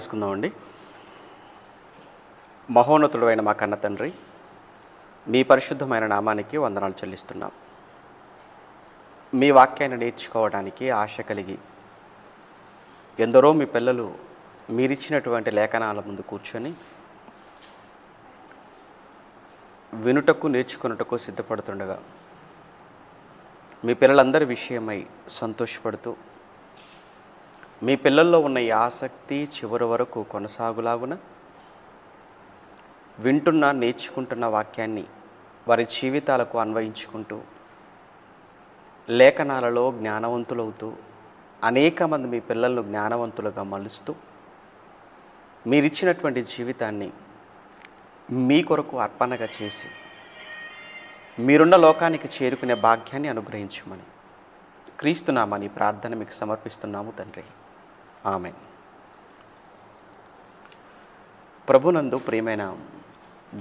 చేసుకుందామండి. మహోన్నతుడైన మా కన్న తండ్రి, మీ పరిశుద్ధమైన నామానికి వందనాలు చెల్లిస్తున్నాం. మీ వాక్యాన్ని నేర్చుకోవడానికి ఆశ కలిగి ఎందరో మీ పిల్లలు మీరిచ్చినటువంటి లేఖనాల ముందు కూర్చొని వినుటకు నేర్చుకున్నటకు సిద్ధపడుతుండగా మీ పిల్లలందరి విషయమై సంతోషపడుతూ మీ పిల్లల్లో ఉన్న ఈ ఆసక్తి చివరి వరకు కొనసాగులాగున వింటున్న నేర్చుకుంటున్న వాక్యాన్ని వారి జీవితాలకు అన్వయించుకుంటూ లేఖనాలలో జ్ఞానవంతులవుతూ అనేక మంది మీ పిల్లలను జ్ఞానవంతులుగా మలుస్తూ మీరిచ్చినటువంటి జీవితాన్ని మీ కొరకు అర్పణగా చేసి మీరున్న లోకానికి చేరుకునే భాగ్యాన్ని అనుగ్రహించమని క్రీస్తునామని ప్రార్థన మీకు సమర్పిస్తున్నాము తండ్రి. ఆమెన్. ప్రభునందు ప్రియమైన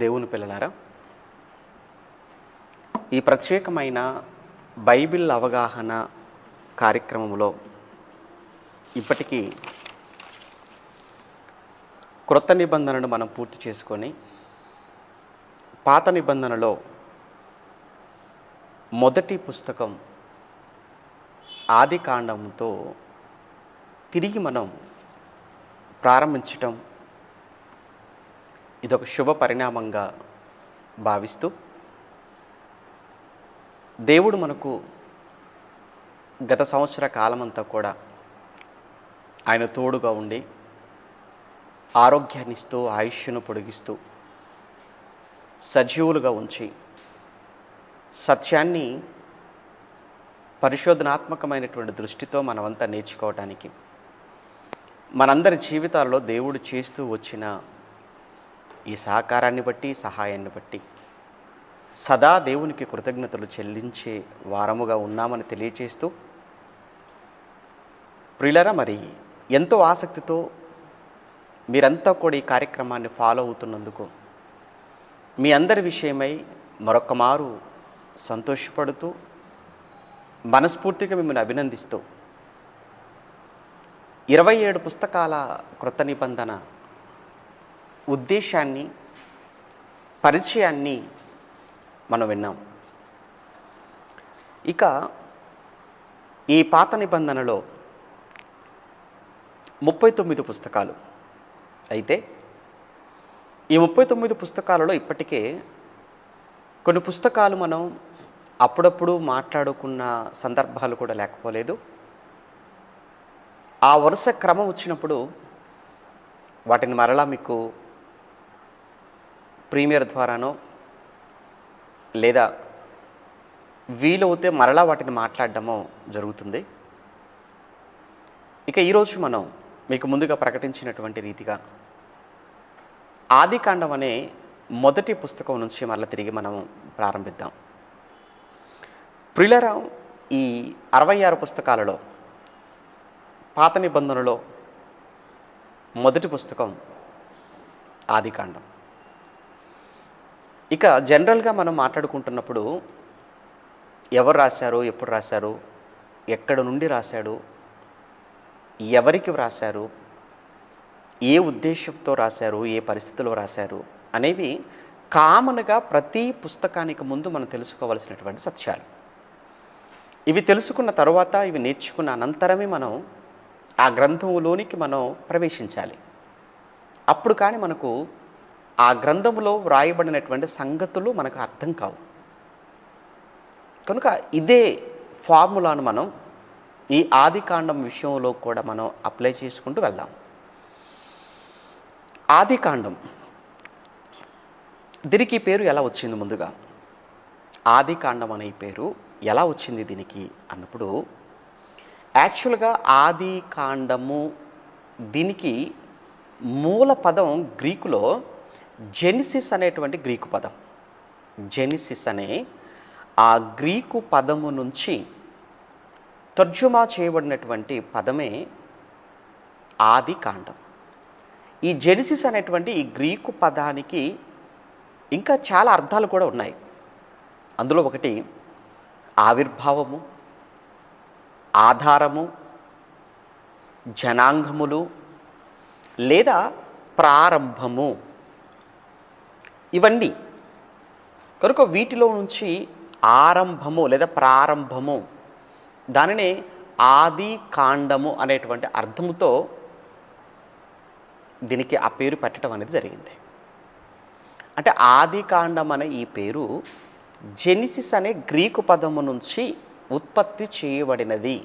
దేవుని పిల్లలారా, ఈ ప్రత్యేకమైన బైబిల్ అవగాహన కార్యక్రమంలో ఇప్పటికీ క్రొత్త నిబంధనను మనం పూర్తి చేసుకొని పాత నిబంధనలో మొదటి పుస్తకం ఆది కాండంతో తిరిగి మనం ప్రారంభించటం ఇదొక శుభ పరిణామంగా భావిస్తూ దేవుడు మనకు గత సంవత్సర కాలమంతా కూడా ఆయన తోడుగా ఉండి ఆరోగ్యాన్ని ఇస్తూ ఆయుష్ను పొడిగిస్తూ సజీవులుగా ఉంచి సత్యాన్ని పరిశోధనాత్మకమైనటువంటి దృష్టితో మనమంతా నేర్చుకోవటానికి మనందరి జీవితాల్లో దేవుడు చేస్తూ వచ్చిన ఈ సహకారాన్ని బట్టి సహాయాన్ని బట్టి సదా దేవునికి కృతజ్ఞతలు చెల్లించే వారముగా ఉన్నామని తెలియచేస్తూ, ప్రియులారా, మరి ఎంతో ఆసక్తితో మీరంతా కూడా ఈ కార్యక్రమాన్ని ఫాలో అవుతున్నందుకు మీ అందరి విషయమై మరొక మారు సంతోషపడుతూ మనస్ఫూర్తిగా మిమ్మల్ని అభినందిస్తూ 27 పుస్తకాల క్రొత్త నిబంధన ఉద్దేశాన్ని, పరిచయాన్ని మనం విన్నాం. ఇక ఈ పాత నిబంధనలో 39 పుస్తకాలు అయితే ఈ 39 పుస్తకాలలో ఇప్పటికే కొన్ని పుస్తకాలు మనం అప్పుడప్పుడు మాట్లాడుకున్న సందర్భాలు కూడా లేకపోలేదు. ఆ వరుస క్రమం వచ్చినప్పుడు వాటిని మరలా మీకు ప్రీమియర్ ద్వారానో లేదా వీలవుతే మరలా వాటిని మాట్లాడడమో జరుగుతుంది. ఇక ఈరోజు మనం మీకు ముందుగా ప్రకటించినటువంటి రీతిగా ఆదికాండం అనే మొదటి పుస్తకం నుంచి మరలా తిరిగి మనం ప్రారంభిద్దాం. ప్రియులారా, ఈ 66 పుస్తకాలలో పాత నిబంధనలో మొదటి పుస్తకం ఆదికాండం. ఇక జనరల్గా మనం మాట్లాడుకుంటున్నప్పుడు ఎవరు రాశారు, ఎప్పుడు రాశారు, ఎక్కడ నుండి రాశాడు, ఎవరికి రాశారు, ఏ ఉద్దేశంతో రాశారు, ఏ పరిస్థితిలో రాశారు అనేవి కామన్గా ప్రతి పుస్తకానికి ముందు మనం తెలుసుకోవాల్సినటువంటి సత్యాలు. ఇవి తెలుసుకున్న తర్వాత, ఇవి నేర్చుకున్న అనంతరమే మనం ఆ గ్రంథంలోనికి మనం ప్రవేశించాలి. అప్పుడు కానీ మనకు ఆ గ్రంథంలో వ్రాయబడినటువంటి సంగతులు మనకు అర్థం కావు. కనుక ఇదే ఫార్ములాను మనం ఈ ఆదికాండం విషయంలో కూడా మనం అప్లై చేసుకుంటూ వెళ్దాం. ఆదికాండం, దీనికి పేరు ఎలా వచ్చింది? ముందుగా ఆదికాండం అనే పేరు ఎలా వచ్చింది దీనికి అన్నప్పుడు, యాక్చువల్గా ఆది కాండము దీనికి మూల పదం గ్రీకులో జెనిసిస్ అనేటువంటి గ్రీకు పదం. జెనిసిస్ అనే ఆ గ్రీకు పదము నుంచి తర్జుమా చేయబడినటువంటి పదమే ఆది కాండం. ఈ జెనిసిస్ అనేటువంటి ఈ గ్రీకు పదానికి ఇంకా చాలా అర్థాలు కూడా ఉన్నాయి. అందులో ఒకటి ఆవిర్భావము, ఆధారము, జనాంగములు, లేదా ప్రారంభము, ఇవన్నీ. కనుక వీటిలో నుంచి ఆరంభము లేదా ప్రారంభము, దానినే ఆది కాండము అనేటువంటి అర్థముతో దీనికి ఆ పేరు పెట్టడం అనేది జరిగింది. అంటే ఆది కాండం అనే ఈ పేరు జెనిసిస్ అనే గ్రీకు పదము నుంచి ఉత్పత్తి చేయబడినది,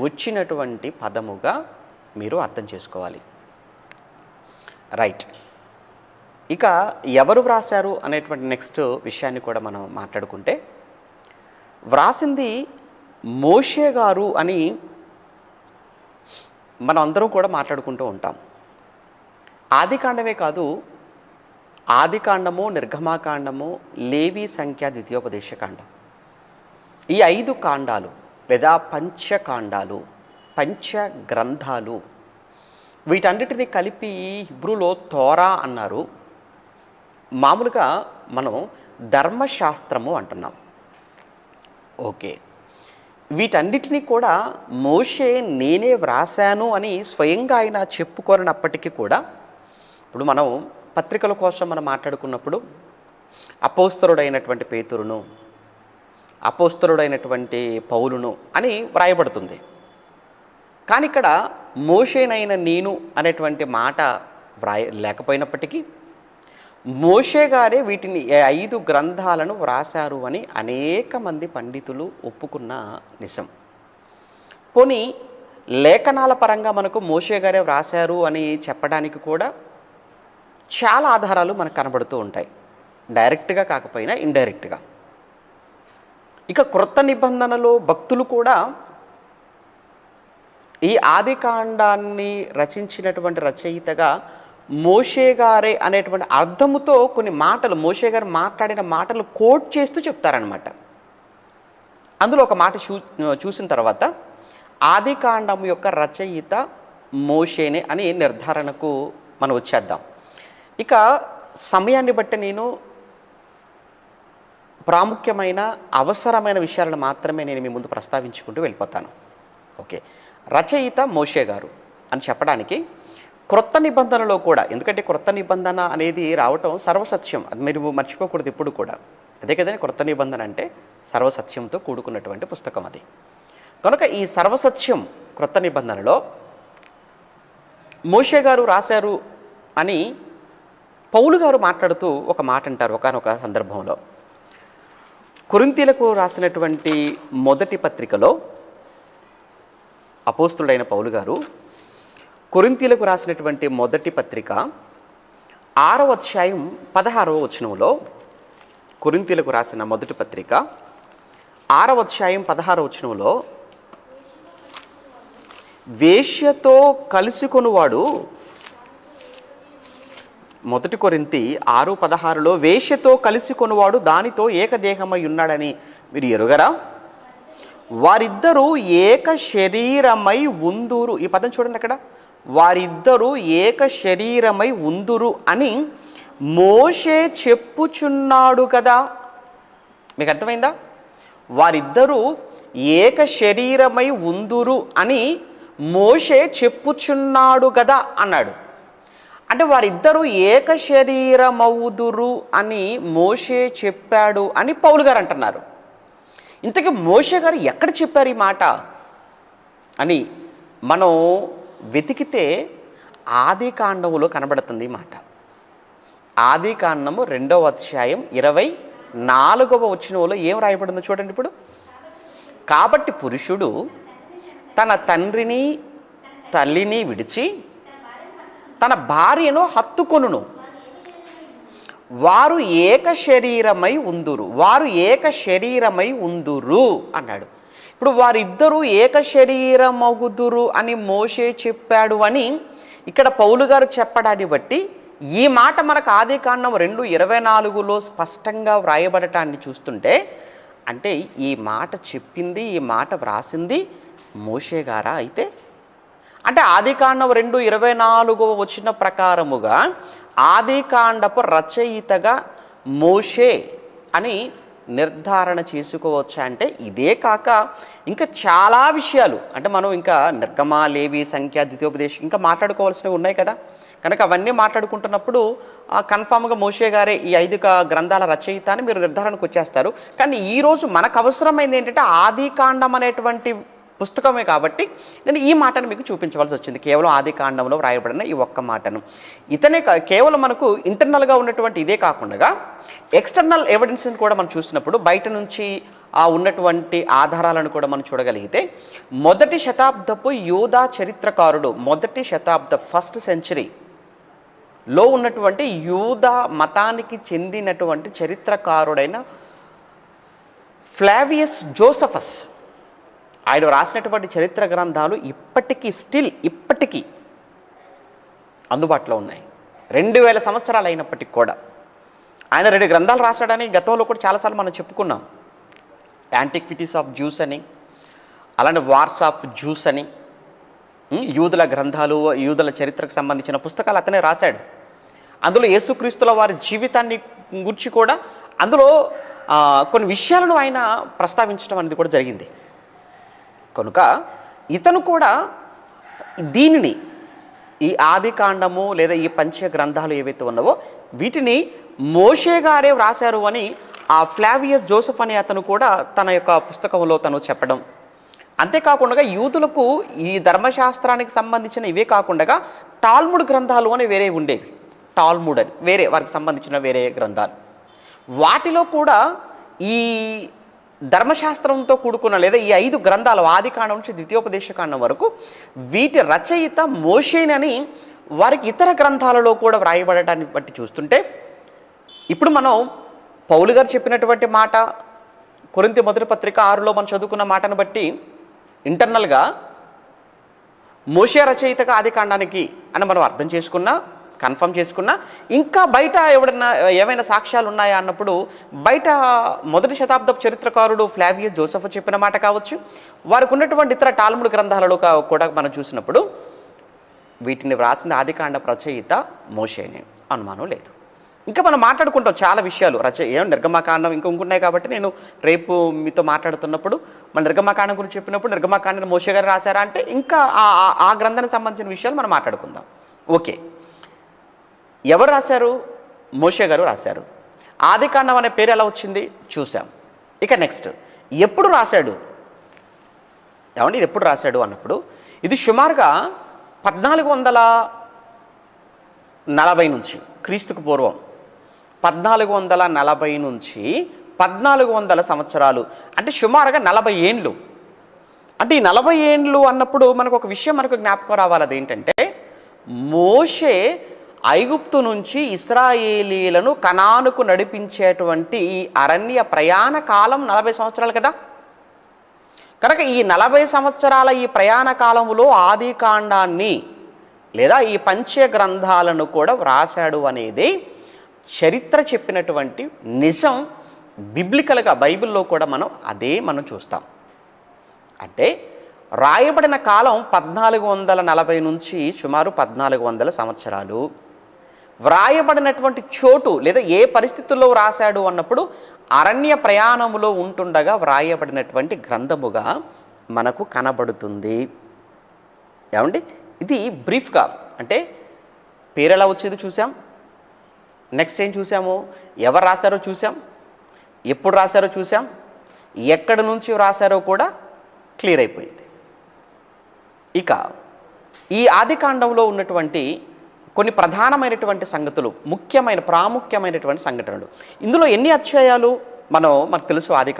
వచ్చినటువంటి పదముగా మీరు అర్థం చేసుకోవాలి. రైట్. ఇక ఎవరు వ్రాశారు అనేటువంటి నెక్స్ట్ విషయాన్ని కూడా మనం మాట్లాడుకుంటే, వ్రాసింది మోషే గారు అని మనం అందరం కూడా మాట్లాడుకుంటూ ఉంటాం. ఆది కాండమే కాదు, ఆది కాండము, నిర్గమాకాండము, లేవి, సంఖ్య, ద్వితీయోపదేశకాండం, ఈ 5 కాండాలు లేదా పంచకాండాలు, పంచ గ్రంథాలు, వీటన్నిటిని కలిపి హిబ్రూలో తోరా అన్నారు. మామూలుగా మనం ధర్మశాస్త్రము అంటున్నాం. ఓకే, వీటన్నిటినీ కూడా మోషే నేనే వ్రాశాను అని స్వయంగా ఆయన చెప్పుకోనప్పటికీ కూడా, ఇప్పుడు మనం పత్రికల కోసం మనం మాట్లాడుకున్నప్పుడు అపోస్తలుడైనటువంటి పేతురును, అపోస్తలుడైనటువంటి పౌలును అని వ్రాయబడుతుంది. కానీ ఇక్కడ మోషేనైన నేను అనేటువంటి మాట లేకపోయినప్పటికీ మోషే గారే వీటిని 5 గ్రంథాలను వ్రాశారు అని అనేక మంది పండితులు ఒప్పుకున్న నిజం. పోనీ లేఖనాల పరంగా మనకు మోషే గారే వ్రాశారు అని చెప్పడానికి కూడా చాలా ఆధారాలు మనకు కనబడుతూ ఉంటాయి, డైరెక్ట్గా కాకపోయినా ఇండైరెక్ట్గా. ఇక క్రొత్త నిబంధనలో భక్తులు కూడా ఈ ఆది కాండాన్ని రచించినటువంటి రచయితగా మోషే గారే అనేటువంటి అర్థముతో కొన్ని మాటలు, మోషే గారు మాట్లాడిన మాటలు కోట్ చేస్తూ చెప్తారనమాట. అందులో ఒక మాట చూసిన తర్వాత ఆది కాండము యొక్క రచయిత మోషేనే అని నిర్ధారణకు మనం వచ్చేద్దాం. ఇక సమయాన్ని బట్టి నేను ప్రాముఖ్యమైన అవసరమైన విషయాలను మాత్రమే నేను మీ ముందు ప్రస్తావించుకుంటూ వెళ్ళిపోతాను. ఓకే, రచయిత మోషే గారు అని చెప్పడానికి క్రొత్త నిబంధనలో కూడా, ఎందుకంటే క్రొత్త నిబంధన అనేది రావటం సర్వసత్యం, అది మీరు మర్చిపోకూడదు ఇప్పుడు కూడా. అదే కదండి క్రొత్త నిబంధన అంటే, సర్వసత్యంతో కూడుకున్నటువంటి పుస్తకం అది. కనుక ఈ సర్వసత్యం క్రొత్త నిబంధనలో మోషే గారు రాశారు అని పౌలు గారు మాట్లాడుతూ ఒక మాట అంటారు ఒకానొక సందర్భంలో. కొరింథీలకు రాసినటువంటి మొదటి పత్రికలో అపోస్తుడైన పౌలు గారు కొరింథీలకు రాసినటువంటి మొదటి పత్రిక 6వ అధ్యాయం 16వ వచనంలో, కొరింథీలకు రాసిన మొదటి పత్రిక 6వ అధ్యాయం 16వ వచనంలో, వేశ్యతో కలుసుకొనువాడు, మొదటి కొరింథీ 6:16లో వేశ్యతో కలుసుకొనువాడు దానితో ఏకదేహమై ఉన్నాడని మీరు ఎరుగరా? వారిద్దరూ ఏక శరీరమై ఉందురు. ఈ పదం చూడండి అక్కడ, వారిద్దరూ ఏక శరీరమై ఉందురు అని మోషే చెప్పుచున్నాడు కదా. మీకు అర్థమైందా? వారిద్దరూ ఏక శరీరమై ఉందురు అని మోషే చెప్పుచున్నాడు కదా అన్నాడు. అంటే వారిద్దరూ ఏక శరీరమవుదురు అని మోషే చెప్పాడు అని పౌలు గారు అంటున్నారు. ఇంతకీ మోషే గారు ఎక్కడ చెప్పారు ఈ మాట అని మనం వెతికితే ఆది కాండములో కనబడుతుంది ఈ మాట. ఆది కాండము 2వ అధ్యాయం 24వ వచనంలో ఏం రాయబడిందో చూడండి ఇప్పుడు. కాబట్టి పురుషుడు తన తండ్రిని తల్లిని విడిచి తన భార్యను హత్తుకొనును, వారు ఏక శరీరమై ఉందురు, వారు ఏక శరీరమై ఉందురు అన్నాడు. ఇప్పుడు వారిద్దరూ ఏక శరీరమగుదురు అని మోషే చెప్పాడు అని ఇక్కడ పౌలు గారు చెప్పడాన్ని బట్టి ఈ మాట మనకు ఆది కాండం 2:24లో స్పష్టంగా వ్రాయబడటాన్ని చూస్తుంటే, అంటే ఈ మాట చెప్పింది, ఈ మాట వ్రాసింది మోషే గారా అయితే? అంటే ఆది కాండం 2:24 వచ్చిన ప్రకారముగా ఆది కాండపు రచయితగా మోషే అని నిర్ధారణ చేసుకోవచ్చా అంటే ఇదే కాక ఇంకా చాలా విషయాలు, అంటే మనం ఇంకా నిర్గమ, లేవి, సంఖ్య, ద్వితీయోపదేశం ఇంకా మాట్లాడుకోవాల్సినవి ఉన్నాయి కదా. కనుక అవన్నీ మాట్లాడుకుంటున్నప్పుడు కన్ఫామ్గా మోషే గారే ఈ 5 గ్రంథాల రచయిత అని మీరు నిర్ధారణకు వచ్చేస్తారు. కానీ ఈరోజు మనకు అవసరమైంది ఏంటంటే ఆది కాండం అనేటువంటి పుస్తకమే కాబట్టి నేను ఈ మాటను మీకు చూపించవలసి వచ్చింది. కేవలం ఆది కాండంలో వ్రాయబడిన ఈ ఒక్క మాటను. ఇతనే కేవలం మనకు ఇంటర్నల్గా ఉన్నటువంటి ఇదే కాకుండా ఎక్స్టర్నల్ ఎవిడెన్స్ని కూడా మనం చూసినప్పుడు బయట నుంచి ఉన్నటువంటి ఆధారాలను కూడా మనం చూడగలిగితే మొదటి శతాబ్దపు యూదా చరిత్రకారుడు, మొదటి శతాబ్ద ఫస్ట్ సెంచరీలో ఉన్నటువంటి యూదా మతానికి చెందినటువంటి చరిత్రకారుడైన ఫ్లావియస్ జోసఫస్, ఆయన రాసినటువంటి చరిత్ర గ్రంథాలు ఇప్పటికీ అందుబాటులో ఉన్నాయి. 2000 సంవత్సరాలు అయినప్పటికీ కూడా ఆయన 2 గ్రంథాలు రాశాడని గతంలో కూడా చాలాసార్లు మనం చెప్పుకున్నాం. యాంటిక్విటీస్ ఆఫ్ జ్యూస్ అని, అలాంటి వార్స్ ఆఫ్ జ్యూస్ అని, యూదుల గ్రంథాలు, యూదుల చరిత్రకు సంబంధించిన పుస్తకాలు అతనే రాశాడు. అందులో యేసుక్రీస్తుల వారి జీవితాన్ని గురించి కూడా అందులో కొన్ని విషయాలను ఆయన ప్రస్తావించడం అనేది కూడా జరిగింది. కనుక ఇతను కూడా దీనిని, ఈ ఆది కాండము లేదా ఈ పంచ గ్రంథాలు ఏవైతే ఉన్నావో వీటిని మోషే గారే వ్రాశారు అని ఆ ఫ్లావియస్ జోసెఫ్ అనే అతను కూడా తన యొక్క పుస్తకంలో తను చెప్పడం. అంతేకాకుండా యూదులకు ఈ ధర్మశాస్త్రానికి సంబంధించిన ఇవే కాకుండా టాల్ముడ్ గ్రంథాలు అని వేరే ఉండేవి. టాల్ముడ్ అని వేరే వారికి సంబంధించిన వేరే గ్రంథాలు, వాటిలో కూడా ఈ ధర్మశాస్త్రంతో కూడుకున్న లేదా ఈ 5 గ్రంథాలు ఆది కాండం నుంచి ద్వితీయోపదేశ కాండం వరకు వీటి రచయిత మోషేనని వారికి ఇతర గ్రంథాలలో కూడా వ్రాయబడటాన్ని బట్టి చూస్తుంటే, ఇప్పుడు మనం పౌలు గారు చెప్పినటువంటి మాట, కొరింథీ మొదటి పత్రిక 6లో మనం చదువుకున్న మాటను బట్టి ఇంటర్నల్గా మోషే రచయితగా ఆది కాండానికి అని మనం అర్థం చేసుకున్నా, కన్ఫర్మ్ చేసుకున్నా, ఇంకా బయట ఏమైనా సాక్ష్యాలు ఉన్నాయా అన్నప్పుడు బయట మొదటి శతాబ్దపు చరిత్రకారుడు ఫ్లావియస్ జోసెఫ్ చెప్పిన మాట కావచ్చు, వారికి ఉన్నటువంటి ఇతర టాల్ముడ్ గ్రంథాలలో కూడా మనం చూసినప్పుడు వీటిని వ్రాసిన ఆదికాండ రచయిత మోషేనే, అనుమానం లేదు. ఇంకా మనం మాట్లాడుకుంటాం చాలా విషయాలు. నిర్గమకాండం ఇంకొంటున్నాయి కాబట్టి నేను రేపు మీతో మాట్లాడుతున్నప్పుడు మన నిర్గమకాండం గురించి చెప్పినప్పుడు నిర్గమకాండాన్ని మోషే గారు రాశారా అంటే ఇంకా ఆ గ్రంథానికి సంబంధించిన విషయాలు మనం మాట్లాడుకుందాం. ఓకే, ఎవరు రాశారు? మోషే గారు రాశారు. ఆది కాండం అనే పేరు ఎలా వచ్చింది చూసాం. ఇక నెక్స్ట్ ఎప్పుడు రాశాడు ఏమండి, ఇది ఎప్పుడు రాశాడు అన్నప్పుడు ఇది సుమారుగా 1440 నుంచి క్రీస్తుకు పూర్వం 1440 నుంచి 1400 సంవత్సరాలు, అంటే సుమారుగా 40 ఏండ్లు. అంటే ఈ 40 ఏండ్లు అన్నప్పుడు మనకు ఒక విషయం మనకు జ్ఞాపకం రావాలి. అదేంటంటే మోషే ఐగుప్తు నుంచి ఇశ్రాయేలీలను కనానుకు నడిపించేటువంటి ఈ అరణ్య ప్రయాణ కాలం 40 సంవత్సరాలు కదా. కనుక ఈ 40 సంవత్సరాల ఈ ప్రయాణ కాలంలో ఆది కాండాన్ని లేదా ఈ పంచ గ్రంథాలను కూడా వ్రాశాడు అనేది చరిత్ర చెప్పినటువంటి నిజం. బిబ్లికల్గా బైబిల్లో కూడా మనం చూస్తాం. అంటే రాయబడిన కాలం 1440 నుంచి సుమారు 1400 సంవత్సరాలు. వ్రాయబడినటువంటి చోటు లేదా ఏ పరిస్థితుల్లో వ్రాశాడు అన్నప్పుడు అరణ్య ప్రయాణములో ఉంటుండగా వ్రాయబడినటువంటి గ్రంథముగా మనకు కనబడుతుంది. ఏమండి, ఇది బ్రీఫ్గా అంటే పేరు ఎలా వచ్చేది చూసాం, నెక్స్ట్ ఏం చూసాము, ఎవరు రాశారో చూసాం, ఎప్పుడు రాశారో చూసాం, ఎక్కడి నుంచి రాశారో కూడా క్లియర్ అయిపోయింది. ఇక ఈ ఆది కాండంలో ఉన్నటువంటి కొన్ని ప్రధానమైనటువంటి సంగతులు, ప్రాముఖ్యమైనటువంటి సంఘటనలు. ఇందులో ఎన్ని అధ్యాయాలు మనకు తెలుసు. ఆది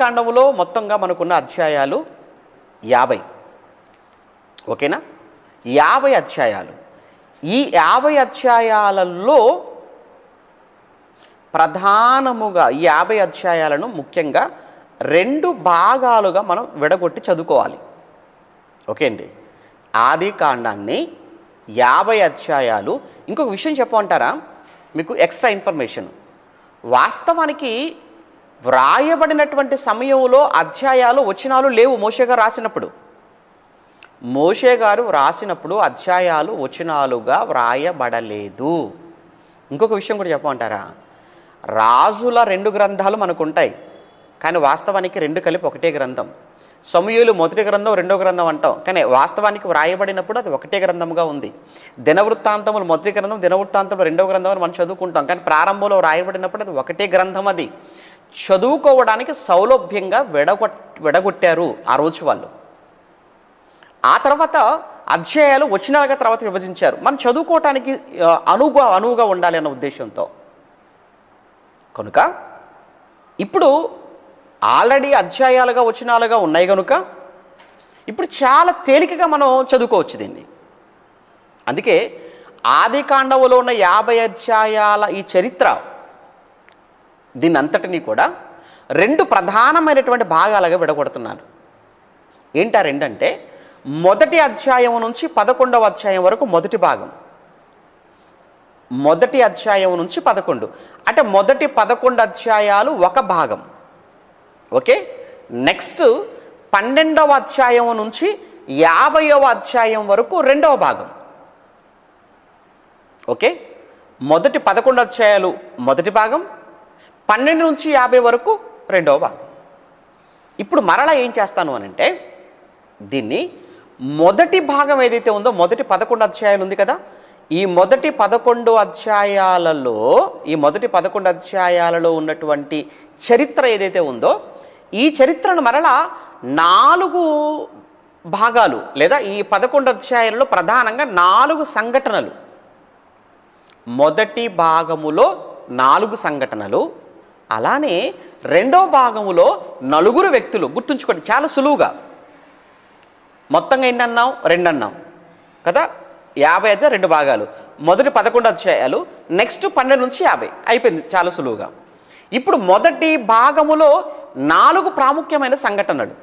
కాండంలో మొత్తంగా మనకున్న అధ్యాయాలు 50. ఓకేనా, 50 అధ్యాయాలు. ఈ 50 అధ్యాయాలలో ప్రధానముగా ఈ 50 అధ్యాయాలను ముఖ్యంగా 2 భాగాలుగా మనం విడగొట్టి చదువుకోవాలి. ఓకే అండి, ఆది కాండాన్ని 50 అధ్యాయాలు. ఇంకొక విషయం చెప్పమంటారా మీకు, ఎక్స్ట్రా ఇన్ఫర్మేషన్. వాస్తవానికి వ్రాయబడినటువంటి సమయంలో అధ్యాయాలు వచనాలు లేవు. మోషే గారు రాసినప్పుడు అధ్యాయాలు వచనాలుగా వ్రాయబడలేదు. ఇంకొక విషయం కూడా చెప్పమంటారా, రాజుల 2 గ్రంథాలు మనకు ఉంటాయి, కానీ వాస్తవానికి 2 కలిపి ఒకటే గ్రంథం. సమూయేలు మొదటి గ్రంథం, 2వ గ్రంథం అంటాం, కానీ వాస్తవానికి వ్రాయబడినప్పుడు అది ఒకటే గ్రంథంగా ఉంది. దినవృత్తాంతములు మొదటి గ్రంథం, దినవృత్తాంతములు 2వ గ్రంథం అని మనం చదువుకుంటాం, కానీ ప్రారంభంలో వ్రాయబడినప్పుడు అది ఒకటే గ్రంథం. అది చదువుకోవడానికి సౌలభ్యంగా విడగొట్టారు ఆ రోజు వాళ్ళు. ఆ తర్వాత అధ్యాయాలు వచనాలుగా తర్వాత విభజించారు, మనం చదువుకోవటానికి అనువుగా ఉండాలి అన్న ఉద్దేశంతో. కనుక ఇప్పుడు ఆల్రెడీ అధ్యాయాలుగా వచనాలుగా ఉన్నాయి కనుక ఇప్పుడు చాలా తేలికగా మనం చదువుకోవచ్చు దీన్ని. అందుకే ఆది కాండములో ఉన్న 50 అధ్యాయాల ఈ చరిత్ర, దీన్ని అంతటినీ కూడా 2 ప్రధానమైనటువంటి భాగాలుగా విడగొడుతున్నారు. ఏంటా 2 అంటే, మొదటి అధ్యాయం నుంచి 11వ అధ్యాయం వరకు మొదటి భాగం, మొదటి అధ్యాయం నుంచి 11 అంటే మొదటి 11 అధ్యాయాలు ఒక భాగం. ఓకే, నెక్స్ట్ 12వ అధ్యాయం నుంచి 50వ అధ్యాయం వరకు 2వ భాగం. ఓకే, మొదటి 11 అధ్యాయాలు మొదటి భాగం, 12 నుంచి 50 వరకు 2వ భాగం. ఇప్పుడు మరలా ఏం చేస్తాను అని అంటే, దీన్ని మొదటి భాగం ఏదైతే ఉందో, మొదటి 11 అధ్యాయాలు ఉంది కదా, ఈ మొదటి 11 అధ్యాయాలలో ఉన్నటువంటి చరిత్ర ఏదైతే ఉందో, ఈ చరిత్రను మరలా 4 భాగాలు, లేదా ఈ 11 అధ్యాయాలలో ప్రధానంగా 4 సంఘటనలు. మొదటి భాగములో 4 సంఘటనలు, అలానే 2వ భాగములో 4 వ్యక్తులు. గుర్తుంచుకోండి, చాలా సులువుగా. మొత్తంగా ఎన్ని అన్నాం? 2 అన్నాం కదా. 50 అయితే 2 భాగాలు, మొదటి 11 అధ్యాయాలు, నెక్స్ట్ 12 నుంచి 50 అయిపోయింది, చాలా సులువుగా. ఇప్పుడు మొదటి భాగములో 4 ప్రాముఖ్యమైన సంఘటనలు.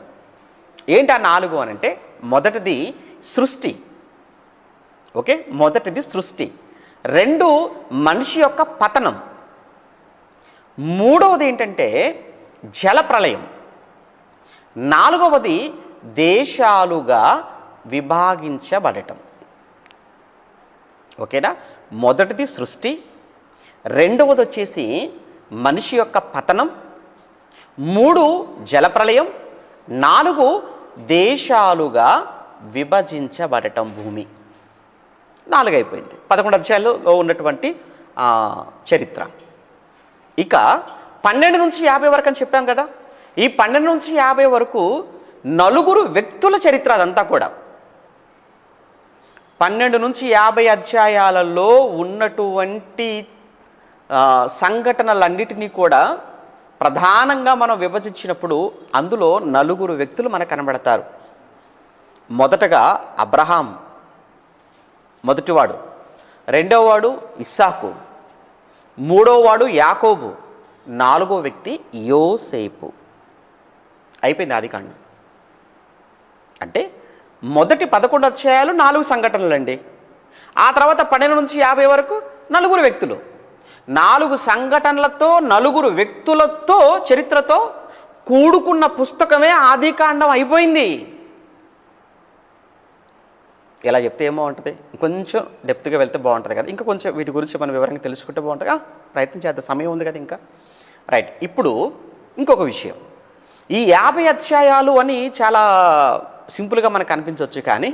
ఏంటి ఆ 4 అని అంటే, మొదటిది సృష్టి. ఓకే, మొదటిది సృష్టి. 2 మనిషి యొక్క పతనం. 3వది ఏంటంటే జలప్రళయం. 4వది దేశాలుగా విభాగించబడటం. ఓకేనా, మొదటిది సృష్టి, 2వది వచ్చేసి మనిషి యొక్క పతనం, 3 జలప్రళయం, 4 దేశాలుగా విభజించబడటం భూమి. 4 అయిపోయింది 11 అధ్యాయాల్లో ఉన్నటువంటి చరిత్ర. ఇక 12 నుంచి 50 వరకు అని చెప్పాం కదా, ఈ 12 నుంచి 50 వరకు 4 వ్యక్తుల చరిత్ర. అదంతా కూడా 12 నుంచి 50 అధ్యాయాలలో ఉన్నటువంటి సంఘటనలన్నిటినీ కూడా ప్రధానంగా మనం విభజించినప్పుడు అందులో 4 వ్యక్తులు మనకు కనబడతారు. మొదటగా అబ్రహాం మొదటివాడు, 2వ వాడు ఇస్సాకు, 3వ వాడు యాకోబు, 4వ వ్యక్తి యోసేపు. అయిపోయింది ఆదికాండం. అంటే మొదటి 11 అధ్యాయాలు 4 సంఘటనలండి. ఆ తర్వాత 12 నుంచి 50 వరకు 4 వ్యక్తులు. 4 సంఘటనలతో 4 వ్యక్తులతో చరిత్రతో కూడుకున్న పుస్తకమే ఆదికాండం అయిపోయింది. ఇలా చెప్తే ఏమో ఉంటుంది, కొంచెం డెప్త్గా వెళ్తే బాగుంటుంది కదా, ఇంకా కొంచెం వీటి గురించి మనం వివరంగా తెలుసుకుంటే బాగుంటుంది. ప్రయత్నం చేద్దాం, సమయం ఉంది కదా ఇంకా. రైట్, ఇప్పుడు ఇంకొక విషయం. ఈ 50 అధ్యాయాలు అని చాలా సింపుల్గా మనకు అనిపించవచ్చు, కానీ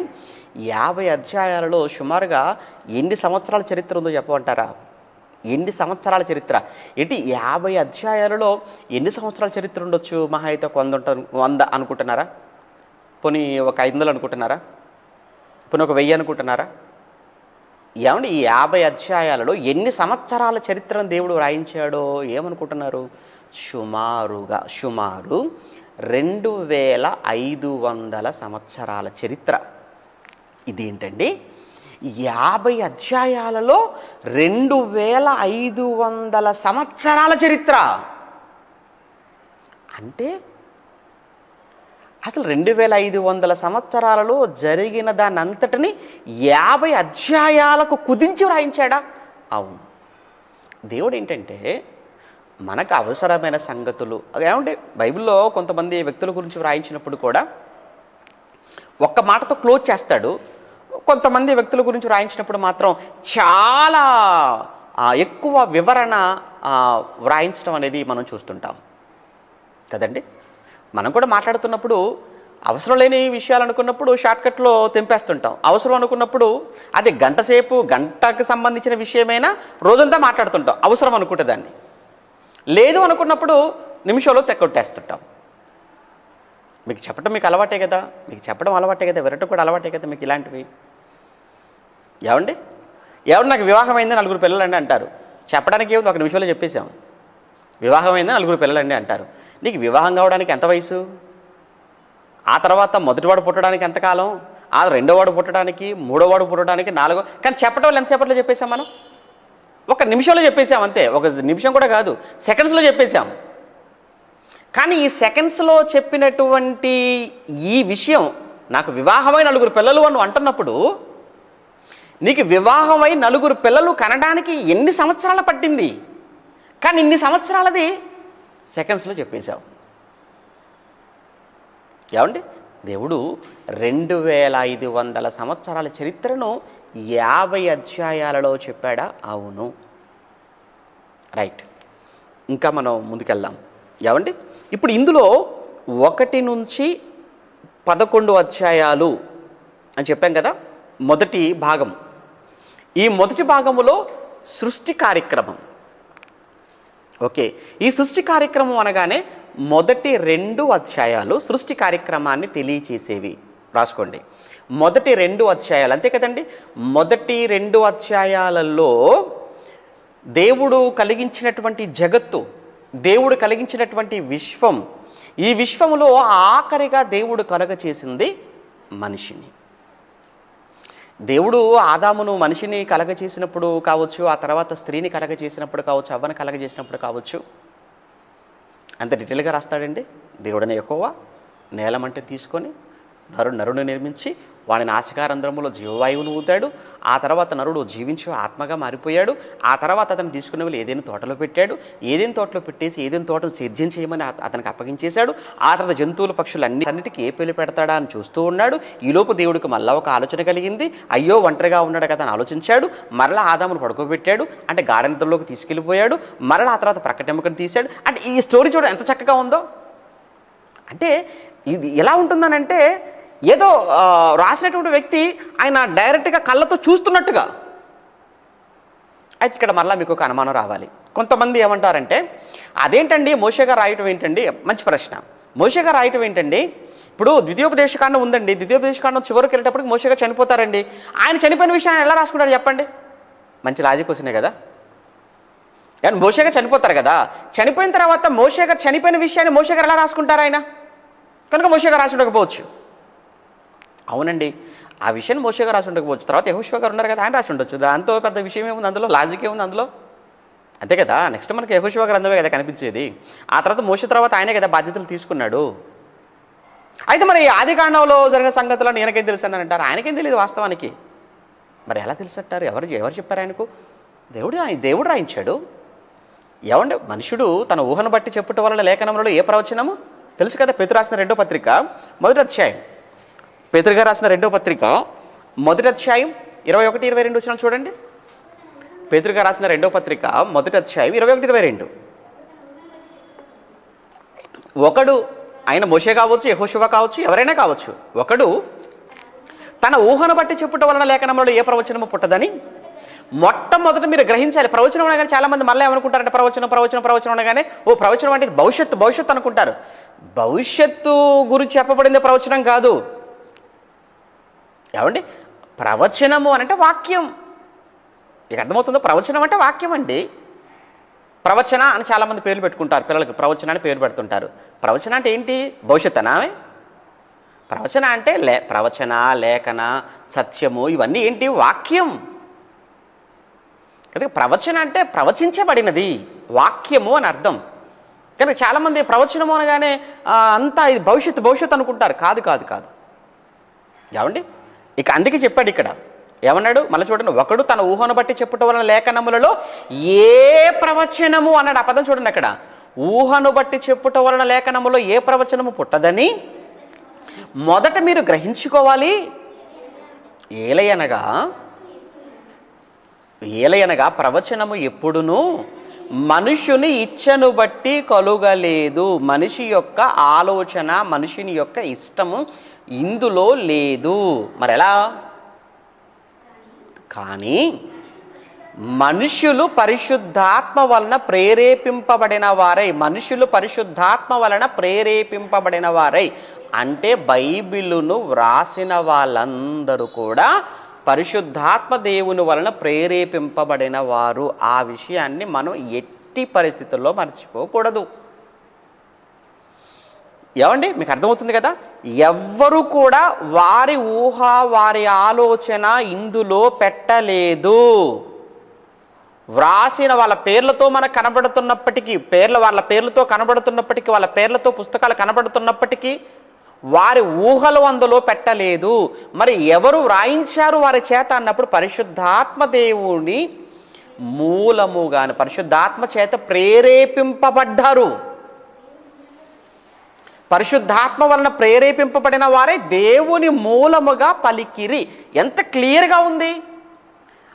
50 అధ్యాయాలలో సుమారుగా ఎన్ని సంవత్సరాల చరిత్ర ఉందో చెప్పమంటారా? ఎన్ని సంవత్సరాల చరిత్ర ఏంటి? 50 అధ్యాయాలలో ఎన్ని సంవత్సరాల చరిత్ర ఉండొచ్చు? మహా అయితే 100 అనుకుంటున్నారా? పోనీ ఒక 500 అనుకుంటున్నారా? పోనీ ఒక 1000 అనుకుంటున్నారా? ఏమండి, ఈ 50 అధ్యాయాలలో ఎన్ని సంవత్సరాల చరిత్రను దేవుడు రాయించాడో ఏమనుకుంటున్నారు? సుమారు 2500 సంవత్సరాల చరిత్ర. ఇదేంటండి, 50 అధ్యాయాలలో 2500 సంవత్సరాల చరిత్ర అంటే అసలు 2500 సంవత్సరాలలో జరిగిన దాని అంతటిని 50 అధ్యాయాలకు కుదించి వ్రాయించాడా? అవును. దేవుడు ఏంటంటే మనకు అవసరమైన సంగతులు, ఏమంటే బైబిల్లో కొంతమంది వ్యక్తుల గురించి వ్రాయించినప్పుడు కూడా ఒక్క మాటతో క్లోజ్ చేస్తాడు. కొంతమంది వ్యక్తుల గురించి వ్రాయించినప్పుడు మాత్రం చాలా ఎక్కువ వివరణ వ్రాయించడం అనేది మనం చూస్తుంటాం కదండి. మనం కూడా మాట్లాడుతున్నప్పుడు అవసరం లేని విషయాలు అనుకున్నప్పుడు షార్ట్కట్లో తెంపేస్తుంటాం. అవసరం అనుకున్నప్పుడు అది గంటకు సంబంధించిన విషయమైనా రోజంతా మాట్లాడుతుంటాం అవసరం అనుకుంటే దాన్ని. లేదు అనుకున్నప్పుడు నిమిషంలో తెక్కొట్టేస్తుంటాం. మీకు చెప్పడం అలవాటే కదా, వినటం కూడా అలవాటే కదా మీకు ఇలాంటివి. ఏమండి నాకు వివాహం అయింది 4 పిల్లలండి అంటారు. చెప్పడానికి ఏముంది, 1 నిమిషంలో చెప్పేశాం. వివాహం అయింది 4 పిల్లలండి అంటారు. నీకు వివాహం కావడానికి ఎంత వయసు, ఆ తర్వాత మొదటివాడు పుట్టడానికి ఎంతకాలం, ఆ రెండోవాడు పుట్టడానికి, మూడోవాడు పుట్టడానికి, కానీ చెప్పడం వల్ల ఎంతసేపట్లో చెప్పేశాం మనం? 1 నిమిషంలో చెప్పేశాం అంతే. 1 నిమిషం కూడా కాదు, సెకండ్స్లో చెప్పేశాం. కానీ ఈ సెకండ్స్లో చెప్పినటువంటి ఈ విషయం, నాకు వివాహమై 4 పిల్లలు అని అంటున్నప్పుడు, నీకు వివాహమై 4 పిల్లలు కనడానికి ఎన్ని సంవత్సరాలు పట్టింది, కానీ ఇన్ని సంవత్సరాలది సెకండ్స్లో చెప్పేశావు. ఏమండి దేవుడు 2500 సంవత్సరాల చరిత్రను 50 అధ్యాయాలలో చెప్పాడా? అవును. రైట్, ఇంకా మనం ముందుకెళ్దాం. ఏమండి ఇప్పుడు ఇందులో 1 నుంచి 11 అధ్యాయాలు అని చెప్పాం కదా. మొదటి భాగం, ఈ మొదటి భాగములో సృష్టి కార్యక్రమం. ఓకే, ఈ సృష్టి కార్యక్రమం అనగానే మొదటి 2 అధ్యాయాలు సృష్టి కార్యక్రమాన్ని తెలియచేసేవి. రాసుకోండి, మొదటి 2 అధ్యాయాలు, అంతే కదండి. మొదటి 2 అధ్యాయాలలో దేవుడు కలిగించినటువంటి జగత్తు, దేవుడు కలిగించినటువంటి విశ్వం, ఈ విశ్వములో ఆఖరిగా దేవుడు కలగచేసింది మనిషిని. దేవుడు ఆదామును మనిషిని కలగచేసినప్పుడు కావచ్చు, ఆ తర్వాత స్త్రీని కలగచేసినప్పుడు కావచ్చు, అవ్వను కలగజేసినప్పుడు కావచ్చు, అంత డీటెయిల్గా రాస్తాడండి. దేవుడనే యెహోవా నేలమంటే తీసుకొని నరుని నిర్మించి వాడి నాసికారంధ్రములో జీవవాయువును ఊదాడు. ఆ తర్వాత నరుడు జీవించి ఆత్మగా మారిపోయాడు. ఆ తర్వాత అతను తీసుకునే వాళ్ళు ఏదైనా తోటలో పెట్టాడు. ఏదైనా తోటలో పెట్టేసి ఏదైనా తోటను సేద్యం చేయమని అతనికి అప్పగించేశాడు. ఆ తర్వాత జంతువులు పక్షులు అన్నిటికీ ఏ పేర్లు పెడతాడా అని చూస్తూ ఉన్నాడు. ఈలోపు దేవుడికి మళ్ళా ఒక ఆలోచన కలిగింది. అయ్యో ఒంటరిగా ఉన్నాడు కదా అని ఆలోచించాడు. మరలా ఆదామును పడుకోబెట్టాడు, అంటే గాఢనిద్రలోకి తీసుకెళ్ళిపోయాడు. మరలా ఆ తర్వాత ప్రక్కటెముకను తీశాడు. అంటే ఈ స్టోరీ చూడ ఎంత చక్కగా ఉందో. అంటే ఇది ఎలా ఉంటుందనంటే ఏదో రాసినటువంటి వ్యక్తి ఆయన డైరెక్ట్గా కళ్ళతో చూస్తున్నట్టుగా. అయితే ఇక్కడ మరలా మీకు ఒక అనుమానం రావాలి. కొంతమంది ఏమంటారంటే, అదేంటండి మోషే గారు రాయటం ఏంటండి? మంచి ప్రశ్న. మోషే గారు రాయటం ఏంటండి? ఇప్పుడు ద్వితీయోపదేశకాండం ఉందండి. ద్వితీయోపదేశకాండం చివరికి వెళ్ళేటప్పటికి మోషే గారు చనిపోతారండి. ఆయన చనిపోయిన విషయాన్ని ఎలా రాసుకుంటారు చెప్పండి? మంచి లాజిక్ క్వశ్చనే కదా. కానీ మోషే గారు చనిపోతారు కదా, చనిపోయిన తర్వాత మోషే గారు చనిపోయిన విషయాన్ని మోషే గారు ఎలా రాసుకుంటారు? ఆయన కనుక మోషే గారు రాసి ఉండకపోవచ్చు. అవునండి, ఆ విషయాన్ని మోషే గారు రాసి ఉండకపోవచ్చు. తర్వాత యెహోషువ గారు ఉన్నారు కదా, ఆయన రాసి ఉండొచ్చు. దాంతో పెద్ద విషయం ఏముంది అందులో, లాజిక్ ఏముంది అందులో? అంతే కదా. నెక్స్ట్ మనకి యెహోషువ గ్రంథమే కదా కనిపించేది. ఆ తర్వాత మోషే తర్వాత ఆయనే కదా బాధ్యతలు తీసుకున్నాడు. అయితే మరి ఆది కాండంలో జరిగిన సంగతులను ఈయనకేం తెలుసు అని అంటారు. ఆయనకేం తెలియదు వాస్తవానికి. మరి ఎలా తెలుసు అంటారు? ఎవరు చెప్పారు ఆయనకు? దేవుడు రాయించాడు. ఏమండి మనుషుడు తన ఊహను బట్టి చెప్పుట వలన లేఖనంలో ఏ ప్రవచనము తెలుసు కదా. పేతురు రాసిన 2వ పత్రిక 1వ అధ్యాయం, పేతురు గారు రాసిన 2వ పత్రిక 1వ అధ్యాయం 21, 22 వచనాలు చూడండి. పేతురు గారు రాసిన 2వ పత్రిక 1వ అధ్యాయం 21, 22. ఒకడు, ఆయన మోషే కావచ్చు, యెహోషువ కావచ్చు, ఎవరైనా కావచ్చు, ఒకడు తన ఊహను బట్టి చెప్పుట వలన లేఖనంలో ఏ ప్రవచనము పుట్టదని మొట్టమొదట మీరు గ్రహించాలి. ప్రవచనం అనగానే చాలామంది మళ్ళీ ఏమనుకుంటారంటే ప్రవచనం అనగానే ఓ ప్రవచనం అంటే భవిష్యత్తు అనుకుంటారు. భవిష్యత్తు గురించి చెప్పబడింది ప్రవచనం కాదు. ఏమండి ప్రవచనము అంటే వాక్యం. మీకు అర్థమవుతుందో? ప్రవచనం అంటే వాక్యం అండి. ప్రవచన అని చాలామంది పేర్లు పెట్టుకుంటారు, పిల్లలకు ప్రవచన అని పేరు పెడుతుంటారు. ప్రవచన అంటే ఏంటి? భవిష్యత్తనా? ప్రవచన అంటే ప్రవచన, లేఖన, సత్యము, ఇవన్నీ ఏంటి? వాక్యం. కదా. ప్రవచన అంటే ప్రవచించబడినది, వాక్యము అని అర్థం. కానీ చాలామంది ప్రవచనము అనగానే అంతా ఇది భవిష్యత్తు అనుకుంటారు. కాదు. ఏమండి ఇక అందుకే చెప్పాడు ఇక్కడ. ఏమన్నాడు? మళ్ళీ చూడండి, ఒకడు తన ఊహను బట్టి చెప్పుట వలన లేఖనములలో ఏ ప్రవచనము అన్నాడు. ఆ పదం చూడండి అక్కడ. ఊహను బట్టి చెప్పుట వలన లేఖనములో ఏ ప్రవచనము పుట్టదని మొదట మీరు గ్రహించుకోవాలి. ఏలయనగా ఏలయనగా ప్రవచనము ఎప్పుడునూ మనుషుని ఇచ్చను బట్టి కలుగలేదు. మనిషి యొక్క ఆలోచన, మనిషిని యొక్క ఇష్టము ఇందులో లేదు. మరెలా? కానీ మనుషులు పరిశుద్ధాత్మ వలన ప్రేరేపింపబడిన వారై, మనుషులు పరిశుద్ధాత్మ వలన ప్రేరేపింపబడిన వారై అంటే బైబిలును వ్రాసిన వాళ్ళందరూ కూడా పరిశుద్ధాత్మ దేవుని వలన ప్రేరేపింపబడిన వారు. ఆ విషయాన్ని మనం ఎట్టి పరిస్థితుల్లో మర్చిపోకూడదు. ఏమండి, మీకు అర్థమవుతుంది కదా? ఎవ్వరు కూడా వారి ఊహ, వారి ఆలోచన ఇందులో పెట్టలేదు. వ్రాసిన వాళ్ళ పేర్లతో మనకు కనబడుతున్నప్పటికీ, వాళ్ళ పేర్లతో కనబడుతున్నప్పటికీ, వాళ్ళ పేర్లతో పుస్తకాలు కనబడుతున్నప్పటికీ వారి ఊహలు అందులో పెట్టలేదు. మరి ఎవరు వ్రాయించారు వారి చేత అన్నప్పుడు పరిశుద్ధాత్మ దేవుని మూలముగాను, పరిశుద్ధాత్మ చేత ప్రేరేపింపబడ్డారు. పరిశుద్ధాత్మ వలన ప్రేరేపింపబడిన వారే దేవుని మూలముగా పలికిరి. ఎంత క్లియర్గా ఉంది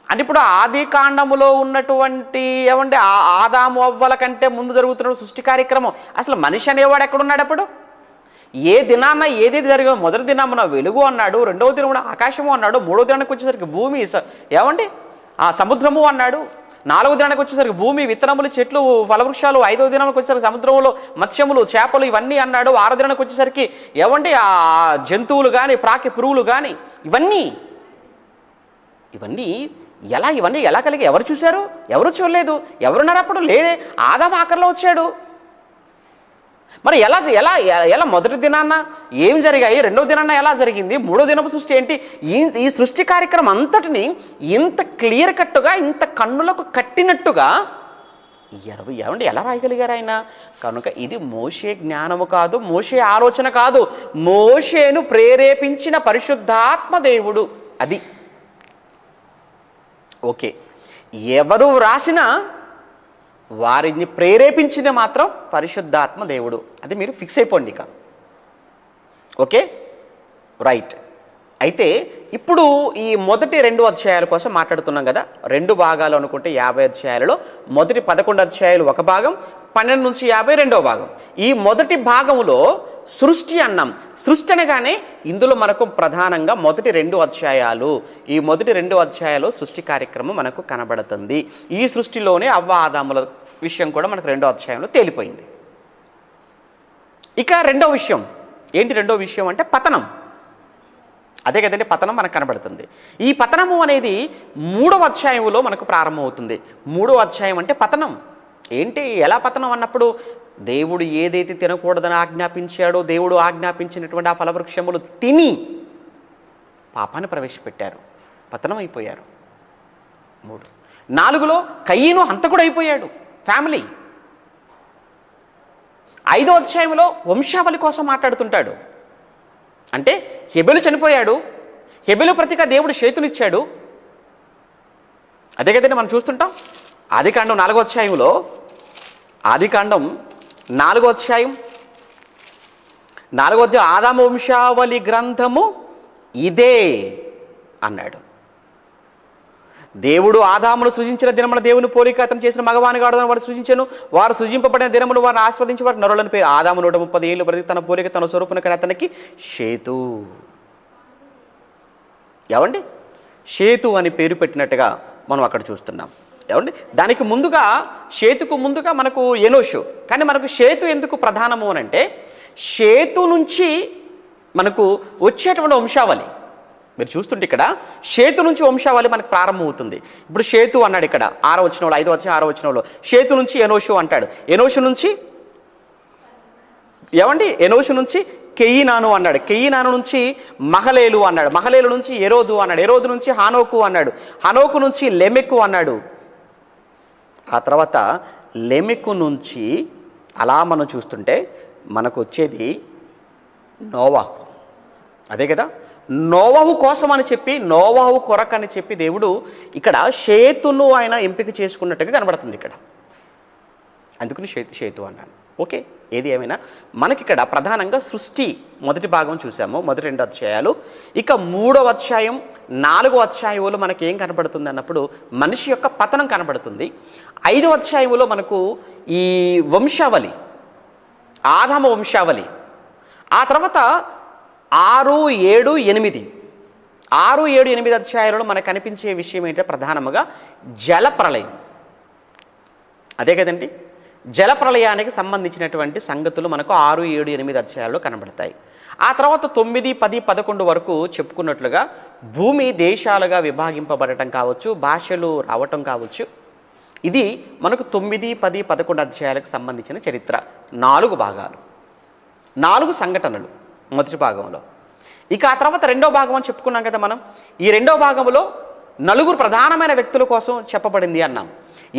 అంటే ఇప్పుడు ఆది కాండములో ఉన్నటువంటి ఏమంటే ఆదాము అవ్వల కంటే ముందు జరుగుతున్న సృష్టి కార్యక్రమం, అసలు మనిషి అనేవాడు ఎక్కడున్నాడు? అప్పుడు ఏ దినాన్న ఏదేది జరిగిందో, మొదటి దినమున వెలుగు అన్నాడు, రెండవ దినమున ఆకాశము అన్నాడు, మూడవ దినానికి వచ్చేసరికి భూమి ఏమండి ఆ సముద్రము అన్నాడు, నాలుగవ దినానికి వచ్చేసరికి భూమి, విత్తనములు, చెట్లు, ఫలవృక్షాలు, ఐదవ దినానికి వచ్చేసరికి సముద్రంలో మత్స్యములు, చేపలు ఇవన్నీ అన్నాడు, ఆరో దినానికి వచ్చేసరికి ఏమండి ఆ జంతువులు కానీ, ప్రాకి పురుగులు కానీ, ఇవన్నీ ఇవన్నీ ఎలా కలిగి ఎవరు చూశారు? ఎవరు చూడలేదు. ఎవరున్నారు అప్పుడు? లేడే. ఆదాము ఆఖరిలో వచ్చాడు. మరి ఎలా ఎలా ఎలా మొదటి దినాన్న ఏం జరిగాయి, రెండవ దినాన్న ఎలా జరిగింది, మూడో దినపు సృష్టి ఏంటి? ఈ సృష్టి కార్యక్రమం అంతటిని ఇంత క్లియర్ కట్టుగా, ఇంత కన్నులకు కట్టినట్టుగా ఏమండి ఎలా రాయగలిగారు ఆయన? కనుక ఇది మోషే జ్ఞానము కాదు, మోషే ఆలోచన కాదు, మోషేను ప్రేరేపించిన పరిశుద్ధాత్మ దేవుడు. అది ఓకే. ఎవరు వ్రాసినా వారిని ప్రేరేపించింది మాత్రం పరిశుద్ధాత్మ దేవుడు. అది మీరు ఫిక్స్ అయిపోండి ఇక. Okay, right. అయితే ఇప్పుడు ఈ మొదటి 2 అధ్యాయాల కోసం మాట్లాడుతున్నాం కదా. 2 భాగాలు అనుకుంటే 50 అధ్యాయాలలో మొదటి 11 అధ్యాయాలు ఒక భాగం, 12 నుంచి 50 రెండవ భాగం. ఈ మొదటి భాగంలో సృష్టి అన్నాం. సృష్టి అనగానే ఇందులో మనకు ప్రధానంగా మొదటి 2 అధ్యాయాలు, ఈ మొదటి 2 అధ్యాయాలు సృష్టి కార్యక్రమం మనకు కనబడుతుంది. ఈ సృష్టిలోనే అవ్వ ఆదాముల విషయం కూడా మనకు 2వ అధ్యాయంలో తేలిపోయింది. ఇక రెండవ విషయం ఏంటి? రెండవ విషయం అంటే పతనం. అదే కదండి, పతనం మనకు కనబడుతుంది. ఈ పతనము అనేది 3వ అధ్యాయంలో మనకు ప్రారంభమవుతుంది. 3వ అధ్యాయం అంటే పతనం ఏంటి? ఎలా పతనం అన్నప్పుడు దేవుడు ఏదైతే తినకూడదని ఆజ్ఞాపించాడో, దేవుడు ఆజ్ఞాపించినటువంటి ఆ ఫలవృక్షములు తిని పాపాన్ని ప్రవేశపెట్టారు, పతనం అయిపోయారు. 3. 4లో కయ్యను హంతకుడు అయిపోయాడు, ఫ్యామిలీ. 5వ అధ్యాయంలో వంశావళి కోసం మాట్లాడుతుంటాడు. అంటే హెబెలు చనిపోయాడు, హెబెలు ప్రతిగా దేవుడు షేతునిచ్చాడు. అదే కదండి మనం చూస్తుంటాం. ఆదికాండం 4వ అధ్యాయంలో, ఆదికాండం 4వ అధ్యాయం 4వ అధ్యాయం ఆదాము వంశావళి గ్రంథము ఇదే అన్నాడు. దేవుడు ఆదామును సృజించిన దినమున దేవుని పోలిక అతను చేసిన మగవాని గాడుదని వారు సృజించను. వారు సృజింపబడిన దినమును వారిని ఆస్వాదించి వారి నరులను పేరు. ఆదాము 130 ఏళ్ళు బ్రతికి తన పోలిక తన స్వరూపున కానీ అతనికి షేతు. ఏమండి, షేతు అని పేరు పెట్టినట్టుగా మనం అక్కడ చూస్తున్నాం. ఏమండి, దానికి ముందుగా, షేతుకు ముందుగా మనకు ఎనోషు. కానీ మనకు షేతు ఎందుకు ప్రధానము అని అంటే, షేతు నుంచి మనకు వచ్చేటువంటి వంశావళి మీరు చూస్తుంటే ఇక్కడ షేతు నుంచి వంశావళి మనకు ప్రారంభమవుతుంది. ఇప్పుడు షేతు అన్నాడు ఇక్కడ 6వ వచనంలో, 5వ వచనం 6వ వచనంలో షేతు నుంచి ఎనోషు అంటాడు. ఎనోషు నుంచి ఏమండి, ఎనోషు నుంచి కెయినాను అన్నాడు. కెయినాను నుంచి మహలేలు అన్నాడు. మహలేలు నుంచి ఎరోదు అన్నాడు. ఎరోదు నుంచి హానోకు అన్నాడు. హనోకు నుంచి లెమెకు అన్నాడు. ఆ తర్వాత లెమెకు నుంచి అలా మనం చూస్తుంటే మనకు వచ్చేది నోవాహు. అదే కదా, నోవహు కోసం అని చెప్పి, నోవహు కొరకని చెప్పి దేవుడు ఇక్కడ షేతును ఆయన ఎంపిక చేసుకున్నట్టుగా కనబడుతుంది ఇక్కడ. అందుకని షేతు అన్నాను. ఓకే, ఏది ఏమైనా మనకిక్కడ ప్రధానంగా సృష్టి మొదటి భాగం చూసాము, మొదటి 2 అధ్యాయాలు. ఇక 3వ అధ్యాయం 4వ అధ్యాయంలో మనకి ఏం కనబడుతుంది అన్నప్పుడు మనిషి యొక్క పతనం కనబడుతుంది. 5వ అధ్యాయంలో మనకు ఈ వంశావళి, ఆదాము వంశావళి. ఆ తర్వాత 6, 7, 8 6, 7, 8 అధ్యాయాలలో మనకు కనిపించే విషయం ఏంటంటే ప్రధానంగా జలప్రళయం. అదే కదండి, జలప్రళయానికి సంబంధించినటువంటి సంగతులు మనకు 6, 7, 8 అధ్యాయాల్లో కనబడతాయి. ఆ తర్వాత 9, 10, 11 వరకు చెప్పుకున్నట్లుగా భూమి దేశాలుగా విభాగింపబడటం కావచ్చు, భాషలు రావటం కావచ్చు. ఇది మనకు 9, 10, 11 అధ్యాయాలకు సంబంధించిన చరిత్ర. 4 భాగాలు, 4 సంఘటనలు మొదటి భాగంలో. ఇక ఆ తర్వాత 2వ భాగం అని చెప్పుకున్నాం కదా మనం. ఈ 2వ భాగంలో 4 ప్రధానమైన వ్యక్తుల కోసం చెప్పబడింది అన్నాం.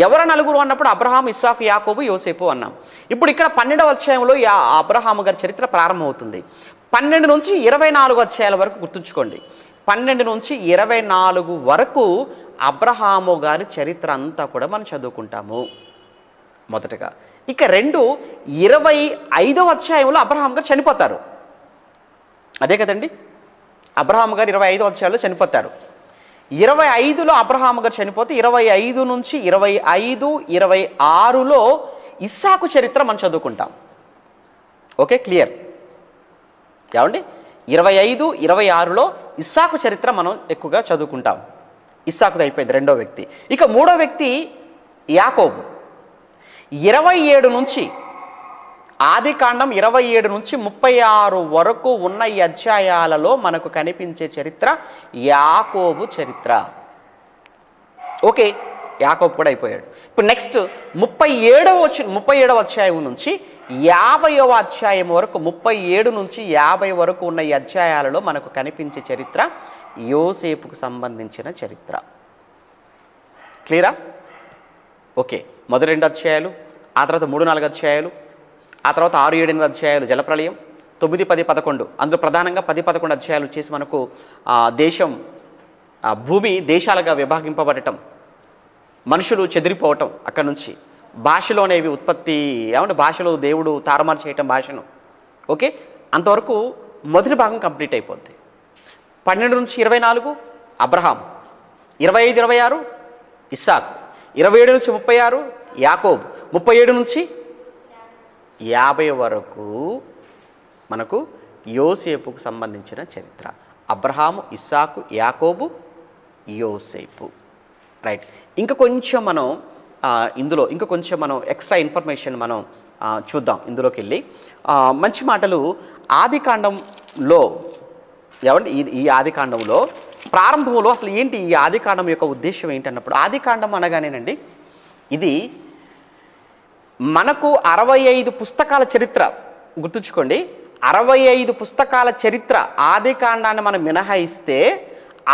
ఎవరు 4 అన్నప్పుడు అబ్రహాం, ఇస్సాకు, యాకోబు, యోసేపు అన్నాం. ఇప్పుడు ఇక్కడ 12వ అధ్యాయంలో అబ్రహాము గారి చరిత్ర ప్రారంభమవుతుంది. 12 నుంచి 24 అధ్యాయాల వరకు గుర్తుంచుకోండి. 12 నుంచి 24 వరకు అబ్రహాము గారి చరిత్ర అంతా కూడా మనం చదువుకుంటాము మొదటగా. ఇక 25వ అధ్యాయంలో అబ్రహాం గారు చనిపోతారు. అదే కదండి, అబ్రహాం గారు 25వ అధ్యాయంలో చనిపోతారు. 25లో అబ్రహాము గారు చనిపోతే 25 నుంచి 25, 26లో ఇస్సాకు చరిత్ర మనం చదువుకుంటాం. ఓకే, క్లియర్ ఏమండి? 25, 26లో ఇస్సాకు చరిత్ర మనం ఎక్కువగా చదువుకుంటాం. ఇస్సాకుది అయిపోయింది 2వ వ్యక్తి. ఇక 3వ వ్యక్తి యాకోబు. 27 నుంచి ఆదికాండం 27 నుంచి 36 వరకు ఉన్న ఈ అధ్యాయాలలో మనకు కనిపించే చరిత్ర యాకోబు చరిత్ర. ఓకే, యాకోబు కూడా అయిపోయాడు. ఇప్పుడు నెక్స్ట్ 37వ అధ్యాయం నుంచి 50వ అధ్యాయం వరకు, 37 నుంచి 50 వరకు ఉన్న ఈ అధ్యాయాలలో మనకు కనిపించే చరిత్ర యోసేపుకు సంబంధించిన చరిత్ర. క్లియరా? ఓకే, మొదటి 2 అధ్యాయాలు, ఆ తర్వాత 3, 4 అధ్యాయాలు, ఆ తర్వాత 6, 7, 8 అధ్యాయాలు జలప్రళయం, 9, 10, 11. అందులో ప్రధానంగా 10, 11 అధ్యాయాలు వచ్చేసి మనకు దేశం, భూమి దేశాలుగా విభాగింపబడటం, మనుషులు చెదిరిపోవటం, అక్కడి నుంచి భాషలోనేవి ఉత్పత్తి, ఏమంటే భాషలో దేవుడు తారుమారు చేయటం భాషను. ఓకే, అంతవరకు మొదటి భాగం కంప్లీట్ అయిపోద్ది. 12 నుంచి 24 అబ్రహాం, 25, 26 ఇస్సాకు, 27 నుంచి 36 యాకోబు, 37 నుంచి 50 వరకు మనకు యోసేపుకు సంబంధించిన చరిత్ర. అబ్రహాము, ఇస్సాకు, యాకోబు, యోసేపు. రైట్, ఇంకా కొంచెం మనం ఇందులో ఎక్స్ట్రా ఇన్ఫర్మేషన్ మనం చూద్దాం. ఇందులోకి వెళ్ళి మంచి మాటలు ఆదికాండంలో, ఏమంటే ఈ ఆదికాండంలో ప్రారంభంలో అసలు ఏంటి ఈ ఆదికాండం యొక్క ఉద్దేశం ఏంటన్నప్పుడు, ఆదికాండం అనగానేనండి ఇది మనకు 65 పుస్తకాల చరిత్ర. గుర్తుంచుకోండి, 65 పుస్తకాల చరిత్ర. ఆదికాండాన్ని మనం మినహాయిస్తే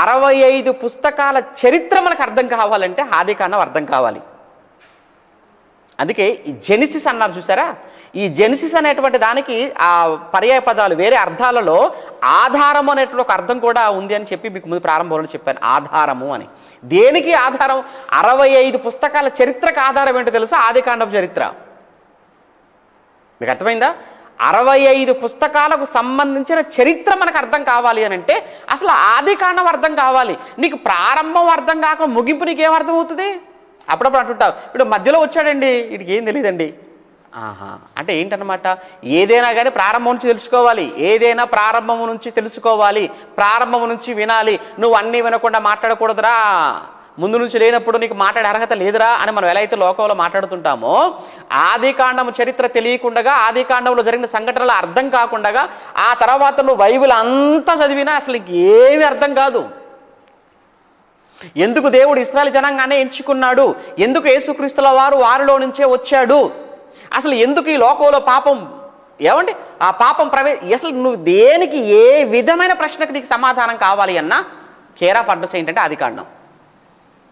65 పుస్తకాల చరిత్ర మనకు అర్థం కావాలంటే ఆదికాండం అర్థం కావాలి. అందుకే ఈ జెనిసిస్ అన్నారు చూసారా, ఈ జెనిసిస్ అనేటువంటి దానికి ఆ పర్యాయ పదాలు వేరే అర్థాలలో ఆధారము అనేటువంటి ఒక అర్థం కూడా ఉంది అని చెప్పి మీకు ముందు ప్రారంభంలో చెప్పాను. ఆధారము అని దేనికి ఆధారం? 65 పుస్తకాల చరిత్రకు ఆధారం ఏంటో తెలుసా? ఆదికాండపు చరిత్ర. మీకు అర్థమైందా? 65 పుస్తకాలకు సంబంధించిన చరిత్ర మనకు అర్థం కావాలి అని అంటే అసలు ఆదికాండం అర్థం కావాలి. నీకు ప్రారంభం అర్థం కాక ముగింపు నీకేం అర్థం అవుతుంది? అప్పుడప్పుడు అంటుంటావు, ఇప్పుడు మధ్యలో వచ్చాడండి వీడికి ఏం తెలియదండి. అంటే ఏంటన్నమాట, ఏదైనా కానీ ప్రారంభం నుంచి తెలుసుకోవాలి, ఏదైనా ప్రారంభం నుంచి తెలుసుకోవాలి, ప్రారంభం నుంచి వినాలి. నువ్వు అన్నీ వినకుండా మాట్లాడకూడదురా, ముందు నుంచి లేనప్పుడు నీకు మాట్లాడే అర్హత లేదురా అని మనం ఎలా అయితే లోకంలో మాట్లాడుతుంటామో, ఆదికాండం చరిత్ర తెలియకుండా, ఆదికాండంలో జరిగిన సంఘటనలు అర్థం కాకుండా ఆ తర్వాత నువ్వు బైబిల్ అంతా చదివినా అసలు ఏమీ అర్థం కాదు. ఎందుకు దేవుడు ఇశ్రాయేలు జనాంగానే ఎంచుకున్నాడు, ఎందుకు యేసుక్రీస్తుల వారు వారిలో నుంచే వచ్చాడు, అసలు ఎందుకు ఈ లోకంలో పాపం, ఏమండి ఆ పాపం అసలు నువ్వు దేనికి ఏ విధమైన ప్రశ్నకు నీకు సమాధానం కావాలి అన్నా కేర్ ఆఫ్ అడ్రస్ ఏంటంటే ఆదికాండం.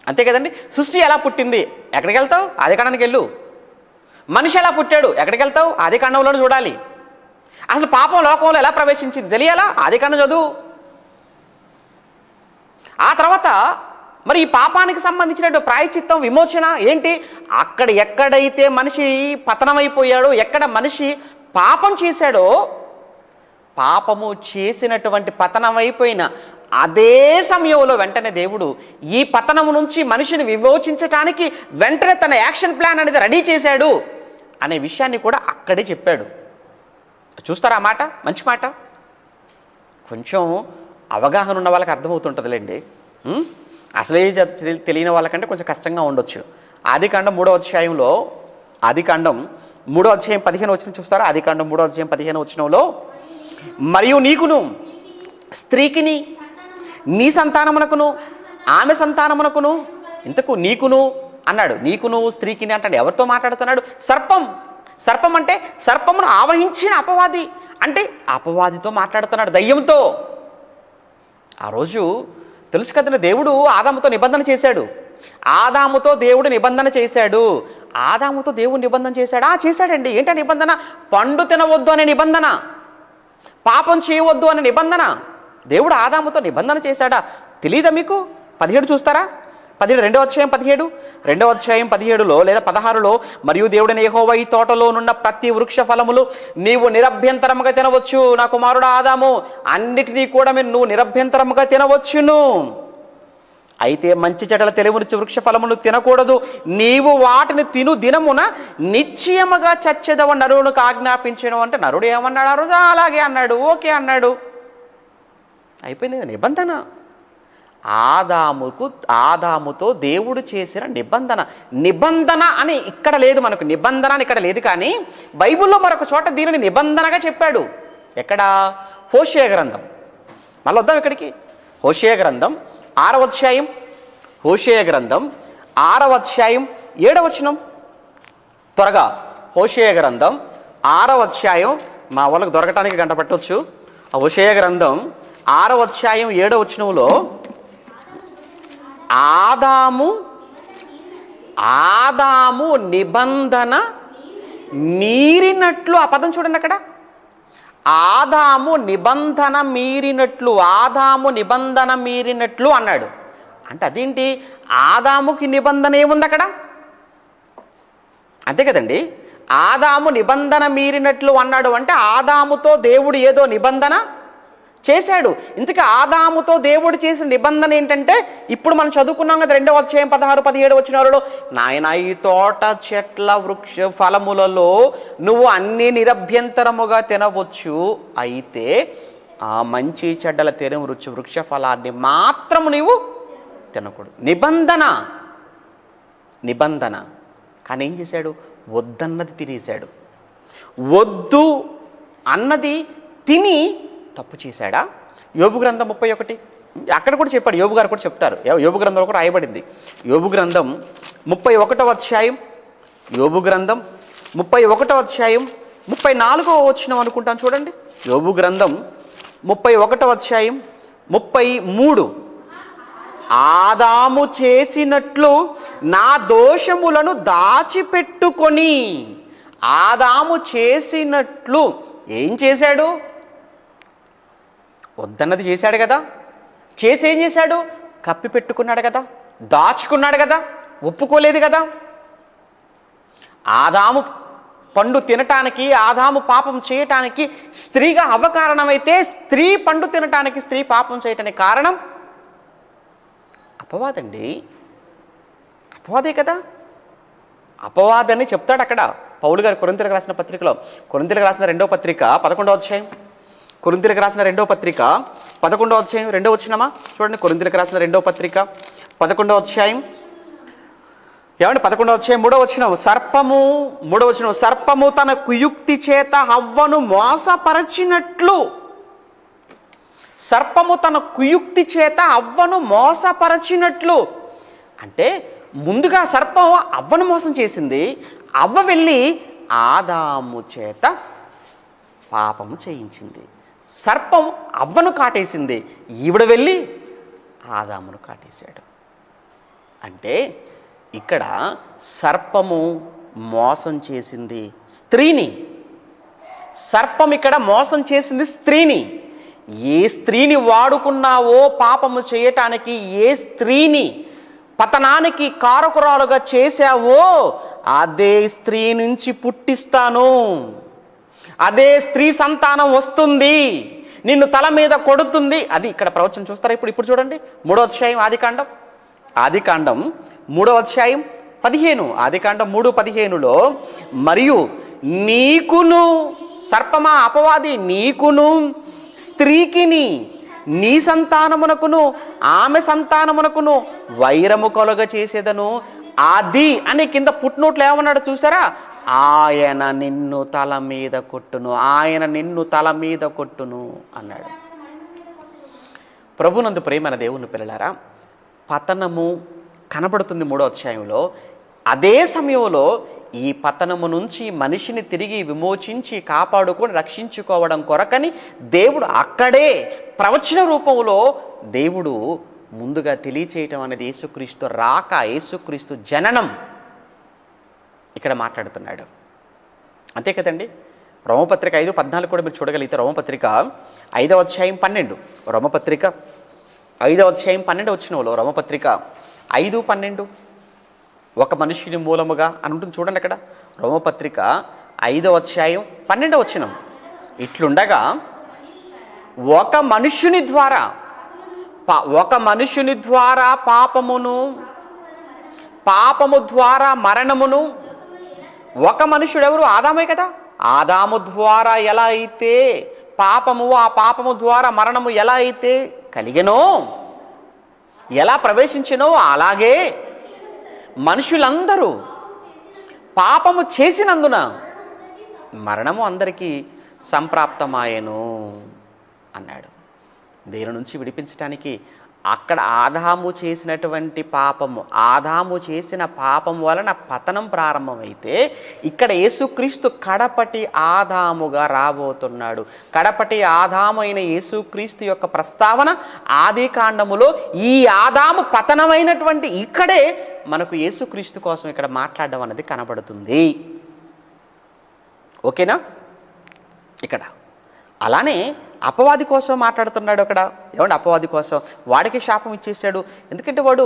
అంతే కదండి. సృష్టి ఎలా పుట్టింది, ఎక్కడికి వెళ్తావు? ఆదికాండానికి వెళ్ళు. మనిషి ఎలా పుట్టాడు, ఎక్కడికి వెళ్తావు? ఆదికాండంలో చూడాలి. అసలు పాపం లోకంలో ఎలా ప్రవేశించింది తెలియాలా? ఆదికాండం చదువు. ఆ తర్వాత మరి ఈ పాపానికి సంబంధించిన ప్రాయశ్చిత్తం, విమోచన ఏంటి? అక్కడ ఎక్కడైతే మనిషి పతనమైపోయాడో, ఎక్కడ మనిషి పాపం చేశాడో, పాపము చేసినటువంటి పతనమైపోయిన అదే సమయంలో వెంటనే దేవుడు ఈ పతనము నుంచి మనిషిని విమోచించటానికి వెంటనే తన యాక్షన్ ప్లాన్ అనేది రెడీ చేశాడు అనే విషయాన్ని కూడా అక్కడే చెప్పాడు. చూస్తారా ఆ మాట? మంచి మాట. కొంచెం అవగాహన ఉన్న వాళ్ళకి అర్థమవుతుంటుందిలేండి. అసలే తెలియని వాళ్ళకంటే కొంచెం కష్టంగా ఉండొచ్చు. ఆదికాండం 3వ అధ్యాయంలో, ఆదికాండం 3వ అధ్యాయం 15 వచనం చూస్తారా? ఆదికాండం 3వ అధ్యాయం 15 వచనంలో, మరియు నీకును స్త్రీకిని నీ సంతానమునకును ఆమె సంతానమునకును, ఇంతకు నీకును అన్నాడు, నీకును స్త్రీకిని అంటాడు. ఎవరితో మాట్లాడుతున్నాడు? సర్పం. సర్పం అంటే సర్పమును ఆవహించిన అపవాది, అంటే అపవాదితో మాట్లాడుతున్నాడు, దయ్యంతో. ఆ రోజు తెలుసు కదండి, దేవుడు ఆదాముతో నిబంధన చేశాడు. ఆదాముతో దేవుడు నిబంధన చేశాడు. ఆదాముతో దేవుడు నిబంధన చేశాడా? చేశాడండి. ఏంటో నిబంధన? పండు తినవద్దు అనే నిబంధన, పాపం చేయవద్దు అనే నిబంధన. దేవుడు ఆదాముతో నిబంధన చేశాడా? తెలీదా మీకు? 17 చూస్తారా? 17, 2వ అధ్యాయం 17లో లేదా 16లో, మరియు దేవుడైన యెహోవా ఈ తోటలో నున్న ప్రతి వృక్ష ఫలములు నీవు నిరభ్యంతరముగా తినవచ్చు, నా కుమారుడు ఆదాము, అన్నిటినీ కూడా నువ్వు నిరభ్యంతరముగా తినవచ్చును. అయితే మంచి చెడ్డల తెలివినిచ్చు వృక్ష ఫలములు తినకూడదు, నీవు వాటిని తిను దినమున నిశ్చయముగా చచ్చెదవ నరునికి ఆజ్ఞాపించను. అంటే నరుడు ఏమన్నాడు ఆ రోజు? అలాగే అన్నాడు, ఓకే అన్నాడు, అయిపోయింది నిబంధన. ఆదాముతో దేవుడు చేసిన నిబంధన అని ఇక్కడ లేదు, మనకు నిబంధన అని ఇక్కడ లేదు. కానీ బైబిల్లో మరొక చోట దీనిని నిబంధనగా చెప్పాడు. ఎక్కడ? హోషేయ గ్రంథం. మళ్ళీ వద్దాం ఇక్కడికి. హోషేయ గ్రంథం 6వ అధ్యాయం, హోషేయ గ్రంథం 6వ అధ్యాయం 7వ వచనం. త్వరగా హోషేయ గ్రంథం 6వ అధ్యాయం, మా వాళ్ళకు దొరకటానికి గంట పట్టవచ్చు. హోషేయ గ్రంథం 6వ అధ్యాయం 7వ వచనంలో, ఆదాము నిబంధన మీరినట్లు, ఆ పదం చూడండి అక్కడ, ఆదాము నిబంధన మీరినట్లు అన్నాడు. అంటే అదేంటి? ఆదాముకి నిబంధన ఏముంది అక్కడ? అంతే కదండి. ఆదాము నిబంధన మీరినట్లు అన్నాడు అంటే ఆదాముతో దేవుడు ఏదో నిబంధన చేశాడు. ఇంతకీ ఆదాముతో దేవుడు చేసిన నిబంధన ఏంటంటే, ఇప్పుడు మనం చదువుకున్నాం కదా 2వ అధ్యాయం 16, 17 వచనాలలో, నాయన ఈ తోట చెట్ల వృక్ష ఫలములలో నువ్వు అన్ని నిరభ్యంతరముగా తినవచ్చు, అయితే ఆ మంచి చెడ్డల తెలివి వృక్ష ఫలాన్ని మాత్రము నీవు తినకూడదు. నిబంధన. కానీ ఏం చేశాడు? వద్దన్నది తినేశాడు. వద్దు అన్నది తిని తప్పు చేశాడా? యోబు గ్రంథం 31, అక్కడ కూడా చెప్పాడు, యోబు గారు కూడా చెప్తారు, యోబు గ్రంథంలో కూడా రాయబడింది. యోబు గ్రంథం 31వ అధ్యాయం, యోబు గ్రంథం 31వ అధ్యాయం 34వ వచనం అనుకుంటాను చూడండి. యోబు గ్రంథం 31వ అధ్యాయం 33, ఆదాము చేసినట్లు నా దోషములను దాచిపెట్టుకొని, ఆదాము చేసినట్లు ఏం చేశాడు? వద్దన్నది చేశాడు కదా, చేసి ఏం చేశాడు? కప్పి పెట్టుకున్నాడు కదా, దాచుకున్నాడు కదా, ఒప్పుకోలేదు కదా. ఆదాము పండు తినటానికి, ఆదాము పాపం చేయటానికి స్త్రీగా అవకారణమైతే, స్త్రీ పండు తినటానికి, స్త్రీ పాపం చేయటానికి కారణం అపవాదండి. అపవాదే కదా. అపవాదని చెప్తాడు అక్కడ పౌలు గారు కొరింథీయులకు రాసిన పత్రికలో. కొరింథీయులకు రాసిన 2వ పత్రిక 11వ అధ్యాయం, కొరింథీయులకు రాసిన 2వ పత్రిక 11వ అధ్యాయం 2వ వచనమా చూడండి. కొరింథీయులకు రాసిన 2వ పత్రిక 11వ అధ్యాయం, ఏమండి 11వ అధ్యాయం 3వ వచనం, సర్పము తన కుయుక్తి చేత హవ్వను మోసపరచినట్లు, సర్పము తన కుయుక్తి చేత అవ్వను మోసపరచినట్లు. అంటే ముందుగా సర్పం అవ్వను మోసం చేసింది, అవ్వ వెళ్ళి ఆదాము చేత పాపము చేయించింది. సర్పం అవ్వను కాటేసింది, ఈవిడ వెళ్ళి ఆదామును కాటేశాడు. అంటే ఇక్కడ సర్పము మోసం చేసింది స్త్రీని, సర్పం ఇక్కడ మోసం చేసింది స్త్రీని. ఏ స్త్రీని వాడుకున్నావో పాపము చేయటానికి, ఏ స్త్రీని పతనానికి కారకురాలుగా చేశావో అదే స్త్రీ నుంచి పుట్టిస్తాను, అదే స్త్రీ సంతానం వస్తుంది, నిన్ను తల మీద కొడుతుంది. అది ఇక్కడ ప్రవచనం చూస్తారా? ఇప్పుడు చూడండి 3వ అధ్యాయం ఆదికాండం 3వ అధ్యాయం 15, ఆదికాండం 3:15లో, మరియు నీకును, సర్పమా అపవాది, నీకును స్త్రీకిని నీ సంతానమునకును ఆమె సంతానమునకును వైరము కలుగ చేసేదను, అది అని కింద పుట్టినోట్లు ఏమన్నాడు చూసారా? ఆయన నిన్ను తల మీద కొట్టును, ఆయన నిన్ను తల మీద కొట్టును అన్నాడు. ప్రభునందు ప్రేమైన దేవుని పిల్లలారా, పతనము కనబడుతుంది 3వ అధ్యాయంలో. అదే సమయంలో ఈ పతనము నుంచి మనిషిని తిరిగి విమోచించి కాపాడుకొని రక్షించుకోవడం కొరకని దేవుడు అక్కడే ప్రవచన రూపంలో దేవుడు ముందుగా తెలియచేయటం అనేది యేసుక్రీస్తు రాక, యేసుక్రీస్తు జననం ఇక్కడ మాట్లాడుతున్నాడు. అంతే కదండి. రోమపత్రిక 5:14 కూడా మీరు చూడగలిగితే, రోమపత్రిక 5వ అధ్యాయం 12, రోమపత్రిక 5వ అధ్యాయం 12 వచనంలో, రోమపత్రిక 5:12 ఒక మనుషుని మూలముగా అని ఉంటుంది చూడండి. అక్కడ రోమపత్రిక 5వ అధ్యాయం 12వ వచనం, ఇట్లుండగా ఒక మనుషుని ద్వారా పాపము ద్వారా మరణమును, ఒక మనుషుడు ఎవరు? ఆదామే కదా. ఆదాము ద్వారా ఎలా అయితే పాపము, ఆ పాపము ద్వారా మరణము ఎలా అయితే కలిగెనో, ఎలా ప్రవేశించినో, అలాగే మనుషులందరూ పాపము చేసినందున మరణము అందరికీ సంప్రాప్తమాయెను అన్నాడు. దేని నుంచి విడిపించడానికి? అక్కడ ఆదాము చేసినటువంటి పాపము, ఆదాము చేసిన పాపం వలన పతనం ప్రారంభమైతే, ఇక్కడ యేసుక్రీస్తు కడపటి ఆదాముగా రాబోతున్నాడు. కడపటి ఆదాము అయిన యేసుక్రీస్తు యొక్క ప్రస్తావన ఆదికాండములో ఈ ఆదాము పతనమైనటువంటి ఇక్కడే మనకు యేసుక్రీస్తు కోసం ఇక్కడ మాట్లాడడం అనేది కనబడుతుంది. ఓకేనా? ఇక్కడ అలానే అపవాది కోసం మాట్లాడుతున్నాడు. ఏమంటే అపవాది కోసం వాడికి శాపం ఇచ్చేసాడు. ఎందుకంటే వాడు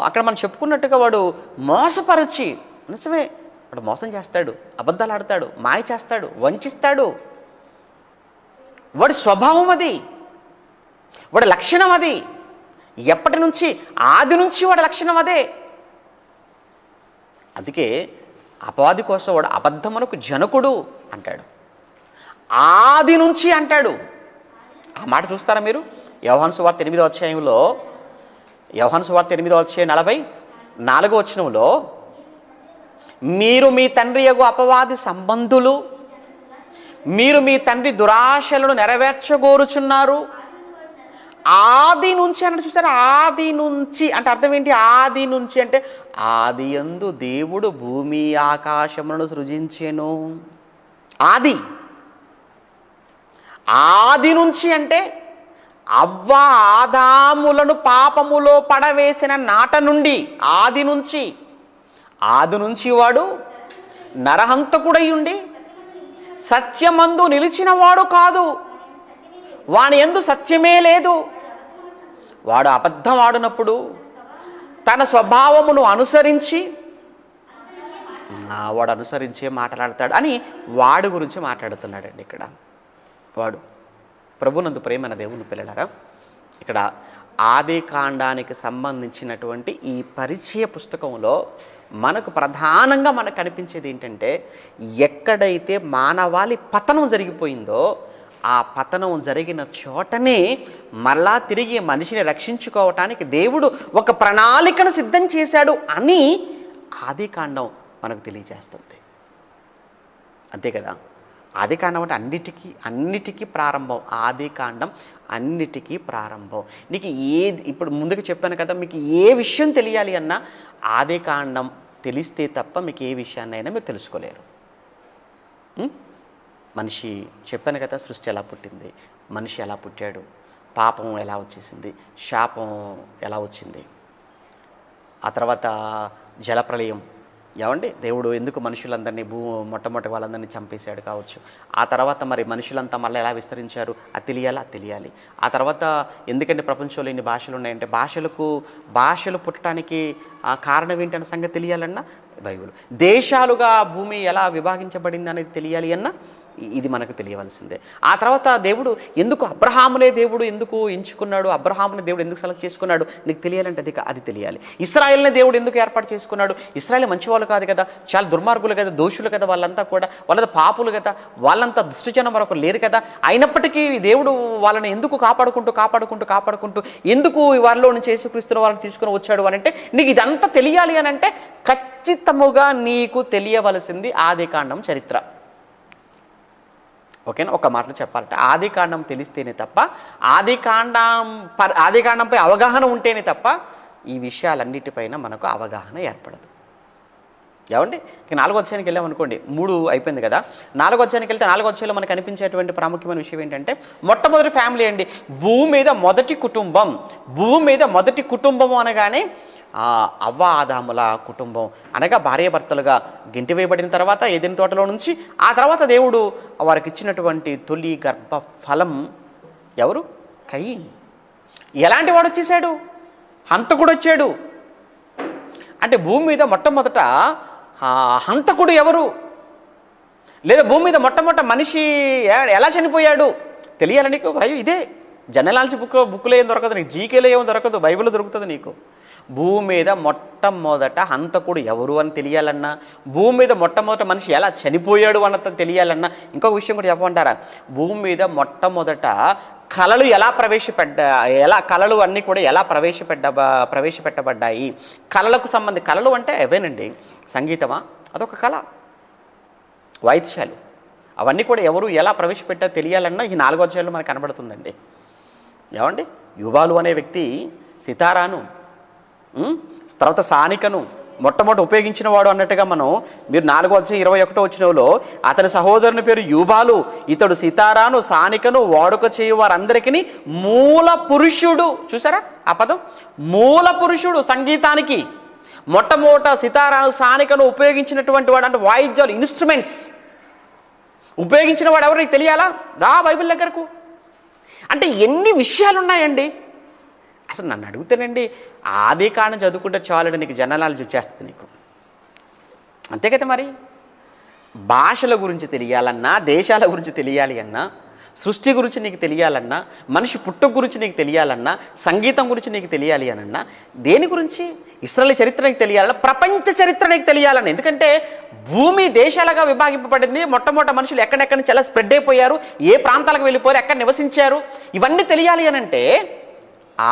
అక్కడ మనం చెప్పుకున్నట్టుగా వాడు మోసపరిచి, నిజమే, వాడు మోసం చేస్తాడు, అబద్ధాలు ఆడతాడు, మాయ చేస్తాడు, వంచిస్తాడు. వాడి స్వభావం అది, వాడి లక్షణం అది. ఎప్పటి నుంచి? ఆది నుంచి వాడి లక్షణం అదే. అందుకే అపవాది కోసం వాడు అబద్ధమునకు జనకుడు అంటాడు. ఆది నుంచి అంటాడు. ఆ మాట చూస్తారా మీరు? యోహాను సువార్త 8వ అధ్యాయంలో, యోహాను సువార్త 8వ అధ్యాయం 44వ వచనంలో, మీరు మీ తండ్రి యగు అపవాది సంబంధులు, మీరు మీ తండ్రి దురాశలను నెరవేర్చగోరుచున్నారు. ఆది నుంచి అన్నాడు చూసారా? ఆది నుంచి అంటే అర్థం ఏంటి? ఆది నుంచి అంటే ఆది యందు దేవుడు భూమి ఆకాశములను సృజించెను. ఆది నుంచి అంటే అవ్వ ఆదాములను పాపములో పడవేసిన నాట నుండి, ఆది నుంచి వాడు నరహంతకుడై ఉండి సత్యమందు నిలిచినవాడు కాదు, వాని యందు సత్యమే లేదు. వాడు అబద్ధం ఆడినప్పుడు తన స్వభావమును అనుసరించి వాడు అనుసరించే మాట్లాడతాడు అని వాడి గురించి మాట్లాడుతున్నాడండి ఇక్కడ. వాడు ప్రభునందు ప్రేమైన దేవుని పిల్లలారా, ఇక్కడ ఆదికాండానికి సంబంధించినటువంటి ఈ పరిచయ పుస్తకంలో మనకు ప్రధానంగా మనకు కనిపించేది ఏంటంటే, ఎక్కడైతే మానవాళి పతనం జరిగిపోయిందో ఆ పతనం జరిగిన చోటనే మళ్ళా తిరిగి మనిషిని రక్షించుకోవటానికి దేవుడు ఒక ప్రణాళికను సిద్ధం చేశాడు అని ఆదికాండం మనకు తెలియజేస్తుంది. అంతే కదా? ఆదికాండం అంటే అన్నిటికీ ప్రారంభం. ఆదికాండం అన్నిటికీ ప్రారంభం. నీకు ఇప్పుడు ముందుకు చెప్పాను కదా, మీకు ఏ విషయం తెలియాలి అన్నా ఆదికాండం తెలిస్తే తప్ప మీకు ఏ విషయాన్నైనా మీరు తెలుసుకోలేరు. మనిషి చెప్పాను కదా, సృష్టి ఎలా పుట్టింది, మనిషి ఎలా పుట్టాడు, పాపం ఎలా వచ్చేసింది, శాపం ఎలా వచ్చింది, ఆ తర్వాత జలప్రళయం, ఏమండి దేవుడు ఎందుకు మనుషులందరినీ మొట్టమొదటి వాళ్ళందరినీ చంపేశాడు కావచ్చు. ఆ తర్వాత మరి మనుషులంతా మళ్ళీ ఎలా విస్తరించారు అది తెలియాలి. ఆ తర్వాత ఎందుకంటే ప్రపంచంలో ఇన్ని భాషలు ఉన్నాయంటే భాషలు పుట్టడానికి కారణం ఏంటన్న సంగతి తెలియాలన్నా బైబిల్. దేశాలుగా భూమి ఎలా విభాగించబడింది అనేది తెలియాలి అన్నా ఇది మనకు తెలియవలసిందే. ఆ తర్వాత దేవుడు ఎందుకు అబ్రహామునే దేవుడు ఎందుకు ఎంచుకున్నాడు, అబ్రహాముని దేవుడు ఎందుకు సెలెక్ట్ చేసుకున్నాడు నీకు తెలియాలంటే అది తెలియాలి. ఇశ్రాయేల్ని దేవుడు ఎందుకు ఏర్పాటు చేసుకున్నాడు, ఇశ్రాయేల్ మంచివాళ్ళు కాదు కదా, చాలా దుర్మార్గులు కదా, దోషులు కదా, వాళ్ళంతా కూడా వాళ్ళ పాపులు కదా, వాళ్ళంతా దుష్టజనం మరొక లేరు కదా, అయినప్పటికీ దేవుడు వాళ్ళని ఎందుకు కాపాడుకుంటూ ఎందుకు వారిలో నుంచి యేసుక్రీస్తుని వాళ్ళని తీసుకుని వచ్చాడు అని అంటే నీకు ఇదంతా తెలియాలి అని అంటే ఖచ్చితముగా నీకు తెలియవలసింది ఆదికాండం చరిత్ర. ఓకేనా? ఒక మాటలో చెప్పాలంటే ఆదికాండం తెలిస్తేనే తప్ప, ఆదికాండంపై అవగాహన ఉంటేనే తప్ప ఈ విషయాలన్నిటిపైన మనకు అవగాహన ఏర్పడదు. ఏమండి? ఇక 4వ అధ్యాయానికి వెళ్ళామనుకోండి, 3 అయిపోయింది కదా, 4వ అధ్యాయానికి వెళ్తే 4వ అధ్యాయంలో మనకు కనిపించేటువంటి ప్రాముఖ్యమైన విషయం ఏంటంటే మొట్టమొదటి ఫ్యామిలీ అండి, భూమి మీద మొదటి కుటుంబం అనగానే అవ్వ ఆదాముల కుటుంబం అనగా భార్యాభర్తలుగా గెంటివేయబడిన తర్వాత ఏదెన్ తోటలో నుంచి ఆ తర్వాత దేవుడు వారికి ఇచ్చినటువంటి తొలి గర్భ ఫలం ఎవరు? కయీన్. ఎలాంటి వాడు వచ్చేసాడు? హంతకుడు వచ్చాడు. అంటే భూమి మీద మొట్టమొదట హంతకుడు ఎవరు, లేదా భూమి మీద మొట్టమొదట మనిషి ఎలా చనిపోయాడు తెలియాలి నీకు. భయం ఇదే జనరల్ బుక్లో ఏం దొరకదు నీకు, జీకేలో ఏం దొరకదు, బైబిల్లో దొరుకుతుంది నీకు. భూమి మీద మొట్టమొదట హంతకుడు ఎవరు అని తెలియాలన్నా, భూమి మీద మొట్టమొదట మనిషి ఎలా చనిపోయాడు అన్నది తెలియాలన్నా, ఇంకొక విషయం కూడా చెప్పమంటారా, భూమి మీద మొట్టమొదట కళలు కళలు అన్నీ కూడా ఎలా ప్రవేశపెట్టబడ్డాయి, కళలు అంటే అవేనండి, సంగీతమా అదొక కళ, వాయిద్యాలు అవన్నీ కూడా ఎవరు ఎలా ప్రవేశపెట్టారో తెలియాలన్నా ఈ 4వ అధ్యాయంలో మనకు కనబడుతుందండి. ఏమండి? యుబాలు అనే వ్యక్తి సితారాను, తర్వాత సానికను మొట్టమొదటి ఉపయోగించిన వాడు అన్నట్టుగా మీరు 4వ అధ్యాయం 21వ వచనంలో అతని సహోదరుని పేరు యూబాలు, ఇతడు సితారాను సానికను వాడుక చేయు వారందరికీ మూల పురుషుడు. చూసారా ఆ పదం, మూల పురుషుడు సంగీతానికి. మొట్టమొదట సితారాను సానికను ఉపయోగించినటువంటి వాడు అంటే వాయిద్యాలు, ఇన్స్ట్రుమెంట్స్ ఉపయోగించిన వాడు ఎవరు నీకు తెలియాలా? రా బైబిల్ దగ్గరకు. అంటే ఎన్ని విషయాలు ఉన్నాయండి. అసలు నన్ను అడుగుతానండి, ఆదికాండం చదువుకుంటే చాలు నీకు జననాలజీ వచ్చేస్తుంది నీకు, అంతే కదా. మరి భాషల గురించి తెలియాలన్నా, దేశాల గురించి తెలియాలి అన్నా, సృష్టి గురించి నీకు తెలియాలన్నా, మనిషి పుట్టుక గురించి నీకు తెలియాలన్నా, సంగీతం గురించి నీకు తెలియాలి అనన్నా, దేని గురించి? ఇశ్రాయేలు చరిత్ర నీకు తెలియాలన్నా, ప్రపంచ చరిత్ర నీకు తెలియాలన్నా. ఎందుకంటే భూమి దేశాలుగా విభాగింపబడింది. మొట్టమొదటి మనుషులు ఎక్కడెక్కడి నుంచి ఎలా స్ప్రెడ్ అయిపోయారు, ఏ ప్రాంతాలకు వెళ్ళిపోయారు, ఎక్కడ నివసించారు, ఇవన్నీ తెలియాలి అనంటే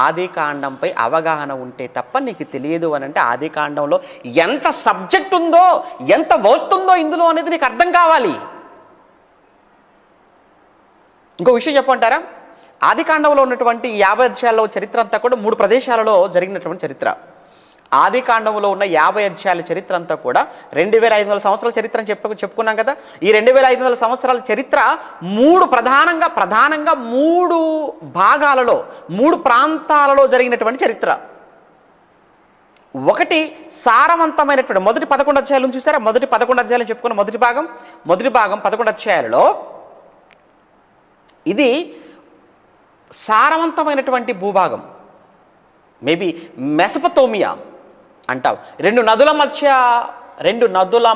ఆదికాండంపై అవగాహన ఉంటే తప్ప నీకు తెలియదు అని అంటే ఆదికాండంలో ఎంత సబ్జెక్ట్ ఉందో, ఎంత వర్త్ ఉందో ఇందులో అనేది నీకు అర్థం కావాలి. ఇంకో విషయం చెప్పమంటారా, ఆదికాండంలో ఉన్నటువంటి 50 అధ్యాయాల చరిత్ర అంతా కూడా 3 ప్రదేశాలలో జరిగినటువంటి చరిత్ర. ఆదికాండంలో ఉన్న 50 అధ్యాయాల చరిత్ర అంతా కూడా 2500 సంవత్సరాల చరిత్ర అని చెప్పుకున్నాం కదా. ఈ 2500 సంవత్సరాల చరిత్ర ప్రధానంగా 3 భాగాలలో 3 ప్రాంతాలలో జరిగినటువంటి చరిత్ర. ఒకటి సారవంతమైనటువంటి మొదటి 11 అధ్యాయాలను చూసారా, మొదటి 11 అధ్యాయాలను చెప్పుకున్న మొదటి భాగం 11 అధ్యాయాలలో ఇది సారవంతమైనటువంటి భూభాగం. మేబీ మెసపతోమియా అంటావు, 2 నదుల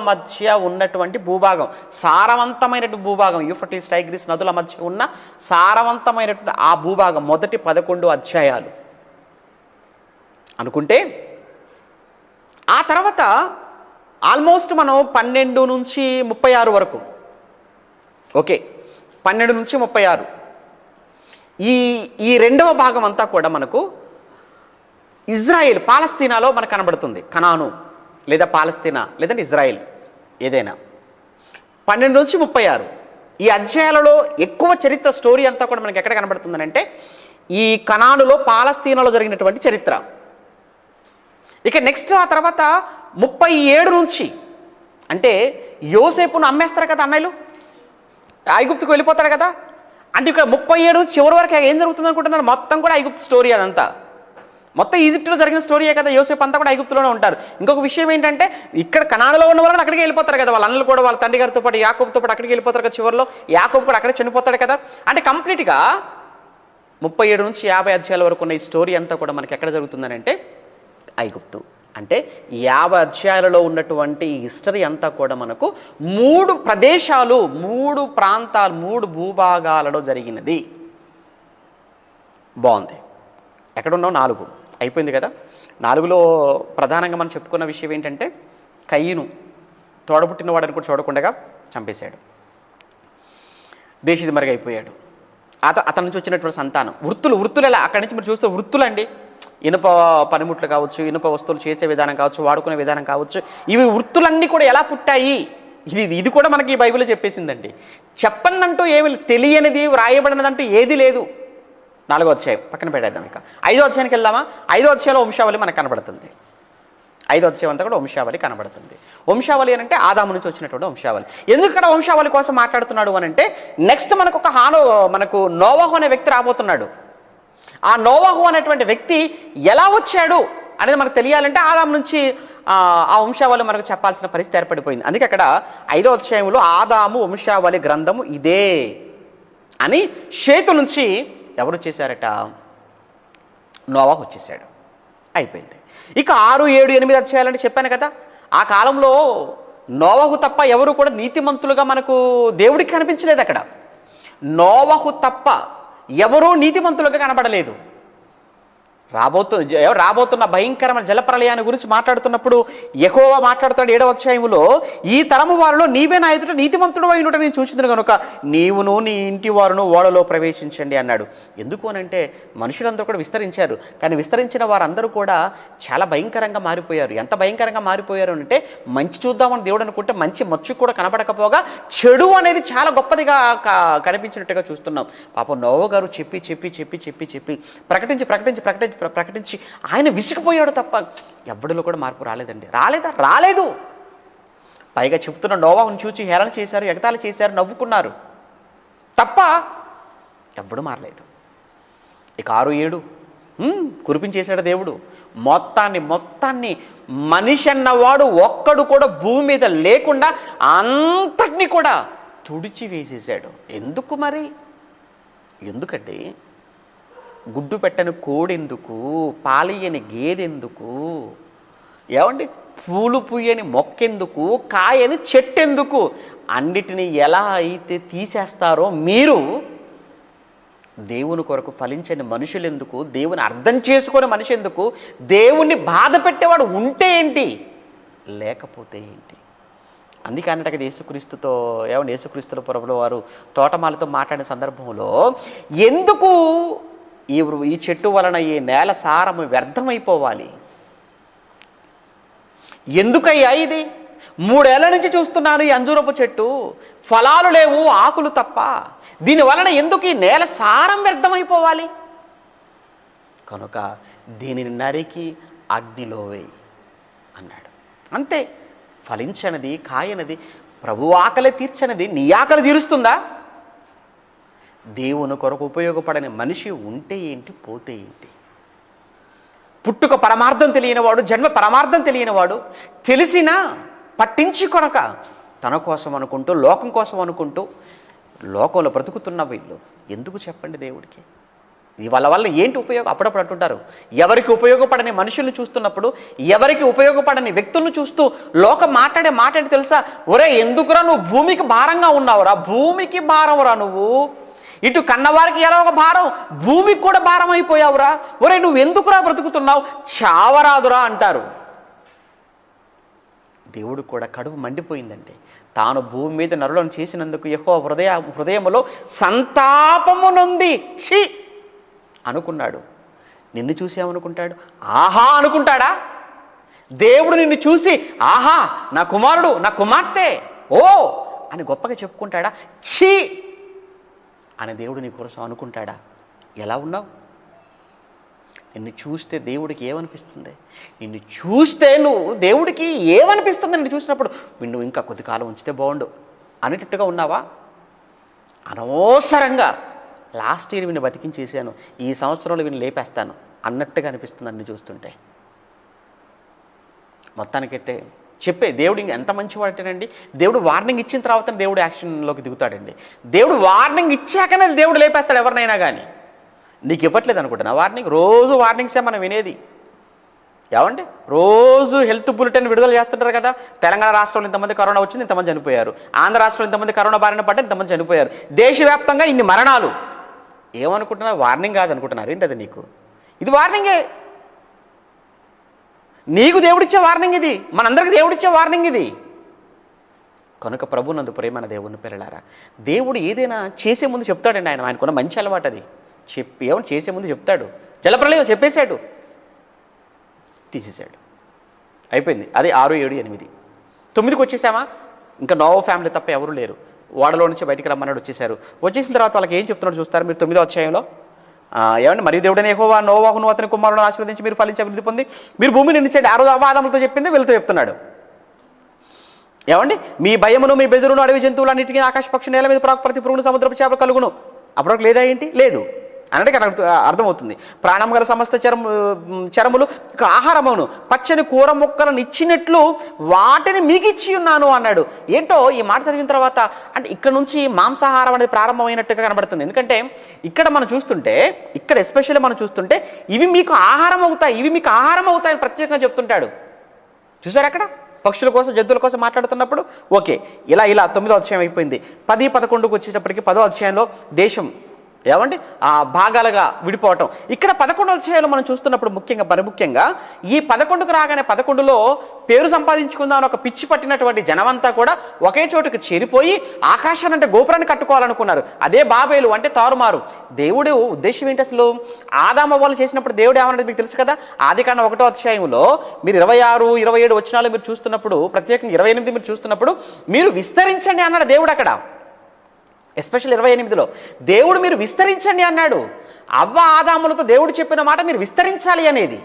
మధ్య ఉన్నటువంటి భూభాగం, సారవంతమైనటువంటి భూభాగం, యూఫ్రటీస్ టైగ్రిస్ నదుల మధ్య ఉన్న సారవంతమైనటువంటి ఆ భూభాగం మొదటి 11 అధ్యాయాలు అనుకుంటే, ఆ తర్వాత ఆల్మోస్ట్ మనం 12 నుంచి 36 వరకు, ఓకే 12 నుంచి 36 ఈ రెండవ భాగం అంతా కూడా మనకు ఇజ్రాయెల్ పాలస్తీనాలో మనకు కనబడుతుంది. కనాను లేదా పాలస్తీనా లేదంటే ఇజ్రాయెల్ ఏదైనా. 12 నుంచి 36 ఈ అధ్యాయాలలో ఎక్కువ చరిత్ర స్టోరీ అంతా కూడా మనకి ఎక్కడ కనబడుతుందని అంటే ఈ కనానులో పాలస్తీనాలో జరిగినటువంటి చరిత్ర. ఇక నెక్స్ట్ ఆ తర్వాత 37 నుంచి అంటే యోసేపును అమ్మేస్తారు కదా అన్నయ్యలు, ఐగుప్తుకు వెళ్ళిపోతారు కదా. అంటే ఇక్కడ 37 నుంచి చివరి వరకు ఏం జరుగుతుంది అనుకుంటున్నారు, మొత్తం కూడా ఐగుప్తు స్టోరీ అదంతా. మొత్తం ఈజిప్టులో జరిగిన స్టోరీయే కదా. యోసేపు అంతా కూడా ఐగుప్తులోనే ఉంటారు. ఇంకొక విషయం ఏంటంటే ఇక్కడ కనానులో ఉన్న వాళ్ళు అక్కడికి వెళ్ళిపోతారు కదా. వాళ్ళ అన్నలు కూడా వాళ్ళ తండ్రి గారితో పాటు యాకోబుతో పాటు అక్కడికి వెళ్ళిపోతారు కదా. చివరిలో యాకోబు కూడా అక్కడే చనిపోతాడు కదా. అంటే కంప్లీట్గా 37 నుంచి 50 అధ్యాయాల వరకు ఉన్న ఈ స్టోరీ అంతా కూడా మనకి ఎక్కడ జరుగుతుందని అంటే ఐగుప్తు. అంటే 50 అధ్యాయాలలో ఉన్నటువంటి హిస్టరీ అంతా కూడా మనకు 3 ప్రదేశాలు, 3 ప్రాంతాలు, 3 భూభాగాలలో జరిగినది. బాగుంది. ఎక్కడున్నావు? 4 అయిపోయింది కదా. 4లో ప్రధానంగా మనం చెప్పుకున్న విషయం ఏంటంటే కయ్యను తోడబుట్టిన వాడని కూడా చూడకుండా చంపేశాడు. దేశది మరుగైపోయాడు. అతని నుంచి వచ్చినటువంటి సంతానం వృత్తులు ఎలా అక్కడి నుంచి మీరు చూస్తే వృత్తులు అండి. ఇనుప పనిముట్లు కావచ్చు, ఇనుప వస్తువులు చేసే విధానం కావచ్చు, వాడుకునే విధానం కావచ్చు, ఇవి వృత్తులన్నీ కూడా ఎలా పుట్టాయి, ఇది కూడా మనకి ఈ బైబిల్లో చెప్పేసిందండి. చెప్పందంటూ ఏమి తెలియనిది వ్రాయబడినదంటూ ఏది లేదు. 4వ అధ్యాయం పక్కన పెట్టేద్దాం. ఇక 5వ అధ్యాయానికి వెళ్దామా? 5వ అధ్యాయంలో వంశావళి మనకు కనబడుతుంది. 5వ అధ్యాయం అంతా కూడా వంశావళి కనబడుతుంది. వంశావళి అని అంటే ఆదాము నుంచి వచ్చినటువంటి వంశావళి. ఎందుకు ఇక్కడ వంశావళి కోసం మాట్లాడుతున్నాడు అని అంటే నెక్స్ట్ మనకు నోవహు అనే వ్యక్తి రాబోతున్నాడు. ఆ నోవహు అనేటువంటి వ్యక్తి ఎలా వచ్చాడు అనేది మనకు తెలియాలంటే ఆదాము నుంచి ఆ వంశావళి మనకు చెప్పాల్సిన పరిస్థితి ఏర్పడిపోయింది. అందుకే అక్కడ 5వ అధ్యాయంలో ఆదాము వంశావళి గ్రంథము ఇదే అని షేతు నుంచి ఎవరు వచ్చేసారట? నోవహు వచ్చేసాడు. అయిపోయింది. ఇక 6, 7, 8 అధ్యాయాలని చెప్పాను కదా. ఆ కాలంలో నోవహు తప్ప ఎవరు కూడా నీతిమంతులుగా మనకు దేవుడికి కనిపించలేదు. అక్కడ నోవహు తప్ప ఎవరూ నీతిమంతులుగా కనబడలేదు. రాబోతున్న భయంకరమైన జలప్రలయాన్ని గురించి మాట్లాడుతున్నప్పుడు యెహోవా మాట్లాడుతాడు 7వ అధ్యాయంలో, ఈ తరము వారిలో నీవే నా ఎదుట నీతిమంతుడు అయినట్టు నేను చూచింది కనుక నీవును నీ ఇంటి వారును ఓడలో ప్రవేశించండి అన్నాడు. ఎందుకు అనంటే మనుషులందరూ కూడా విస్తరించారు. కానీ విస్తరించిన వారందరూ కూడా చాలా భయంకరంగా మారిపోయారు. ఎంత భయంకరంగా మారిపోయారు అంటే మంచి చూద్దామని దేవుడు అనుకుంటే మంచి మచ్చు కూడా కనబడకపోగా చెడు అనేది చాలా గొప్పదిగా కనిపించినట్టుగా చూస్తున్నాం. పాపం నోవహు గారు చెప్పి ప్రకటించి ఆయన విసిగిపోయాడు తప్ప ఎవడిలో కూడా మార్పు రాలేదండి. రాలేదు. పైగా చెప్తున్న నోవహును చూచి హేళన చేశారు, ఎగతాళి చేశారు, నవ్వుకున్నారు తప్ప ఎవ్వడు మారలేదు. ఇక 6, 7 కురిపించేశాడు దేవుడు. మొత్తాన్ని మనిషి అన్నవాడు ఒక్కడు కూడా భూమి మీద లేకుండా అంతటినీ కూడా తుడిచి వేసేసాడు. ఎందుకు మరి? ఎందుకంటే గుడ్డు పెట్టని కోడెందుకు, పాలియని గేదెందుకు, ఏమండి పూలు పుయ్యని మొక్కెందుకు, కాయని చెట్టెందుకు, అన్నిటినీ ఎలా అయితే తీసేస్తారో మీరు దేవుని కొరకు ఫలించని మనుషులెందుకు, దేవుని అర్థం చేసుకునే మనిషి ఎందుకు, దేవుణ్ణి బాధ పెట్టేవాడు ఉంటే ఏంటి, లేకపోతే ఏంటి? అందుకే అన్నట్టుగా యేసుక్రీస్తుల ప్రభువుల వారు తోటమాలతో మాట్లాడిన సందర్భంలో ఎందుకు ఈ చెట్టు వలన ఈ నేల సారము వ్యర్థమైపోవాలి? ఎందుకయ్యా ఇది? 3 ఏళ్ల నుంచి చూస్తున్నాను ఈ అంజూరపు చెట్టు, ఫలాలు లేవు, ఆకులు తప్ప. దీని వలన ఎందుకు ఈ నేల సారం వ్యర్థమైపోవాలి? కనుక దీనిని నరికి అగ్నిలో వేయి అన్నాడు. అంతే. ఫలించనిది, కాయనది, ప్రభు ఆకలి తీర్చనిది నీ ఆకలి తీరుస్తుందా? దేవుని కొరకు ఉపయోగపడని మనిషి ఉంటే ఏంటి, పోతే ఏంటి? పుట్టుక పరమార్థం తెలియనివాడు, జన్మ పరమార్థం తెలియనివాడు, తెలిసినా పట్టించుకొనక తన కోసం అనుకుంటూ, లోకం కోసం అనుకుంటూ లోకంలో బ్రతుకుతున్న వీళ్ళు ఎందుకు చెప్పండి దేవుడికి? వాళ్ళ వల్ల ఏంటి ఉపయోగం? అప్పుడప్పుడు అంటుంటారు, ఎవరికి ఉపయోగపడని మనుషుల్ని చూస్తున్నప్పుడు, ఎవరికి ఉపయోగపడని వ్యక్తులను చూస్తూ లోకం మాట్లాడే మాట తెలుసా? ఒరే ఎందుకురా నువ్వు భూమికి భారంగా ఉన్నావురా, భూమికి భారంరా నువ్వు, ఇటు కన్నవారికి ఎలా ఒక భారం, భూమికి కూడా భారం అయిపోయావురా, ఒరే నువ్వు ఎందుకురా బ్రతుకుతున్నావు, చావరాదురా అంటారు. దేవుడు కూడా కడుపు మండిపోయిందండి. తాను భూమి మీద నరులను చేసినందుకు యెహోవా హృదయములో సంతాపము నొంది ఛీ అనుకున్నాడు. నిన్ను చూసి ఏమనుకుంటాడు? ఆహా అనుకుంటాడా? దేవుడు నిన్ను చూసి ఆహా నా కుమారుడు, నా కుమార్తె, ఓ అని గొప్పగా చెప్పుకుంటాడా? ఛీ అని దేవుడు నీ కోసం అనుకుంటాడా? ఎలా ఉన్నావు? నిన్ను చూస్తే దేవుడికి ఏమనిపిస్తుంది? నిన్ను చూస్తే దేవుడికి ఏమనిపిస్తుంది? నిన్ను చూసినప్పుడు నువ్వు ఇంకా కొద్ది కాలం ఉంచితే బాగుండు అనేటట్టుగా ఉన్నావా? అనవసరంగా లాస్ట్ ఇయర్ వీడిని బతికించేసాను, ఈ సంవత్సరంలో వీడిని లేపేస్తాను అన్నట్టుగా అనిపిస్తుంది అన్ని చూస్తుంటే. మొత్తానికైతే చెప్పే దేవుడు ఇంక ఎంత మంచివాడంటేనండి, దేవుడు వార్నింగ్ ఇచ్చిన తర్వాత దేవుడు యాక్షన్లోకి దిగుతాడండి. దేవుడు వార్నింగ్ ఇచ్చాకనే దేవుడు లేపేస్తాడు ఎవరినైనా కానీ. నీకు ఇవ్వట్లేదు అనుకుంటున్నా వార్నింగ్? రోజు వార్నింగ్సే మనం వినేది. ఏమండి, రోజు హెల్త్ బులెటిన్ విడుదల చేస్తుంటారు కదా. తెలంగాణ రాష్ట్రంలో ఇంతమంది కరోనా వచ్చింది, ఇంతమంది చనిపోయారు. ఆంధ్ర రాష్ట్రంలో ఇంతమంది కరోనా బారిన పడ్డ, ఇంతమంది చనిపోయారు. దేశవ్యాప్తంగా ఇన్ని మరణాలు. ఏమనుకుంటున్నా? వార్నింగ్ కాదనుకుంటున్నారు ఏంటి అది? నీకు ఇది వార్నింగే. నీకు దేవుడిచ్చే వార్నింగ్ ఇది, మనందరికి దేవుడిచ్చే వార్నింగ్ ఇది. కనుక ప్రభునందు ప్రేమైన దేవుని పిల్లలారా, దేవుడు ఏదైనా చేసే ముందు చెప్తాడండి. ఆయనకున్న మంచి అలవాటు అది. ఏమని చేసే ముందు చెప్తాడు. జలప్రలయం చెప్పేశాడు, తీసేశాడు, అయిపోయింది. అది 6, 7, 8, 9కి వచ్చేసామా? ఇంకా నోవా ఫ్యామిలీ తప్ప ఎవరు లేరు. ఓడలో నుంచి బయటికి రమ్మన్నాడు, వచ్చేసారు. వచ్చేసిన తర్వాత వాళ్ళకి ఏం చెప్తున్నాడు చూస్తారు మీరు 9వ అధ్యాయంలో. ఏమంటే, మరియు దేవుడైన యెహోవా నోవాహును అతని కుమారులను ఆశీర్వదించి మీరు ఫలించి అభివృద్ధి పొంది మీరు భూమిని నిండించండి. ఆ రోజు అవాదములతో చెప్పింది వీళ్ళతో చెప్తున్నాడు. ఏమండి, మీ భయమును మీ బెదురును అడవి జంతువులన్నిటికీ ఆకాశ పక్షి నేల మీద ప్రతి పురుగును సముద్రపు చేపలు కలుగును. అప్పటివరకు లేదా ఏంటి? లేదు అన్నట్టుగా అర్థమవుతుంది. ప్రాణం గల సమస్త చరములు ఆహారమును పచ్చని కూర మొక్కలను ఇచ్చినట్లు వాటిని మీకు ఇచ్చి ఉన్నాను అన్నాడు. ఏంటో ఈ మాట చదివిన తర్వాత అంటే ఇక్కడ నుంచి మాంసాహారం అనేది ప్రారంభమైనట్టుగా కనబడుతుంది. ఎందుకంటే ఇక్కడ మనం చూస్తుంటే, ఇక్కడ ఎస్పెషల్లీ మనం చూస్తుంటే ఇవి మీకు ఆహారం అవుతాయి, ఇవి మీకు ఆహారం అవుతాయని ప్రత్యేకంగా చెప్తుంటాడు. చూసారు అక్కడ పక్షుల కోసం జంతువుల కోసం మాట్లాడుతున్నప్పుడు. ఓకే, ఇలా 9వ అధ్యాయం అయిపోయింది. 10, 11కు వచ్చేటప్పటికి 10వ అధ్యాయంలో దేశం ఏమండి భాగాలుగా విడిపోవటం. ఇక్కడ 11వ అధ్యాయంలో మనం చూస్తున్నప్పుడు ముఖ్యంగా ఈ 11కు రాగానే 11లో పేరు సంపాదించుకుందామని ఒక పిచ్చి పట్టినటువంటి జనమంతా కూడా ఒకే చోటుకు చేరిపోయి ఆకాశాన్ని అంటే గోపురాన్ని కట్టుకోవాలనుకున్నారు. అదే బాబేలు అంటే తారుమారు. దేవుడు ఉద్దేశం ఏంటి అసలు? ఆదాము వాళ్ళు చేసినప్పుడు దేవుడు ఏమన్నది మీకు తెలుసు కదా. ఆదికాండం 1వ అధ్యాయంలో మీరు 26, 27 వచనాలు మీరు చూస్తున్నప్పుడు, ప్రత్యేకంగా 28 మీరు చూస్తున్నప్పుడు మీరు విస్తరించండి అన్నాడు దేవుడు అక్కడ. ఎస్పెషల్ 28లో దేవుడు మీరు విస్తరించండి అన్నాడు. అవ్వ ఆదాములతో దేవుడు చెప్పిన మాట మీరు విస్తరించాలి అనేది.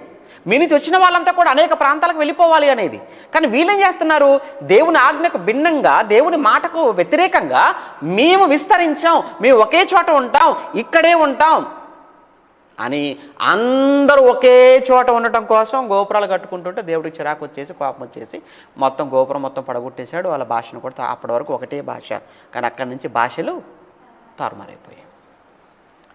మీ నుంచి వచ్చిన వాళ్ళంతా కూడా అనేక ప్రాంతాలకు వెళ్ళిపోవాలి అనేది. కానీ వీళ్ళేం చేస్తున్నారు? దేవుని ఆజ్ఞకు భిన్నంగా, దేవుని మాటకు వ్యతిరేకంగా మేము విస్తరించాం, మేము ఒకే చోట ఉంటాం, ఇక్కడే ఉంటాం అని అందరూ ఒకే చోట ఉండటం కోసం గోపురాలు కట్టుకుంటుంటే దేవుడికి చిరాకు వచ్చేసి, కోపం వచ్చేసి మొత్తం గోపురం మొత్తం పడగొట్టేశాడు. వాళ్ళ భాషను కూడా అప్పటి వరకు ఒకటే భాష, కానీ అక్కడి నుంచి భాషలు తారుమారైపోయాయి,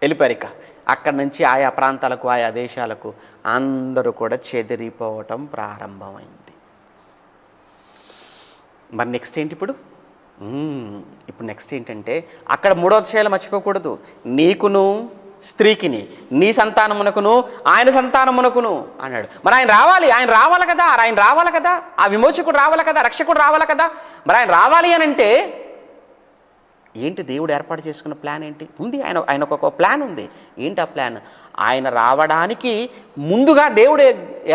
వెళ్ళిపోయారు. ఇక అక్కడి నుంచి ఆయా ప్రాంతాలకు, ఆయా దేశాలకు అందరూ కూడా చెదిరిపోవటం ప్రారంభమైంది. మరి నెక్స్ట్ ఏంటి ఇప్పుడు? నెక్స్ట్ ఏంటంటే అక్కడ 3వ అధ్యాయాలు మర్చిపోకూడదు. నీకును స్త్రీకిని నీ సంతానమునకును ఆయన సంతానమునకును అన్నాడు. మరి ఆయన రావాలి కదా, ఆ విమోచకుడు రావాలి కదా, రక్షకుడు రావాలి కదా. మరి ఆయన రావాలి అని అంటే ఏంటి? దేవుడు ఏర్పాటు చేసుకున్న ప్లాన్ ఏంటి ఉంది? ఆయనకు ఒక ప్లాన్ ఉంది. ఏంటి ఆ ప్లాన్? ఆయన రావడానికి ముందుగా దేవుడు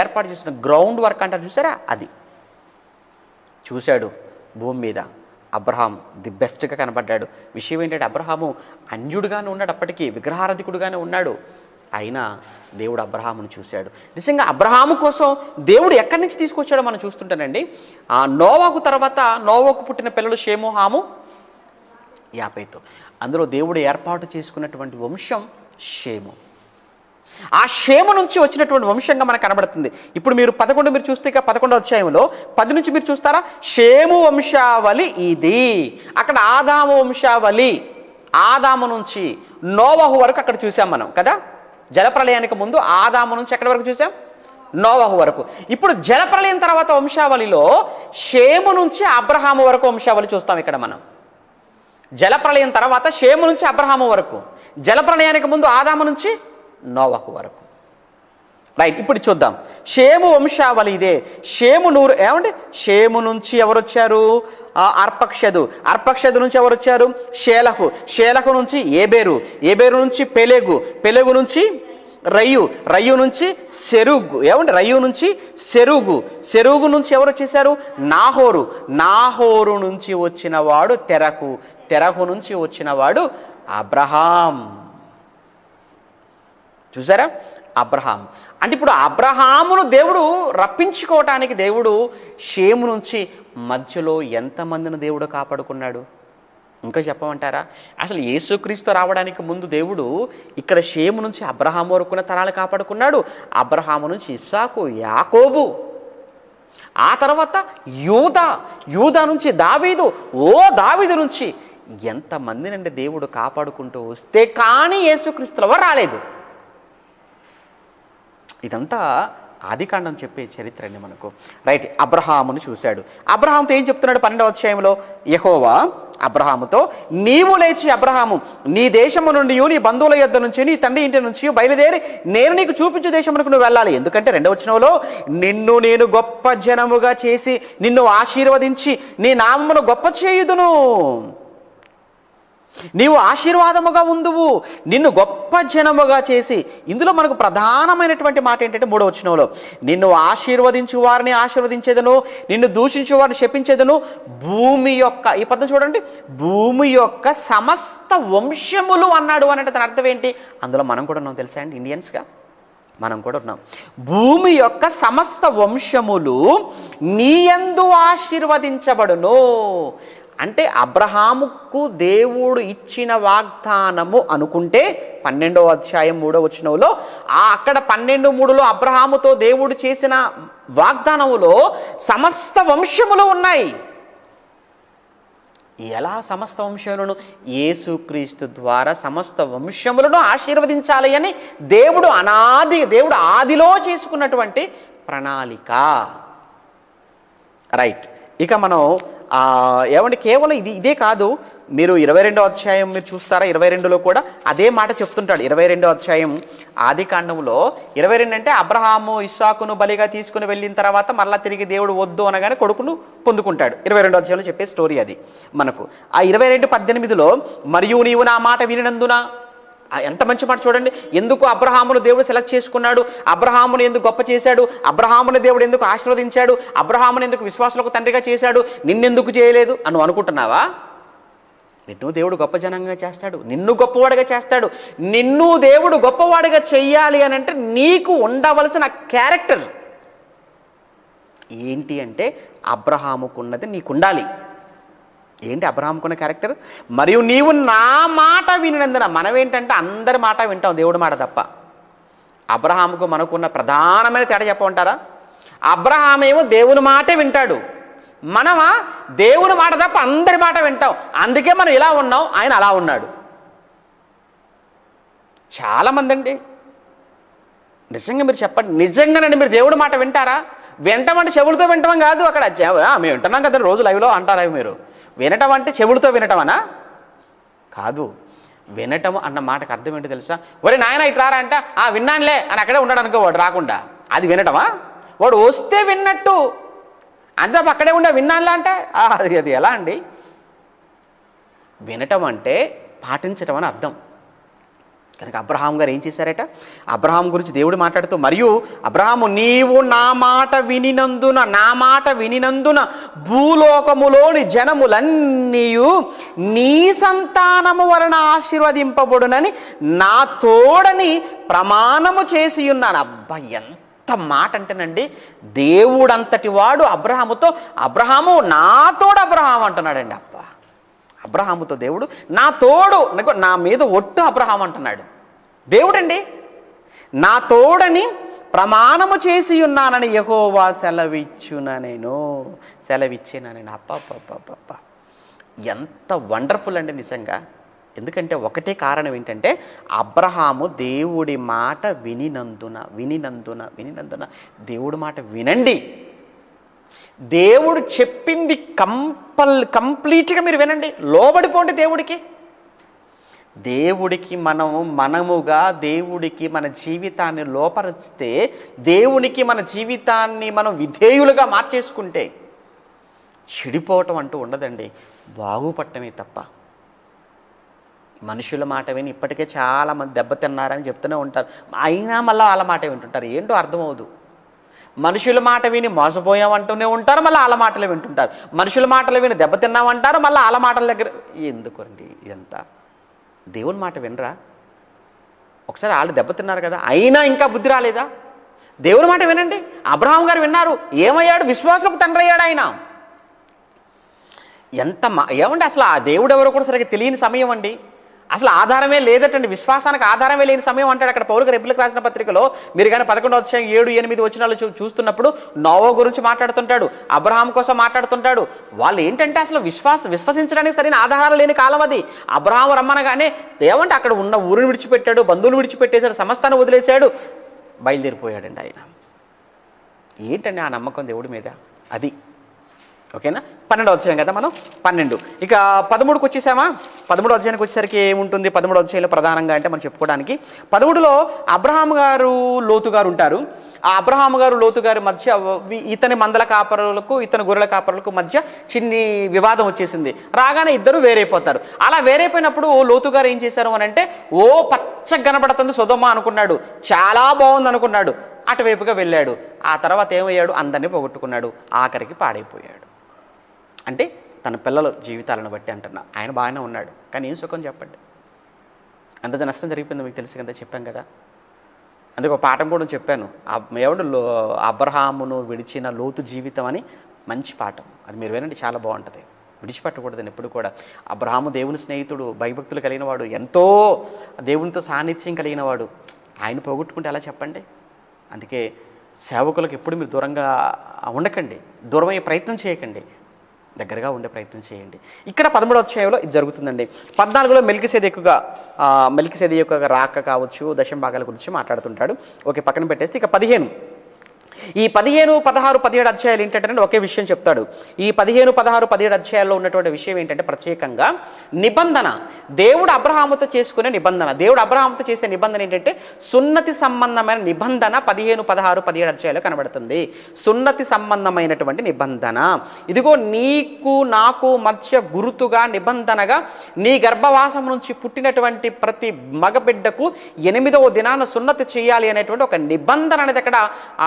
ఏర్పాటు చేసిన గ్రౌండ్ వర్క్ అంటారు చూసారా, అది చూశాడు భూమి మీద. అబ్రహాం ది బెస్ట్గా కనబడ్డాడు. విషయం ఏంటంటే అబ్రహాము అన్యుడుగానే ఉన్నాడు, అప్పటికీ విగ్రహారాధికుడుగానే ఉన్నాడు. అయినా దేవుడు అబ్రహామును చూశాడు. నిజంగా అబ్రహాము కోసం దేవుడు ఎక్కడి నుంచి తీసుకొచ్చాడో మనం చూస్తుంటానండి. ఆ నోవాకు తర్వాత నోవాకు పుట్టిన పిల్లలు షేము, హాము, యాపేతు. అందులో దేవుడు ఏర్పాటు చేసుకున్నటువంటి వంశం షేము. ఆ షేము నుంచి వచ్చినటువంటి వంశంగా మనకు కనబడుతుంది. ఇప్పుడు మీరు 11 మీరు చూస్తే, ఇక 11వ అధ్యాయంలో 10 నుంచి మీరు చూస్తారా, షేము వంశావళి ఇది. అక్కడ ఆదాము వంశావళి, ఆదాము నుంచి నోవహు వరకు అక్కడ చూసాం మనం కదా. జలప్రలయానికి ముందు ఆదాము నుంచి ఎక్కడి వరకు చూసాం? నోవహు వరకు. ఇప్పుడు జలప్రలయం తర్వాత వంశావళిలో షేము నుంచి అబ్రహాము వరకు వంశావళి చూస్తాం ఇక్కడ మనం. జలప్రలయం తర్వాత షేము నుంచి అబ్రహాము వరకు, జలప్రలయానికి ముందు ఆదాము నుంచి నోవహు వరకు. రైట్, ఇప్పుడు చూద్దాం. షేము వంశావళి ఇదే. షేము నుంచి ఎవరు వచ్చారు? అర్పక్షదు నుంచి ఎవరు వచ్చారు? షేలహు నుంచి ఏబేరు నుంచి పెలెగు నుంచి రయ్యు నుంచి సెరుగు నుంచి ఎవరు వచ్చేసారు? నాహోరు నుంచి వచ్చిన వాడు తెరహు నుంచి వచ్చిన వాడు అబ్రహాం. చూసారా, అబ్రహాం అంటే ఇప్పుడు అబ్రహామును దేవుడు రప్పించుకోవటానికి దేవుడు షేము నుంచి మధ్యలో ఎంతమందిని దేవుడు కాపాడుకున్నాడు? ఇంకా చెప్పమంటారా? అసలు యేసుక్రీస్తు రావడానికి ముందు దేవుడు ఇక్కడ షేము నుంచి అబ్రహాము వరకున్న తరాలు కాపాడుకున్నాడు. అబ్రహాము నుంచి ఇస్సాకు, యాకోబు, ఆ తర్వాత యూదా నుంచి దావీదు, దావీదు నుంచి ఎంతమందినండి దేవుడు కాపాడుకుంటూ వస్తే కానీ యేసుక్రీస్తుల వారు రాలేదు. ఇదంతా ఆదికాండం చెప్పే చరిత్ర అండి మనకు. రైట్, అబ్రహామును చూశాడు. అబ్రహాముతో ఏం చెప్తున్నాడు 12వ అధ్యాయంలో? యెహోవా అబ్రహాముతో, నీవు లేచి అబ్రహాము, నీ దేశము నుండి, నీ బంధువుల యొద్ద నుంచి, నీ తండ్రి ఇంటి నుంచి బయలుదేరి నేను నీకు చూపించే దేశమునకు నువ్వు వెళ్ళాలి. ఎందుకంటే 2వ వచనంలో, నిన్ను నేను గొప్ప జనముగా చేసి నిన్ను ఆశీర్వదించి నీ నామమును గొప్ప చేయుదును, నీవు ఆశీర్వాదముగా ఉందువు, నిన్ను గొప్ప జనముగా చేసి. ఇందులో మనకు ప్రధానమైనటువంటి మాట ఏంటంటే 3వ వచనంలో, నిన్ను ఆశీర్వదించు వారిని ఆశీర్వదించేదను, నిన్ను దూషించు వారిని శపించేదను, భూమి యొక్క, ఈ పదం చూడండి, భూమి యొక్క సమస్త వంశములు అన్నాడు అంటే దాని అర్థం ఏంటి? అందులో మనం కూడా ఉన్నాం తెలుసా అండి, ఇండియన్స్గా మనం కూడా ఉన్నాం. భూమి యొక్క సమస్త వంశములు నీ యందు ఆశీర్వదించబడును అంటే అబ్రహాముకు దేవుడు ఇచ్చిన వాగ్దానము అనుకుంటే 12వ అధ్యాయం 3వ వచనంలో, అక్కడ 12:3లో అబ్రహాముతో దేవుడు చేసిన వాగ్దానములో సమస్త వంశములు ఉన్నాయి. ఎలా సమస్త వంశములను? యేసుక్రీస్తు ద్వారా సమస్త వంశములను ఆశీర్వదించాలి అని దేవుడు ఆదిలో చేసుకున్నటువంటి ప్రణాళిక. రైట్, ఇక మనం ఏమంటే కేవలం ఇదే కాదు, మీరు 22వ అధ్యాయం మీరు చూస్తారా, 22లో కూడా అదే మాట చెప్తుంటాడు. 22వ అధ్యాయం ఆదికాండంలో 22 అంటే అబ్రహాము ఇస్సాకును బలిగా తీసుకుని వెళ్ళిన తర్వాత మళ్ళీ తిరిగి దేవుడు వద్దు అనగానే కొడుకును పొందుకుంటాడు. 22వ అధ్యాయంలో చెప్పే స్టోరీ అది మనకు. ఆ 22:18లో, మరియు నీవు నా మాట వినినందున, ఎంత మంచి మాట చూడండి. ఎందుకు అబ్రహామును దేవుడు సెలెక్ట్ చేసుకున్నాడు, అబ్రహామును ఎందుకు గొప్ప చేశాడు, అబ్రహామును దేవుడు ఎందుకు ఆశీర్వదించాడు, అబ్రహామును ఎందుకు విశ్వాసులకు తండ్రిగా చేశాడు, నిన్నెందుకు చేయలేదు అని అనుకుంటున్నావా? నిన్ను దేవుడు గొప్ప జనంగా చేస్తాడు, నిన్ను గొప్పవాడిగా చేస్తాడు. నిన్ను దేవుడు గొప్పవాడిగా చెయ్యాలి అని అంటే నీకు ఉండవలసిన క్యారెక్టర్ ఏంటి అంటే అబ్రహాముకున్నది నీకుండాలి. ఏంటి అబ్రహాముకున్న క్యారెక్టర్? మరియు నీవు నా మాట వినినందున. మనం ఏంటంటే అందరి మాట వింటాం, దేవుడి మాట తప్ప. అబ్రహాముకు మనకున్న ప్రధానమైన తేడా చెప్పమంటారా? అబ్రహామేమో దేవుని మాటే వింటాడు, మనమా దేవుని మాట తప్ప అందరి మాట వింటాం. అందుకే మనం ఇలా ఉన్నాం, ఆయన అలా ఉన్నాడు. చాలామంది అండి, నిజంగా మీరు చెప్పండి, నిజంగానండి మీరు దేవుడి మాట వింటారా? వింటామంటే చెవులతో వింటాం కాదు. అక్కడ మేము వింటున్నాం కదా రోజు లైవ్లో అంటారా మీరు? వినటం అంటే చెవులతో వినటం అనా? కాదు. వినటం అన్న మాటకు అర్థం ఏంటి తెలుసా? ఒరే నాయన ఇట్లారా అంటే విన్నానులే అని అక్కడే ఉన్నాడు అనుకో, వాడు రాకుండా, అది వినటమా? వాడు వస్తే విన్నట్టు, అంతా అక్కడే ఉండే విన్నానులే అంటే అది ఎలా అండి? వినటం అంటే పాటించటం అని అర్థం. కనుక అబ్రహాం గారు ఏం చేశారట? అబ్రహాం గురించి దేవుడు మాట్లాడుతూ, మరియు అబ్రహాము నీవు నా మాట వినినందున భూలోకములోని జనములన్నీయు నీ సంతానము వలన ఆశీర్వదింపబడునని నా తోడని ప్రమాణము చేసి ఉన్నాను. అబ్బా, ఎంత మాట అంటేనండి, దేవుడంతటి వాడు అబ్రహాముతో, అబ్రహాము నా తోడు అబ్రహాం అంటున్నాడండి. అబ్బా, అబ్రహాముతో దేవుడు నా తోడు, నా మీద ఒట్టు అబ్రహాం అంటున్నాడు. దేవుడండి నా తోడని ప్రమాణము చేసి ఉన్నానని యెహోవా సెలవిచ్చిన నేను. అప్ప ఎంత వండర్ఫుల్ అండి నిజంగా. ఎందుకంటే ఒకటే కారణం ఏంటంటే అబ్రహాము దేవుడి మాట వినినందున దేవుడి మాట వినండి. దేవుడు చెప్పింది కంప్లీట్గా మీరు వినండి, లోబడిపోండి దేవుడికి మనముగా దేవుడికి మన జీవితాన్ని లోపరిస్తే, దేవునికి మన జీవితాన్ని మనం విధేయులుగా మార్చేసుకుంటే చెడిపోవటం అంటూ ఉండదండి, బాగుపడటమే తప్ప. మనుషుల మాట విని ఇప్పటికే చాలామంది దెబ్బతిన్నారని చెప్తూనే ఉంటారు, అయినా మళ్ళీ వాళ్ళ మాట వింటుంటారు. ఏంటో అర్థమవుదు. మనుషుల మాట విని మోసపోయామంటూనే ఉంటారు, మళ్ళీ వాళ్ళ మాటలు వింటుంటారు. మనుషుల మాటలు విని దెబ్బతిన్నామంటారు, మళ్ళీ వాళ్ళ మాటల దగ్గర. ఎందుకండి ఇదంతా? దేవుని మాట వినరా? ఒకసారి వాళ్ళు దెబ్బతిన్నారు కదా, అయినా ఇంకా బుద్ధి రాలేదా? దేవుని మాట వినండి. అబ్రహాం గారు విన్నారు, ఏమయ్యాడు? విశ్వాసులకు తండ్రి అయ్యాడు ఆయన. ఏమండి అసలు ఆ దేవుడు ఎవరో కూడా సరిగ్గా తెలియని సమయం అండి. అసలు ఆధారమే లేదటండి, విశ్వాసానికి ఆధారమే లేని సమయం అంటాడు అక్కడ పౌలు గారు ఎబ్రిలకు రాసిన పత్రికలో. మీరు కానీ 11వ అధ్యాయం 7-8 వచనాలు చూస్తున్నప్పుడు నోవా గురించి మాట్లాడుతుంటాడు, అబ్రహాం కోసం మాట్లాడుతుంటాడు. వాళ్ళు ఏంటంటే అసలు విశ్వసించడానికి సరైన ఆధారాలు లేని కాలం అది. అబ్రహాం రమ్మనగానే ఏమంటే అక్కడ ఉన్న ఊరిని విడిచిపెట్టాడు, బంధువులు విడిచిపెట్టేశాడు, సమస్తాన్ని వదిలేశాడు, బయలుదేరిపోయాడండి ఆయన. ఏంటండి ఆ నమ్మకం దేవుడి మీద? అది ఓకేనా. 12వ అధ్యాయం కదా మనం, 12. ఇక 13కి వచ్చేసామా? 13వ అధ్యాయానికి వచ్చేసరికి ఏముంటుంది 13వ అధ్యాయంలో ప్రధానంగా అంటే మనం చెప్పుకోవడానికి 13లో అబ్రహాం గారు లోతు గారు ఉంటారు. ఆ అబ్రహాం గారు లోతు గారి మధ్య ఇతని మందల కాపరులకు ఇతని గొర్రెల కాపరులకు మధ్య చిన్ని వివాదం వచ్చేసింది. రాగానే ఇద్దరు వేరైపోతారు. అలా వేరైపోయినప్పుడు లోతు గారు ఏం చేశారు అని అంటే, ఓ పచ్చగా కనబడుతుంది సొదొమ అనుకున్నాడు, చాలా బాగుంది అనుకున్నాడు, అటువైపుగా వెళ్ళాడు. ఆ తర్వాత ఏమయ్యాడు? అందరినీ పోగొట్టుకున్నాడు, ఆఖరికి పాడైపోయాడు. అంటే తన పిల్లల జీవితాలను బట్టి అంటున్నా. ఆయన బాగానే ఉన్నాడు, కానీ ఏం సుఖం చెప్పండి? అంత నష్టం జరిగిపోయింది, మీకు తెలుసు కదా, చెప్పాం కదా. అందుకే ఒక పాఠం కూడా చెప్పాను, ఎవడు అబ్రహామును విడిచిన లోతు జీవితం అని, మంచి పాఠం అది, మీరు వినండి, చాలా బాగుంటుంది. విడిచిపెట్టకూడదని ఎప్పుడు కూడా. అబ్రహాము దేవుని స్నేహితుడు, భయభక్తులు కలిగిన వాడు, ఎంతో దేవునితో సాన్నిధ్యం కలిగిన వాడు. ఆయన పోగొట్టుకుంటే ఎలా చెప్పండి? అందుకే సేవకులకు ఎప్పుడు మీరు దూరంగా ఉండకండి, దూరమయ్యే ప్రయత్నం చేయకండి, దగ్గరగా ఉండే ప్రయత్నం చేయండి. ఇక్కడ 13వ అధ్యాయంలో ఇది జరుగుతుందండి. 14లో మెల్కిసెదెకు యొక్క రాక కావచ్చు, దశమ భాగాల గురించి మాట్లాడుతుంటాడు. ఓకే, పక్కన పెట్టేస్తే ఇక 15 ఈ 15, 16, 17 అధ్యాయాలు ఏంటంటే ఒకే విషయం చెప్తాడు. ఈ 15, 16, 17 అధ్యాయాల్లో ఉన్నటువంటి విషయం ఏంటంటే ప్రత్యేకంగా నిబంధన, దేవుడు అబ్రహాముతో చేసుకునే నిబంధన. దేవుడు అబ్రహాముతో చేసే నిబంధన ఏంటంటే సున్నతి సంబంధమైన నిబంధన 15, 16, 17 అధ్యాయాల్లో కనబడుతుంది. సున్నతి సంబంధమైనటువంటి నిబంధన. ఇదిగో నీకు నాకు మధ్య గుర్తుగా నిబంధనగా నీ గర్భవాసం నుంచి పుట్టినటువంటి ప్రతి మగబిడ్డకు 8వ దినాన సున్నతి చేయాలి అనేటువంటి ఒక నిబంధన అనేది అక్కడ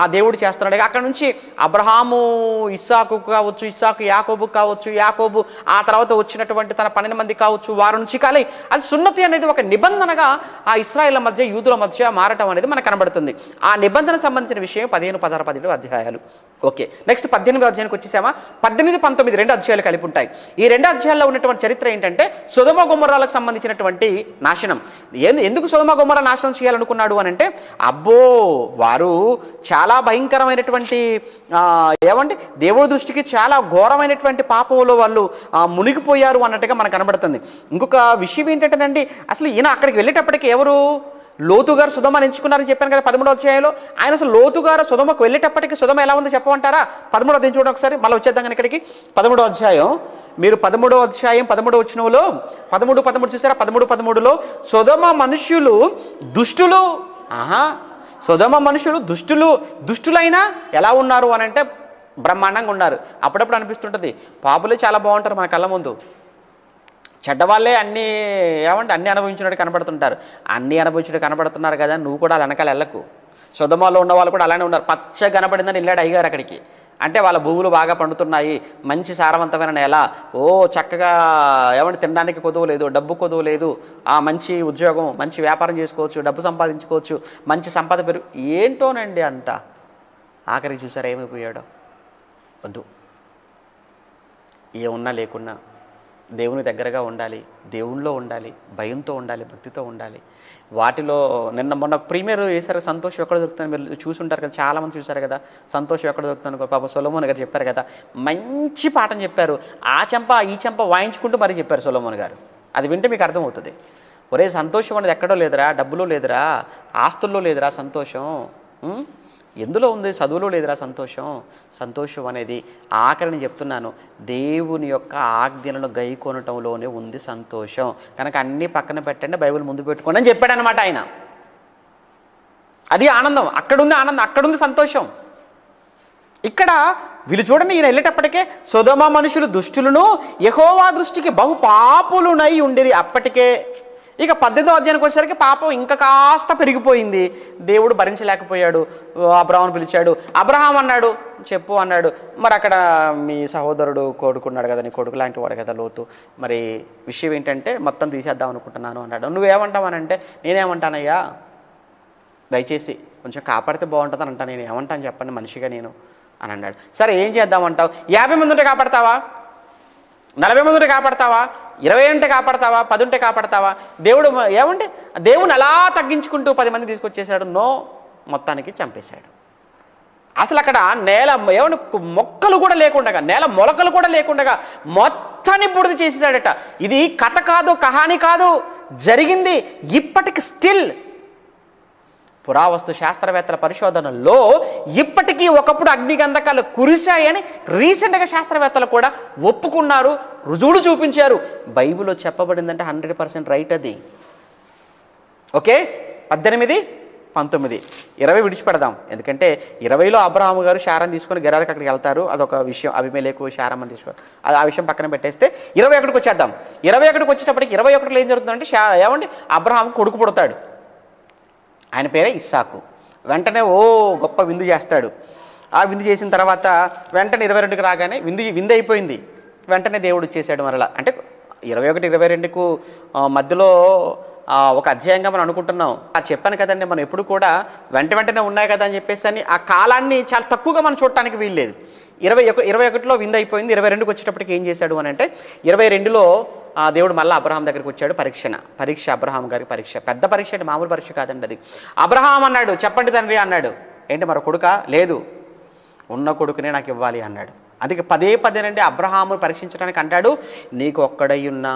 ఆ దేవుడు చేస్తున్నాడు. అక్కడ నుంచి అబ్రహాము ఇస్సాకు కావచ్చు, ఇస్సాకు యాకోబు కావచ్చు, యాకోబు ఆ తర్వాత వచ్చినటువంటి తన 12 మంది కావచ్చు, వారి నుంచి కాలి అది సున్నతి అనేది ఒక నిబంధనగా ఆ ఇశ్రాయేళ్ల మధ్య యూదుల మధ్య మారటం అనేది మనకు కనబడుతుంది. ఆ నిబంధన సంబంధించిన విషయం 15, 16, 17 అధ్యాయాలు. ఓకే, నెక్స్ట్ 18వ అధ్యాయానికి వచ్చేసామా? 18, 19 2 అధ్యాయాలు కలిపి ఉంటాయి. ఈ 2 అధ్యాయాల్లో ఉన్నటువంటి చరిత్ర ఏంటంటే సొదొమ గొమొర్రాలకు సంబంధించినటువంటి నాశనం. ఎందుకు సొదొమ గొమొర్రా నాశనం చేయాలనుకున్నాడు అని అంటే, అబ్బో వారు చాలా భయంకరమైనటువంటి ఏమంటే దేవుడి దృష్టికి చాలా ఘోరమైనటువంటి పాపంలో వాళ్ళు మునిగిపోయారు అన్నట్టుగా మనకు కనబడుతుంది. ఇంకొక విషయం ఏంటంటేనండి, అసలు ఈయన అక్కడికి వెళ్ళేటప్పటికి ఎవరు లోతు గారు సొదొమని ఎంచుకున్నారని చెప్పాను కదా 13వ అధ్యాయంలో. ఆయన అసలు లోతు గారు సొదొమకు వెళ్ళేటప్పటికి సొదొమ ఎలా ఉందో చెప్పమంటారా? 13వ అధ్యాయం చూడండి ఒకసారి, మళ్ళీ వచ్చేద్దాం కానీ ఇక్కడికి. 13వ అధ్యాయం మీరు 13వ అధ్యాయం 13వ వచనంలో 13, 13 చూసారా? 13, 13లో సొదొమ మనుష్యులు దుష్టులు. సొదొమ మనుషులు దుష్టులైనా ఎలా ఉన్నారు అని అంటే బ్రహ్మాండంగా ఉన్నారు. అప్పుడప్పుడు అనిపిస్తుంటుంది పాపులే చాలా బాగుంటారు మన కళ్ళ ముందు, చెడ్డవాళ్ళే అన్నీ అన్నీ అనుభవించినట్టు కనబడుతుంటారు. అన్నీ అనుభవించినట్టు కనబడుతున్నారు కదా, నువ్వు కూడా వెనకాల వెళ్ళకు. సొదొమలో ఉన్న వాళ్ళు కూడా అలానే ఉన్నారు. పచ్చ కనబడిందని వెళ్ళాడు అయ్యగారు అక్కడికి. అంటే వాళ్ళ భూములు బాగా పండుతున్నాయి, మంచి సారవంతమైన నేల, చక్కగా తినడానికి కొదువు లేదు, డబ్బు కొదువు లేదు, మంచి ఉద్యోగం, మంచి వ్యాపారం చేసుకోవచ్చు, డబ్బు సంపాదించుకోవచ్చు, మంచి సంపద ఏంటోనండి అంతా. ఆఖరికి చూసారా ఏమైపోయాడో? వద్దు, ఏమున్నా లేకున్నా దేవుని దగ్గరగా ఉండాలి, దేవునిలో ఉండాలి, భయంతో ఉండాలి, భక్తితో ఉండాలి. వాటిలో మొన్న ప్రీమియర్ వేశారు సంతోషం ఎక్కడ దొరుకుతుంది, మీరు చూసుంటారు కదా, చాలామంది చూశారు కదా సంతోషం ఎక్కడ దొరుకుతుంది. పాప సొలొమోన్ గారు చెప్పారు కదా, మంచి పాఠం చెప్పారు. ఆ చెంప ఈ చెంప వాయించుకుంటూ మరీ చెప్పారు సొలొమోన్ గారు. అది వింటే మీకు అర్థమవుతుంది. ఒరే సంతోషం అనేది ఎక్కడో లేదురా, డబ్బులో లేదురా, ఆస్తుల్లో లేదురా సంతోషం, ఎందులో ఉంది? చదువులో లేదురా సంతోషం. సంతోషం అనేది ఆఖరిని చెప్తున్నాను, దేవుని యొక్క ఆజ్ఞలను గైకొనటంలోనే ఉంది సంతోషం. కనుక అన్నీ పక్కన పెట్టండి, బైబిల్ ముందు పెట్టుకోండి అని చెప్పాడు అనమాట ఆయన. అది ఆనందం, అక్కడుంది ఆనందం, అక్కడుంది సంతోషం. ఇక్కడ వీళ్ళు చూడండి, ఈయన వెళ్ళేటప్పటికే సొదొమ మనుషులు దుష్టులను యెహోవా దృష్టికి బహు పాపులునై ఉండిరి. అప్పటికే ఇక 18వ అధ్యాయానికి వచ్చేసరికి పాపం ఇంకా కాస్త పెరిగిపోయింది. దేవుడు భరించలేకపోయాడు, అబ్రహామును పిలిచాడు. అబ్రహాం అన్నాడు, చెప్పు అన్నాడు. మరి అక్కడ మీ సహోదరుడు కొడుకున్నాడు కదా, నీ కొడుకు లాంటి వాడు కదా లోతు, మరి విషయం ఏంటంటే మొత్తం తీసేద్దాం అనుకుంటున్నాను అన్నాడు. నువ్వేమంటావనంటే, నేనేమంటానయ్యా, దయచేసి కొంచెం కాపాడితే బాగుంటుందని అంటాను. నేను ఏమంటాను చెప్పండి మనిషిగా నేను అని అన్నాడు. సరే ఏం చేద్దామంటావు? 50 మంది ఉంటే కాపాడతావా? 40 మంది ఉంటే కాపాడతావా? 20 ఉంటే కాపాడతావా? 10 ఉంటే కాపాడతావా? దేవుడు ఏమంటే దేవుని అలా తగ్గించుకుంటూ 10 మంది తీసుకొచ్చేసాడు. నో, మొత్తానికి చంపేశాడు. అసలు అక్కడ నేల ఏమని మొక్కలు కూడా లేకుండగా, నేల మొలకలు కూడా లేకుండగా మొత్తాన్ని బుడిద చేసేసాడట. ఇది కథ కాదు, కహాని కాదు, జరిగింది. ఇప్పటికి స్టిల్ పురావస్తు శాస్త్రవేత్తల పరిశోధనల్లో ఇప్పటికీ ఒకప్పుడు అగ్నిగంధకాలు కురిశాయని రీసెంట్గా శాస్త్రవేత్తలు కూడా ఒప్పుకున్నారు, రుజువులు చూపించారు. బైబిల్లో చెప్పబడిందంటే 100% రైట్ అది. ఓకే, 18, 19, 20 విడిచిపెడదాం. ఎందుకంటే 20లో అబ్రహాము గారు శారాన్ని తీసుకొని గెరారికి అక్కడికి వెళ్తారు. అదొక విషయం. అబీమెలెకు శారమ్మని తీసుకొని అది ఆ విషయం పక్కన పెట్టేస్తే 21కి వచ్చేద్దాం. 21కి వచ్చేటప్పటికి 21లో ఏం జరుగుతుందంటే ఏమండి అబ్రహాం కొడుకు పుడతాడు. ఆయన పేరే ఇస్సాకు. వెంటనే గొప్ప విందు చేస్తాడు. ఆ విందు చేసిన తర్వాత వెంటనే 22కి రాగానే విందు అయిపోయింది. వెంటనే దేవుడు వచ్చేసాడు మరలా. అంటే 21, 22కు మధ్యలో ఒక అధ్యాయంగా మనం అనుకుంటున్నాం. చెప్పాను కదండి, మనం ఎప్పుడు కూడా వెంటనే ఉన్నాయి కదా అని చెప్పేసి అని ఆ కాలాన్ని చాలా తక్కువగా మనం చూడటానికి వీల్లేదు. 21లో విందు అయిపోయింది. 22కి వచ్చేటప్పటికి ఏం చేశాడు అని అంటే 22లో దేవుడు మళ్ళీ అబ్రహాం దగ్గరికి వచ్చాడు. పరీక్ష అబ్రహాం గారి పరీక్ష. పెద్ద పరీక్ష అంటే మామూలు పరీక్ష కాదండి అది. అబ్రహాం అన్నాడు, చెప్పండి తండ్రి అన్నాడు. ఏంటి మరో కొడుకా? లేదు, ఉన్న కొడుకునే నాకు ఇవ్వాలి అన్నాడు. అందుకే పదే అబ్రహాము పరీక్షించడానికి అంటాడు, నీకు ఒక్కడై ఉన్నా.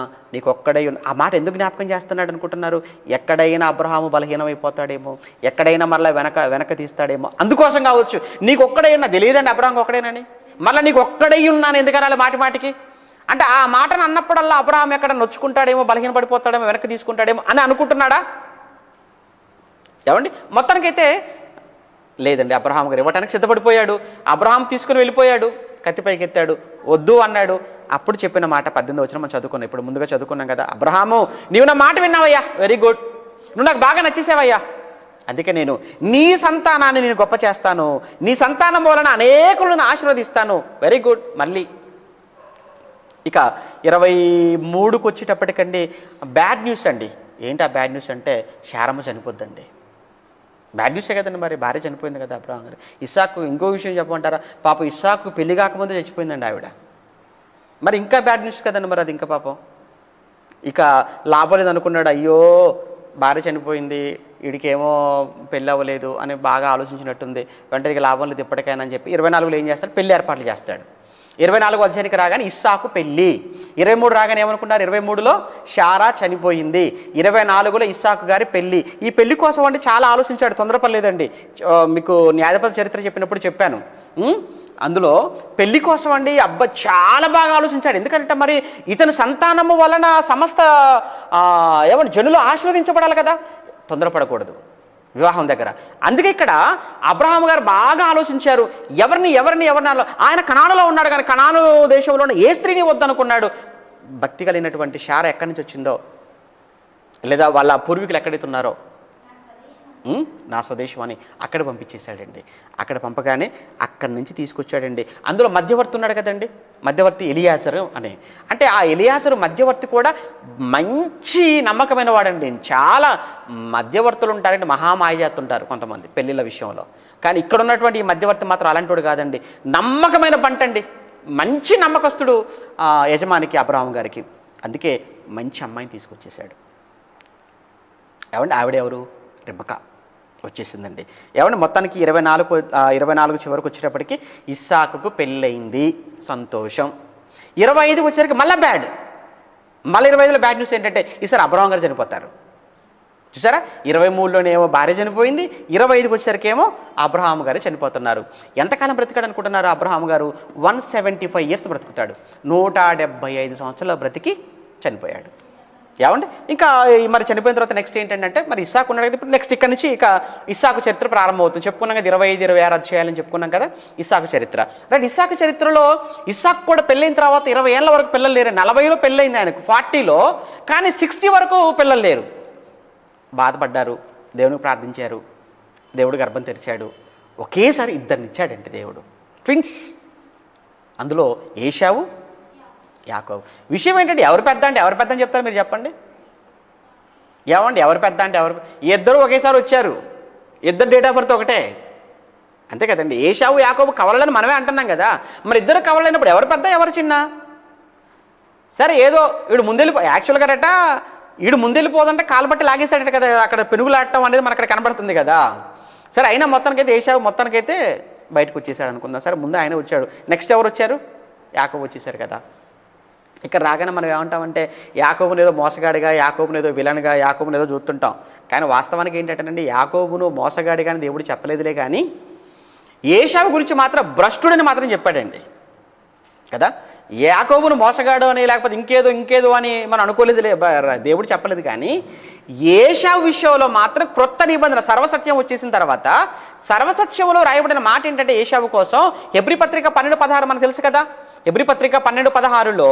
ఆ మాట ఎందుకు జ్ఞాపకం చేస్తున్నాడు అనుకుంటున్నారు? ఎక్కడైనా అబ్రహాము బలహీనమైపోతాడేమో, ఎక్కడైనా మళ్ళీ వెనక తీస్తాడేమో, అందుకోసం కావచ్చు. నీకు ఒక్కడై ఉన్నా, తెలియదండి అబ్రహాం ఒక్కడేనని. మళ్ళీ నీకు ఒక్కడై ఉన్నాను ఎందుకనాలి మాటికి? అంటే ఆ మాటను అన్నప్పుడల్లా అబ్రహాం ఎక్కడ నొచ్చుకుంటాడేమో, బలహీన పడిపోతాడేమో, వెనక్కి తీసుకుంటాడేమో అని అనుకుంటున్నాడా? ఏమండి, మొత్తానికైతే లేదండి, అబ్రహాం గారు ఇవ్వటానికి సిద్ధపడిపోయాడు. అబ్రహాం తీసుకుని వెళ్ళిపోయాడు, కత్తిపైకి ఎత్తాడు, వద్దు అన్నాడు. అప్పుడు చెప్పిన మాట 18 వచనం మనం చదువుకున్నాం. ఇప్పుడు ముందుగా చదువుకున్నాం కదా, అబ్రహాము నీవు నా మాట విన్నావయ్యా, వెరీ గుడ్, నువ్వు నాకు బాగా నచ్చేసావయ్యా, అందుకే నేను నీ సంతానాన్ని నేను గొప్ప చేస్తాను, నీ సంతానం వలన అనేకులను ఆశీర్వదిస్తాను. Very good. మళ్ళీ ఇక 23కు వచ్చేటప్పటికండి బ్యాడ్ న్యూస్ అండి. ఏంటి ఆ బ్యాడ్ న్యూస్ అంటే శారమ్మ చనిపోద్దండి. బ్యాడ్ న్యూసే కదండి, మరి భార్య చనిపోయింది కదా అబ్రహాం గారు. ఇస్సాకు ఇంకో విషయం చెప్పమంటారా? పాపం ఇస్సాకు పెళ్లి కాకముందే చచ్చిపోయిందండి ఆవిడ. మరి ఇంకా బ్యాడ్ న్యూస్ కదండి మరి అది. ఇంకా పాపం ఇక లాభం లేదు అనుకున్నాడు. అయ్యో భార్య చనిపోయింది, వీడికేమో పెళ్ళి అవ్వలేదు అని బాగా ఆలోచించినట్టుంది. వెంటనే ఇక లాభం లేదు ఇప్పటికైనా అని చెప్పి 24లో ఏం చేస్తాడు? పెళ్లి ఏర్పాట్లు చేస్తాడు. 24 అధ్యాయానికి రాగానే ఇస్సాకు పెళ్ళి. 23 రాగానే ఏమనుకున్నారు? 23లో శారా చనిపోయింది. 24లో ఇస్సాకు గారి పెళ్ళి. ఈ పెళ్లి కోసం అంటే చాలా ఆలోచించాడు, తొందరపడలేదండి. మీకు న్యాయాధిపతి చరిత్ర చెప్పినప్పుడు చెప్పాను. అందులో పెళ్లి కోసం అండి చాలా బాగా ఆలోచించాడు. ఎందుకంటే మరి ఇతని సంతానము వలన సమస్త జనులు ఆశీర్వదించబడాలి కదా, తొందరపడకూడదు వివాహం దగ్గర. అందుకే ఇక్కడ అబ్రహాం గారు బాగా ఆలోచించారు. ఎవరిని ఆయన కనానులో ఉన్నాడు, కానీ కనాను దేశంలో ఉన్న ఏ స్త్రీని వద్దనుకున్నాడు. భక్తి కలిగినటువంటి శార ఎక్కడి నుంచి వచ్చిందో, లేదా వాళ్ళ పూర్వీకులు ఎక్కడైతే ఉన్నారో, నా స్వదేశం అని అక్కడ పంపించేశాడండి. అక్కడ పంపగానే అక్కడి నుంచి తీసుకొచ్చాడండి. అందులో మధ్యవర్తి ఉన్నాడు కదండి, మధ్యవర్తి ఎలియాజరు అని. అంటే ఆ ఎలియాజరు మధ్యవర్తి కూడా మంచి నమ్మకమైన వాడండి. చాలా మధ్యవర్తులు ఉంటారండి, మహామాయజాతి ఉంటారు కొంతమంది పెళ్ళిళ్ళ విషయంలో. కానీ ఇక్కడ ఉన్నటువంటి ఈ మధ్యవర్తి మాత్రం అలాంటి వాడు కాదండి, నమ్మకమైన బంటండి, మంచి నమ్మకస్తుడు యజమానికి అబ్రహాం గారికి. అందుకే మంచి అమ్మాయిని తీసుకొచ్చేసాడు. ఏమండి ఆవిడెవరు? రెబెకా వచ్చేసిందండి. ఏమంటే మొత్తానికి 24 చివరికి వచ్చేటప్పటికి ఇస్సాకుకు పెళ్ళయింది, సంతోషం. 25కి వచ్చేసరికి మళ్ళీ బ్యాడ్. మళ్ళీ 25లో బ్యాడ్ న్యూస్ ఏంటంటే ఈసారి అబ్రహాం గారు చనిపోతారు. చూసారా, 23లోనేమో భార్య చనిపోయింది, 25కి వచ్చేసరికి ఏమో అబ్రహాం గారు చనిపోతున్నారు. ఎంతకాలం బ్రతికాడు అనుకుంటున్నారు? అబ్రహాం గారు 175 ఇయర్స్ బ్రతుకుతాడు. 175 సంవత్సరాలు బ్రతికి చనిపోయాడు. ఏమండి ఇంకా మరి చనిపోయిన తర్వాత నెక్స్ట్ ఏంటంటే మరి ఇస్సాకు ఉన్నాడు కదా. ఇప్పుడు నెక్స్ట్ ఇక్కడ నుంచి ఇక ఇస్సాకు చరిత్ర ప్రారంభం అవుతుంది. చెప్పుకున్నాం కదా 25, 26 అధ్యాయాలని చెప్పుకున్నాం కదా ఇస్సాకు చరిత్ర. రైట్, ఇస్సాకు చరిత్రలో ఇస్సాకు కూడా పెళ్ళైన తర్వాత 20 ఏళ్ళ వరకు పిల్లలు లేరు. 40లో పెళ్ళైంది ఆయనకు, 40లో, కానీ 60 వరకు పిల్లలు లేరు. బాధపడ్డారు, దేవునికి ప్రార్థించారు, దేవుడు గర్భం తెరిచాడు. ఒకేసారి 2 ఇచ్చాడంటే దేవుడు, ట్విన్స్. అందులో ఏశావు, యాకోబు. విషయం ఏంటంటే ఎవరు పెద్ద అని చెప్తారు మీరు చెప్పండి. ఏమండి ఎవరు పెద్ద అంటే ఎవరు? ఇద్దరు ఒకేసారి వచ్చారు, ఇద్దరు డేట్ ఆఫ్ బర్త్ ఒకటే, అంతే కదండి. ఏశావు యాకోబు కవలలని మనమే అంటున్నాం కదా. మరి ఇద్దరు కవలైనప్పుడు ఎవరు పెద్ద ఎవరు చిన్న? సరే ఏదో వీడు ముందెళ్ళిపో యాక్చువల్గా వీడు ముందెళ్ళిపోదంటే కాలు బట్టి లాగేశాడట కదా, అక్కడ పెనుగులాడటం అనేది మనకు అక్కడ కనబడుతుంది కదా. సరే అయినా మొత్తానికైతే ఏశావు మొత్తానికైతే బయటకు వచ్చేసాడు అనుకుందాం. సరే ముందు ఆయన వచ్చాడు, నెక్స్ట్ ఎవరు వచ్చారు? యాకోబు వచ్చేసారు కదా. ఇక్కడ రాగానే మనం ఏమంటామంటే యాకోబుని ఏదో మోసగాడిగా, యాకోబుని ఏదో విలన్గా, యాకోబుని ఏదో చూస్తుంటాం. కానీ వాస్తవానికి ఏంటంటేనండి, యాకోబును మోసగాడిగా అని దేవుడు చెప్పలేదులే, కానీ ఏశావు గురించి మాత్రం భ్రష్టుడని మాత్రం చెప్పాడండి కదా. యాకోబును మోసగాడు అని లేకపోతే ఇంకేదో అని మనం అనుకోలేదులే, దేవుడు చెప్పలేదు. కానీ ఏశావు విషయంలో మాత్రం క్రొత్త నిబంధన సర్వసత్యం వచ్చేసిన తర్వాత సర్వసత్యంలో రాయబడిన మాట ఏంటంటే ఏశావు కోసం హెబ్రీ పత్రిక 12:16 మనకు తెలుసు కదా. హెబ్రీ పత్రిక 12:16లో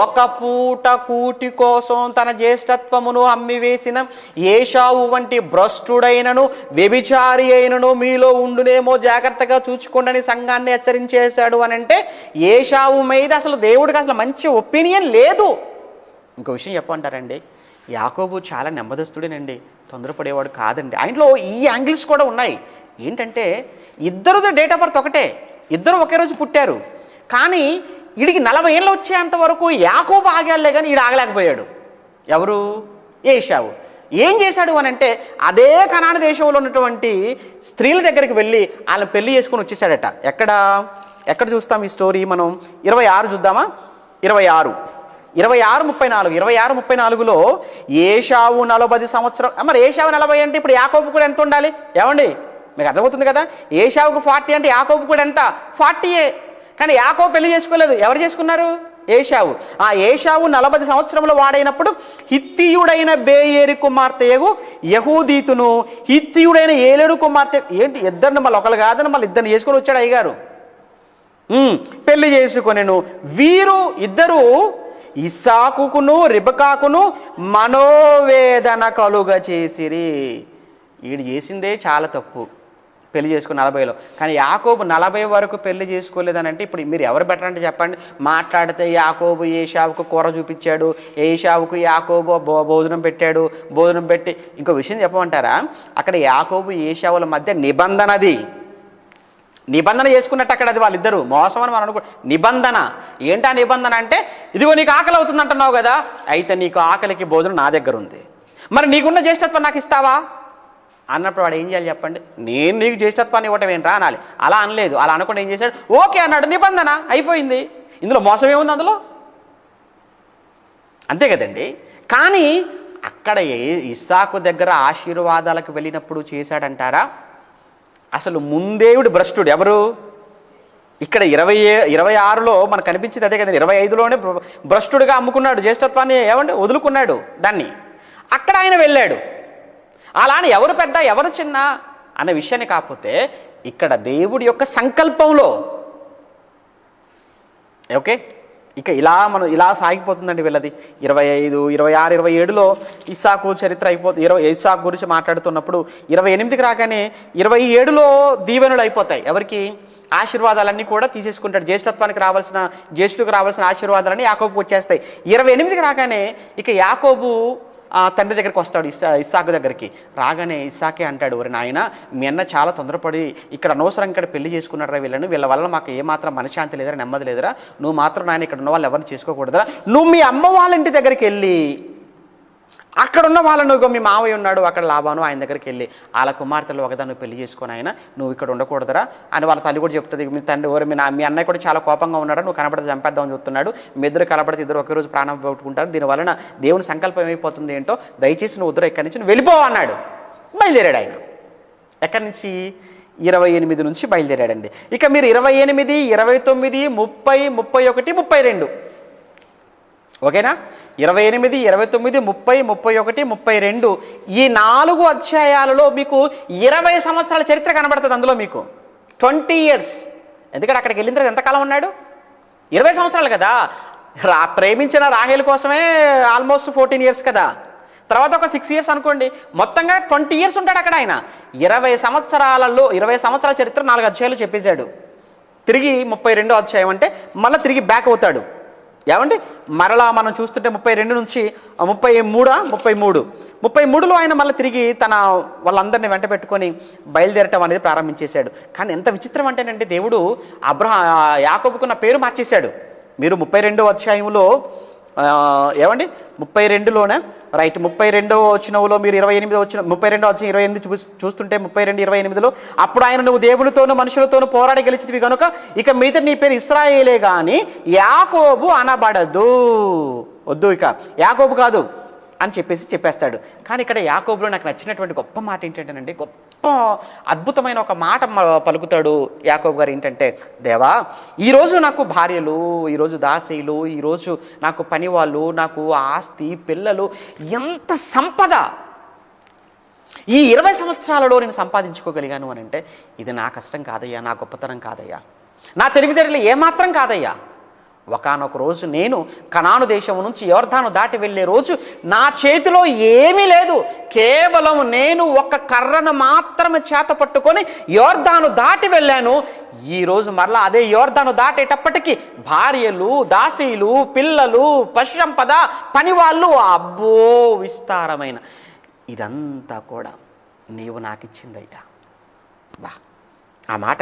ఒక పూట కూటి కోసం తన జ్యేష్ఠత్వమును అమ్మివేసిన ఏశావు వంటి భ్రష్టుడైనను వ్యభిచారి అయినను మీలో ఉండునేమో జాగ్రత్తగా చూచుకోండి సంఘాన్ని హెచ్చరించేశాడు అని అంటే ఏశావు మీద అసలు దేవుడికి అసలు మంచి ఒపీనియన్ లేదు. ఇంకో విషయం చెప్పంటారండి, యాకోబు చాలా నెమ్మదస్తుడేనండి, తొందరపడేవాడు కాదండి. ఆయనలో ఈ యాంగిల్స్ కూడా ఉన్నాయి. ఏంటంటే ఇద్దరుది డేట్ ఆఫ్ బర్త్ ఒకటే, ఇద్దరు ఒకే రోజు పుట్టారు. కానీ వీడికి 40 ఏళ్ళు వచ్చేంత వరకు యాకోబు ఆగాళ్లే కానీ వీడు ఆగలేకపోయాడు. ఎవరు? ఏశావు. ఏం చేశాడు అని అంటే అదే కనాను దేశంలో ఉన్నటువంటి స్త్రీల దగ్గరికి వెళ్ళి వాళ్ళని పెళ్లి చేసుకొని వచ్చేసాడట. ఎక్కడ చూస్తాం ఈ స్టోరీ? మనం 26 చూద్దామా? 26:34లో ఏశావు 40 సంవత్సరం. మరి ఏశావు 40 అంటే ఇప్పుడు యాకోబు కూడా ఎంత ఉండాలి? ఏమండి మీకు అర్థమవుతుంది కదా. ఏశావుకు 40 అంటే యాకోబు కూడా ఎంత? 40. కానీ యాకోబు పెళ్లి చేసుకోలేదు. ఎవరు చేసుకున్నారు? ఏశావు. ఆ ఏశావు 40 సంవత్సరంలో వాడైనప్పుడు హిత్తీయుడైన బేయేరు కుమార్తెయగు యహూదీతును హిత్తీయుడైన ఏలేడు కుమార్తె, ఏంటి ఇద్దరిని మళ్ళీ ఒకరు కాదని మళ్ళీ ఇద్దరిని చేసుకొని వచ్చాడు అయ్యగారు. పెళ్లి చేసుకొనెను. వీరు ఇద్దరు ఇస్సాకును రిబకాకును మనోవేదన కలుగ చేసిరి. వీడు చేసిందే చాలా తప్పు, పెళ్లి చేసుకుని 40లో. కానీ యాకోబు 40 వరకు పెళ్లి చేసుకోలేదని అంటే ఇప్పుడు మీరు ఎవరు బెటర్ అంటే చెప్పండి. మాట్లాడితే యాకోబు ఏశావుకు కూర చూపించాడు, ఏశావుకు యాకోబు భోజనం పెట్టాడు, భోజనం పెట్టి ఇంకో విషయం చెప్పమంటారా, అక్కడ యాకోబు ఏశావుల మధ్య నిబంధన చేసుకున్నట్టు అక్కడ అది వాళ్ళిద్దరు మోసం అని మనం అనుకో. నిబంధన ఏంటా నిబంధన అంటే, ఇదిగో నీకు ఆకలి అవుతుంది అంటున్నావు కదా, అయితే నీకు ఆకలికి భోజనం నా దగ్గర ఉంది, మరి నీకున్న జ్యేష్ఠత్వం నాకు ఇస్తావా అన్నప్పుడు వాడు ఏం చేయాలి చెప్పండి? నేను నీకు జ్యేష్ఠత్వాన్ని ఇవ్వటం ఏంట్రా అనాలి. అలా అనలేదు. అలా అనుకుంటే ఏం చేశాడు? ఓకే అన్నాడు, నిబంధన అయిపోయింది. ఇందులో మోసం ఏముంది అందులో? అంతే కదండి. కానీ అక్కడ ఇస్సాకు దగ్గర ఆశీర్వాదాలకు వెళ్ళినప్పుడు చేశాడంటారా? అసలు ముందేవుడు భ్రష్టుడు. ఎవరు? ఇక్కడ 26లో మనకు కనిపించింది అదే కదండి. 25లోనే భ్రష్టుడిగా అమ్ముకున్నాడు జ్యేష్ఠత్వాన్ని, ఏమంటే వదులుకున్నాడు దాన్ని. అక్కడ ఆయన వెళ్ళాడు. అలానే ఎవరు పెద్ద ఎవరు చిన్న అనే విషయాన్ని కాకపోతే ఇక్కడ దేవుడి యొక్క సంకల్పంలో ఓకే. ఇక ఇలా సాగిపోతుందండి వీళ్ళది. 25, 26, 27లో ఇస్సాకు చరిత్ర అయిపోతుంది. ఇస్సాకు గురించి మాట్లాడుతున్నప్పుడు 28కి రాగానే 27లో దీవెనలు అయిపోతాయి. ఎవరికి? ఆశీర్వాదాలన్నీ కూడా తీసేసుకుంటాడు. జ్యేష్ఠుడికి రావాల్సిన ఆశీర్వాదాలన్నీ యాకోబుకి వచ్చేస్తాయి. 28కి రాగానే ఇక యాకోబు తండ్రి దగ్గరికి వస్తాడు, ఇస్సాకు దగ్గరికి. రాగానే ఇస్సాకే అంటాడు, ఒరే నాయన, మీ అన్న చాలా తొందరపడి ఇక్కడ అనవసరం ఇక్కడ పెళ్లి చేసుకున్నారా వీళ్ళని, వీళ్ళ వల్ల మాకు ఏమాత్రం మనశ్శాంతి లేదరా, నెమ్మది లేదరా, నువ్వు మాత్రం నాయన ఇక్కడ ఉన్న వాళ్ళు ఎవరిని చేసుకోకూడదురా, నువ్వు మీ అమ్మ వాళ్ళ ఇంటి దగ్గరికి వెళ్ళి అక్కడ ఉన్న వాళ్ళను, మీ మావయ్య ఉన్నాడు అక్కడ లాభాను, ఆయన దగ్గరికి వెళ్ళి వాళ్ళ కుమార్తెలు ఒకదాన్ని పెళ్లి చేసుకొని ఆయన నువ్వు ఇక్కడ ఉండకూడదురా అని వాళ్ళ తల్లి కూడా చెప్తుంది. మీ తండ్రి ఓరే మీ అన్నయ్య కూడా చాలా కోపంగా ఉన్నాడు, నువ్వు కనపడితే చంపేద్దామని చెప్తున్నాడు, మీ ఇద్దరు కనపడితే ఇద్దరు ఒకే రోజు ప్రాణం పెట్టుకుంటారు, దీనివలన దేవుని సంకల్పం ఏమైపోతుంది ఏంటో, దయచేసి నువ్వు వద్దురా ఇక్కడి నుంచి, నువ్వు వెళ్ళిపో అన్నాడు. బయలుదేరాడు ఆయన. ఎక్కడి నుంచి? 28 నుంచి బయలుదేరాడండి. ఇక మీరు 28, 29, 30, 31, 32 ఓకేనా? 28, 29, 30, 31, 32 ఈ 4 అధ్యాయాలలో మీకు 20 సంవత్సరాల చరిత్ర కనబడుతుంది. అందులో మీకు 20 years. ఎందుకంటే అక్కడికి వెళ్ళిన తర్వాత ఎంతకాలం ఉన్నాడు? 20 సంవత్సరాలు కదా. ప్రేమించిన రాహేల్ కోసమే ఆల్మోస్ట్ 14 years కదా. తర్వాత ఒక 6 years అనుకోండి, మొత్తంగా 20 years ఉంటాడు అక్కడ ఆయన. 20 సంవత్సరాల చరిత్ర 4 అధ్యాయాలు చెప్పేశాడు. తిరిగి 32వ అధ్యాయం అంటే మళ్ళీ తిరిగి బ్యాక్ అవుతాడు. ఏమండి మరలా మనం చూస్తుంటే 32 నుంచి 33లో ఆయన మళ్ళీ తిరిగి వాళ్ళందరినీ వెంట పెట్టుకొని బయలుదేరటం అనేది ప్రారంభించేశాడు. కానీ ఎంత విచిత్రం అంటేనండి, దేవుడు యాకోబుకున్న పేరు మార్చేశాడు. మీరు 32వ అధ్యాయంలో ఏమండి 32లోనే రైట్ 32వ వచనంలో మీరు 28 వచ్చిన 32వ వచనం 28 చూస్తుంటే 32:28లో అప్పుడు ఆయన నువ్వు దేవునితోనూ మనుషులతోనూ పోరాడి గెలిచితివి కనుక ఇక మీదట నీ పేరు ఇశ్రాయేలే గాని యాకోబు అనబడదు. వద్దు, ఇక యాకోబు కాదు అని చెప్పేస్తాడు. కానీ ఇక్కడ యాకోబులో నాకు నచ్చినటువంటి గొప్ప మాట ఏంటంటేనండి, గొప్ప అద్భుతమైన ఒక మాట పలుకుతాడు యాకోబు గారు. ఏంటంటే, దేవా ఈరోజు నాకు భార్యలు, ఈరోజు దాసీలు, ఈరోజు నాకు పనివాళ్ళు, నాకు ఆస్తి, పిల్లలు, ఎంత సంపద ఈ 20 సంవత్సరాలలో నేను సంపాదించుకోగలిగాను అని అంటే ఇది నా కష్టం కాదయ్యా, నా గొప్పతనం కాదయ్యా, నా తెలివితేటలు ఏమాత్రం కాదయ్యా. ఒకానొక రోజు నేను కనాను దేశం నుంచి యోర్దాను దాటి వెళ్ళే రోజు నా చేతిలో ఏమీ లేదు, కేవలం నేను ఒక కర్రను మాత్రమే చేత పట్టుకొని యోర్దాను దాటి వెళ్ళాను. ఈరోజు మరలా అదే యోర్దాను దాటేటప్పటికి భార్యలు, దాసీలు, పిల్లలు, పశుసంపద, పనివాళ్ళు, అబ్బో విస్తారమైన ఇదంతా కూడా నీవు నాకు ఇచ్చిందయ్యా. బా, ఆ మాట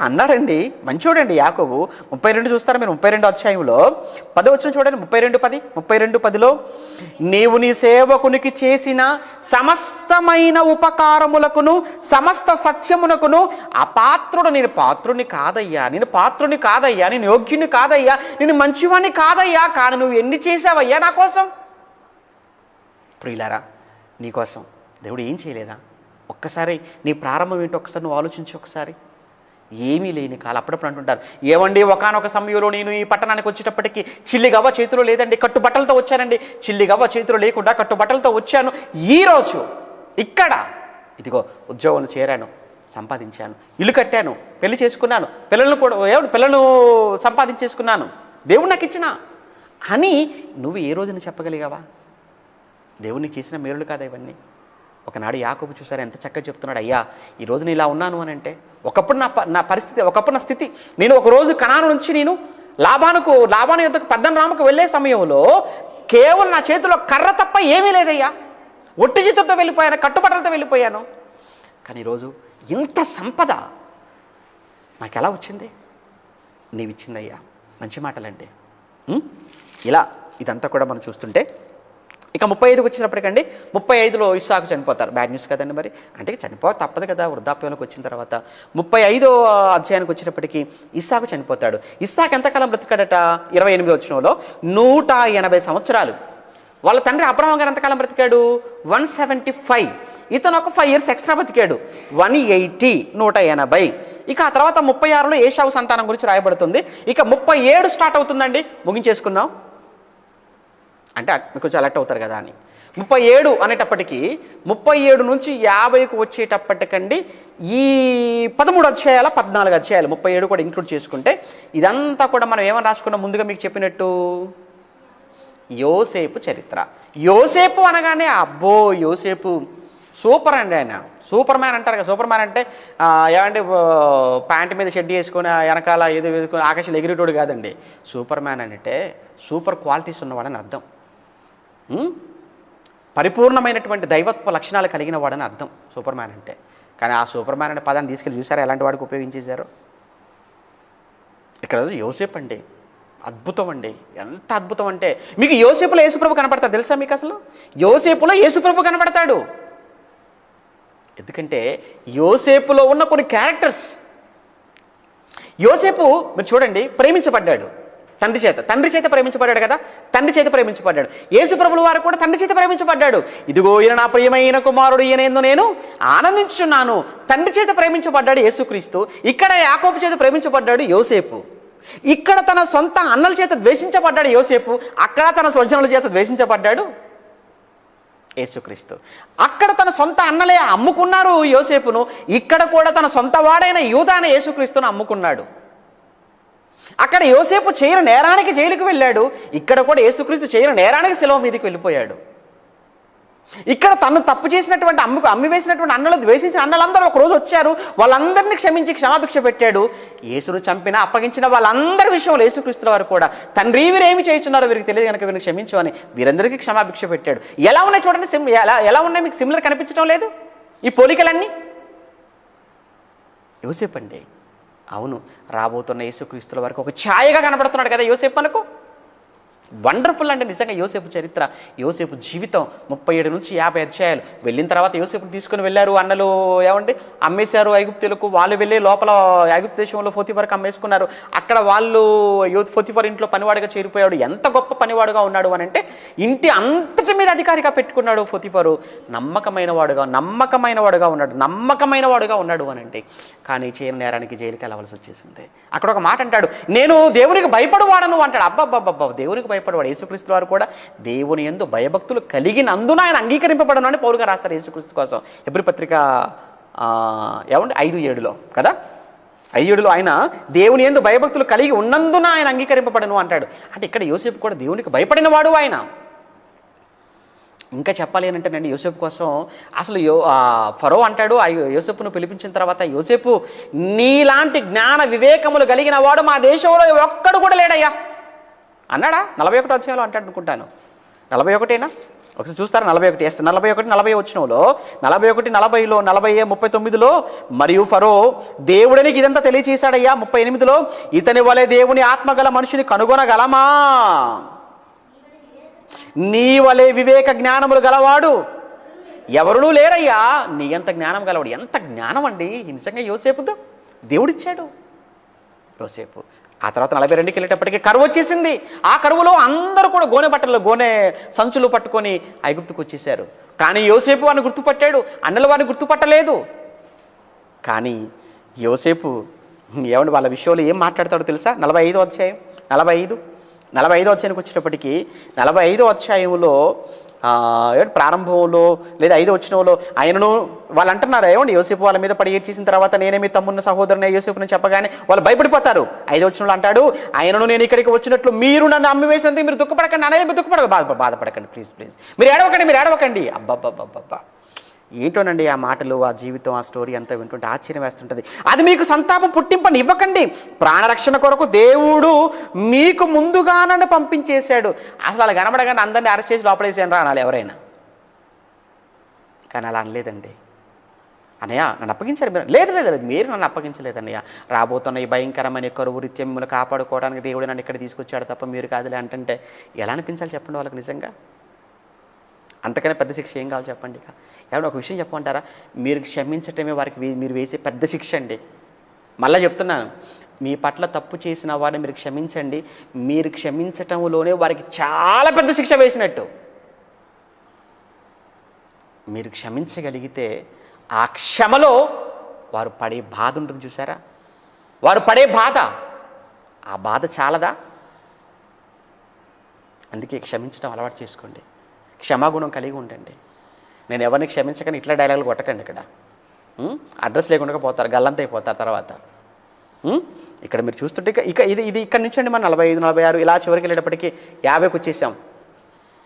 అన్నాడండి. మంచోడండి యాకోబు. 32 చూస్తారా మీరు, 32 అధ్యాయంలో 10 వచనం చూడండి. 32:10లో నీవు నీ సేవకునికి చేసిన సమస్తమైన ఉపకారములకును సమస్త సత్యమునకును అపాత్రుడు, నేను పాత్రుని కాదయ్యా, నేను పాత్రుని కాదయ్యా, నేను యోగ్యుని కాదయ్యా, నేను మంచివాణ్ణి కాదయ్యా, కానీ నువ్వు ఎన్ని చేసావయ్యా నా కోసం. ప్రియులారా, నీకోసం దేవుడు ఏం చేయలేదా? ఒక్కసారి నీ ప్రారంభం ఏంటో ఒకసారి నువ్వు ఆలోచించి. ఒకసారి ఏమీ లేని కాలం. అప్పుడప్పుడు అంటుంటారు, ఏమండి ఒకానొక సమయంలో నేను ఈ పట్టణానికి వచ్చేటప్పటికి చిల్లిగవ్వ చేతిలో లేదండి, కట్టుబట్టలతో వచ్చానండి, చిల్లిగవ్వ చేతిలో లేకుండా కట్టుబట్టలతో వచ్చాను. ఈరోజు ఇక్కడ ఇదిగో ఉద్యోగంలో చేరాను, సంపాదించాను, ఇల్లు కట్టాను, పెళ్లి చేసుకున్నాను, పిల్లలను సంపాదించేసుకున్నాను, దేవుడు నాకు ఇచ్చిన అని నువ్వు ఏ రోజున చెప్పగలిగావా? దేవునికి చేసిన మేలులు కాదా ఇవన్నీ? ఒకనాడు యాకోబు చూసారు ఎంత చక్కగా చెప్తున్నాడు, అయ్యా ఈరోజు నేను ఇలా ఉన్నాను అని అంటే, ఒకప్పుడు నా పరిస్థితి, ఒకప్పుడు నా స్థితి, నేను ఒకరోజు కనాను నుంచి నేను లాబాను యొద్దకు పద్దనరాముకు వెళ్ళే సమయంలో కేవలం నా చేతిలో కర్ర తప్ప ఏమీ లేదయ్యా, ఒట్టి చేతులతో వెళ్ళిపోయాను, కట్టుబట్టలతో వెళ్ళిపోయాను. కానీ ఈరోజు ఇంత సంపద నాకు ఎలా వచ్చింది? నీవు ఇచ్చిందయ్యా. మంచి మాటలండి. ఇలా ఇదంతా కూడా మనం చూస్తుంటే ఇక 35కి వచ్చినప్పటికండి, 35లో ఇస్సాకు చనిపోతారు. బ్యాడ్ న్యూస్ కదండి మరి, అంటే చనిపోవాలి తప్పదు కదా వృద్ధాప్యంలోకి వచ్చిన తర్వాత. 35వ అధ్యాయానికి వచ్చినప్పటికీ ఇస్సాకు చనిపోతాడు. ఇస్సాకు ఎంతకాలం బ్రతికాడట? 28వ వచనంలో 180 సంవత్సరాలు. వాళ్ళ తండ్రి అబ్రహాం గారు ఎంతకాలం బ్రతికాడు? 175. ఇతను ఒక 5 years ఎక్స్ట్రా బ్రతికాడు, 180, 180. ఇక ఆ తర్వాత 36లో ఏశావు సంతానం గురించి రాయబడుతుంది. ఇక 37 స్టార్ట్ అవుతుందండి, ముగించేసుకుందాం అంటే కొంచెం అలర్ట్ అవుతారు కదా అని. 37 అనేటప్పటికీ 37 నుంచి 50కు వచ్చేటప్పటికండి ఈ 13 అధ్యాయాల 14 అధ్యాయాలు 37 కూడా ఇంక్లూడ్ చేసుకుంటే ఇదంతా కూడా మనం ఏమని రాసుకున్నాం? ముందుగా మీకు చెప్పినట్టు యోసేపు చరిత్ర. యోసేపు అనగానే అబ్బో యోసేపు సూపర్ అండి, ఆయన సూపర్ మ్యాన్ అంటారు కదా. సూపర్ మ్యాన్ అంటే ఏమంటే ప్యాంటు మీద షెడ్ వేసుకొని వెనకాల ఏదో వేసుకొని ఆకాశంలో ఎగిరేటోడు కాదండి. సూపర్ మ్యాన్ అంటే సూపర్ క్వాలిటీస్ ఉన్నవాడని అర్థం, పరిపూర్ణమైనటువంటి దైవత్వ లక్షణాలు కలిగిన వాడని అర్థం సూపర్ మ్యాన్ అంటే. కానీ ఆ సూపర్ మ్యాన్ అనే పదాన్ని తీసుకెళ్ళి చూసారా ఎలాంటి వాడికి ఉపయోగించేశారు? ఇక్కడ యోసేపు అండి, అద్భుతం అండి. ఎంత అద్భుతం అంటే మీకు యోసేపులో యేసుప్రభు కనపడతాడు తెలుసా? మీకు అసలు యోసేపులో యేసుప్రభు కనపడతాడు. ఎందుకంటే యోసేపులో ఉన్న కొన్ని క్యారెక్టర్స్. యోసేపు మీరు చూడండి, ప్రేమించబడ్డాడు తండ్రి చేత ప్రేమించబడ్డాడు కదా, తండ్రి చేత ప్రేమించబడ్డాడు. యేసుప్రభుల వారు కూడా తండ్రి చేత ప్రేమించబడ్డాడు. ఇదిగో ఈయన నా ప్రియమైన కుమారుడు, ఈయనేందో నేను ఆనందించుచున్నాను. తండ్రి చేత ప్రేమించబడ్డాడు యేసుక్రీస్తు. ఇక్కడ యాకోబు చేత ప్రేమించబడ్డాడు యోసేపు. ఇక్కడ తన సొంత అన్నల చేత ద్వేషించబడ్డాడు యోసేపు. అక్కడ తన స్వజనుల చేత ద్వేషించబడ్డాడు యేసుక్రీస్తు. అక్కడ తన సొంత అన్నలే అమ్ముకున్నారు యోసేపును, ఇక్కడ కూడా తన సొంత వాడైన యూదా అనే యేసుక్రీస్తును అమ్ముకున్నాడు. అక్కడ యోసేపు చేయని నేరానికి జైలుకి వెళ్ళాడు, ఇక్కడ కూడా యేసుక్రీస్తు చేయని నేరానికి శిలువ మీదకి వెళ్ళిపోయాడు. ఇక్కడ తను తప్పు చేసినటువంటి అమ్మి వేసినటువంటి అన్నలు ద్వేషించిన అన్నలందరూ ఒకరోజు వచ్చారు, వాళ్ళందరినీ క్షమించి క్షమాభిక్ష పెట్టాడు. యేసును చంపిన అప్పగించిన వాళ్ళందరి విషయంలో యేసుక్రీస్తుల వారు కూడా తండ్రి వీరేమి చేయించున్నారో వీరికి తెలియదు కనుక వీరిని క్షమించు అని వీరందరికీ క్షమాభిక్ష పెట్టాడు. ఎలా ఉన్నాయి చూడండి, ఎలా ఉన్నాయి మీకు సిమిలర్ కనిపించడం లేదు ఈ పోలికలన్నీ? యోసేపు అండి, అవును రాబోతున్న యేసుక్రీస్తుల వారికి ఒక ఛాయగా కనబడుతున్నాడు కదా యోసేపు మనకు. వండర్ఫుల్ అంటే నిజంగా యోసేపు చరిత్ర, యోసేపు జీవితం 37 నుంచి 50 అధ్యాయాలు. వెళ్ళిన తర్వాత యోసేపుని తీసుకుని వెళ్ళారు అన్నలు, ఏమంటే అమ్మేశారు ఐగుప్తులకు. వాళ్ళు వెళ్ళి లోపల ఐగుప్తు దేశంలో పోతీఫర్కి అమ్మేసుకున్నారు. అక్కడ వాళ్ళు పోతీఫర్ ఇంట్లో పనివాడిగా చేరిపోయాడు. ఎంత గొప్ప పనివాడుగా ఉన్నాడు అని అంటే ఇంటి అంతటి మీద అధికారిగా పెట్టుకున్నాడు పోతీఫరు. నమ్మకమైన వాడుగా ఉన్నాడు అని అంటే, కానీ చేయని నేరానికి జైలుకి వెళ్ళవలసి వచ్చేసింది. అక్కడ ఒక మాట అంటాడు, నేను దేవునికి భయపడవాడను అంటాడు. అబ్బబ్బబ్బబ్బ, దేవునికి భయపడవాడు. యేసుక్రీస్తు వారు కూడా దేవుని యందు భయభక్తులు కలిగినందున ఆయన అంగీకరింపబడను అని పౌలుగా రాస్తారు యేసుక్రీస్తు కోసం. హెబ్రీ పత్రిక 5:7 కదా, 5:7 ఆయన దేవుని యందు భయభక్తులు కలిగి ఉన్నందున ఆయన అంగీకరింపబడను అంటాడు. అంటే ఇక్కడ యోసేపు కూడా దేవునికి భయపడిన వాడు ఆయన. ఇంకా చెప్పాలి అని అంటేనండి, యోసేపు కోసం అసలు ఫరో అంటాడు యోసేపును పిలిపించిన తర్వాత, యోసేపు నీలాంటి జ్ఞాన వివేకములు కలిగిన వాడు మా దేశంలో ఒక్కడు కూడా లేడయ్యా అన్నాడా? 41 అధ్యాయంలో అంటాడు అనుకుంటాను. 41ఏనా? ఒకసారి చూస్తారా? 41 40 వచనంలో 41, 40లో 40, 39లో, మరియు ఫరో దేవుడికి ఇదంతా తెలియచేశాడయ్యా. 38లో, ఇతని వలె దేవుని ఆత్మగల మనిషిని కనుగొనగలమా? నీ వలె వివేక జ్ఞానములు గలవాడు ఎవరునూ లేరయ్యా. నీ ఎంత జ్ఞానం గలవాడు. ఎంత జ్ఞానం అండి నిజంగా యోసేపుతో దేవుడిచ్చాడు యోసేపు. ఆ తర్వాత 42కి వెళ్ళేటప్పటికీ కరువు వచ్చేసింది. ఆ కరువులో అందరూ కూడా గోనె సంచులు పట్టుకొని ఐగుప్తుకు వచ్చేసారు. కానీ యోసేపు వారిని గుర్తుపట్టాడు, అన్నలు వారిని గుర్తుపట్టలేదు. కానీ యోసేపు ఏమండి వాళ్ళ విషయంలో ఏం మాట్లాడతాడో తెలుసా? 45వ అధ్యాయం 45వ అధ్యాయానికి వచ్చేటప్పటికి 45వ అధ్యాయంలో ప్రారంభంలో లేదా 5వ వచనంలో ఆయనను వాళ్ళు అంటున్నారు, ఏమండి యోసేపు వాళ్ళ మీద పడి ఏడ్చేసిన తర్వాత నేనే మీ తమ్మున్న సహోదరుని యోసేపుని చెప్పగానే వాళ్ళు భయపడిపోతారు. 5వ వచనంలో అంటాడు, ఆయనను నేను ఇక్కడికి వచ్చినట్లు మీరు నన్ను అమ్మివేసినందుకు మీరు దుఃఖపడకండి. అనే బాధపడకండి, ప్లీజ్ మీరు ఏడవకండి. అబ్బబ్బబ్బబ్బబ్బా, ఏంటోనండి ఆ మాటలు, ఆ జీవితం, ఆ స్టోరీ అంతా వింటుంటే ఆశ్చర్యం వేస్తుంటుంది. అది మీకు సంతాపం పుట్టింపని ఇవ్వకండి, ప్రాణరక్షణ కొరకు దేవుడు మీకు ముందుగా నన్ను పంపించేశాడు. అసలు అలా కనబడగానే అందరినీ అరెస్ట్ చేసి లోపలేసాను రా అనాలి ఎవరైనా. కానీ అలా అనలేదండి. అన్నయ్య నన్ను అప్పగించారు మీరు. లేదు మీరు నన్ను అప్పగించలేదన్నయ్య. రాబోతున్న ఈ భయంకరమైన కరువు రీత్యం మిమ్మల్ని కాపాడుకోవడానికి దేవుడు నన్ను ఇక్కడ తీసుకొచ్చాడు తప్ప మీరు కాదులే అంటే ఎలా అనిపించాలి చెప్పండి వాళ్ళకి నిజంగా? అంతకనే పెద్ద శిక్ష ఏం కావాలి చెప్పండి? ఇక ఎవరైనా ఒక విషయం చెప్పమంటారా? మీరు క్షమించటమే వారికి మీరు వేసే పెద్ద శిక్ష అండి. మళ్ళీ చెప్తున్నాను, మీ పట్ల తప్పు చేసిన వారిని మీరు క్షమించండి. మీరు క్షమించటంలోనే వారికి చాలా పెద్ద శిక్ష వేసినట్టు. మీరు క్షమించగలిగితే ఆ క్షమలో వారు పడే బాధ ఉంటుంది చూసారా? వారు పడే బాధ, ఆ బాధ చాలదా? అందుకే క్షమించడం అలవాటు చేసుకోండి. క్షమాగుణం కలిగి ఉండండి. నేను ఎవరిని క్షమించకని ఇట్లా డైలాగులు కొట్టకండి. ఇక్కడ అడ్రస్ లేకుండా పోతారు, గల్లంత అయిపోతారు తర్వాత. ఇక్కడ మీరు చూస్తుంటే ఇది ఇక్కడ నుంచి అండి మన 45, 46 ఇలా చివరికి వెళ్ళేటప్పటికి 50కి వచ్చేసాం.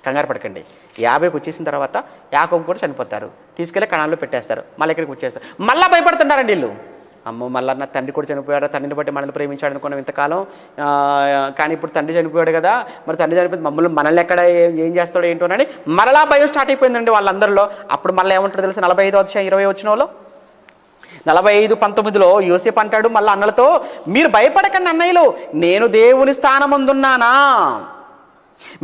కంగారు పడకండి. 50కి వచ్చేసిన తర్వాత యాకోబు కూడా చనిపోతారు, తీసుకెళ్ళి కణాల్లో పెట్టేస్తారు, మళ్ళీ ఇక్కడికి వచ్చేస్తారు. మళ్ళీ భయపడుతుంటారండి వీళ్ళు. అమ్మో మళ్ళీ నా తండ్రి కూడా చనిపోయాడు, తండ్రిని బట్టి మనల్ని ప్రేమించాడు అనుకున్నాం ఇంతకాలం, కానీ ఇప్పుడు తండ్రి చనిపోయాడు కదా, మరి తండ్రి చనిపోయింది మనల్ని ఎక్కడ ఏం చేస్తాడో ఏంటోనని మరలా భయం స్టార్ట్ అయిపోయిందండి వాళ్ళందరిలో. అప్పుడు మళ్ళీ ఏమంటారు తెలుసు? 45వ అధ్యాయం 20వ వచనంలో 45:19లో యోసేపు అంటాడు మళ్ళీ అన్నలతో, మీరు భయపడకండి అన్నయ్యలు, నేను దేవుని స్థానమందున్నానా?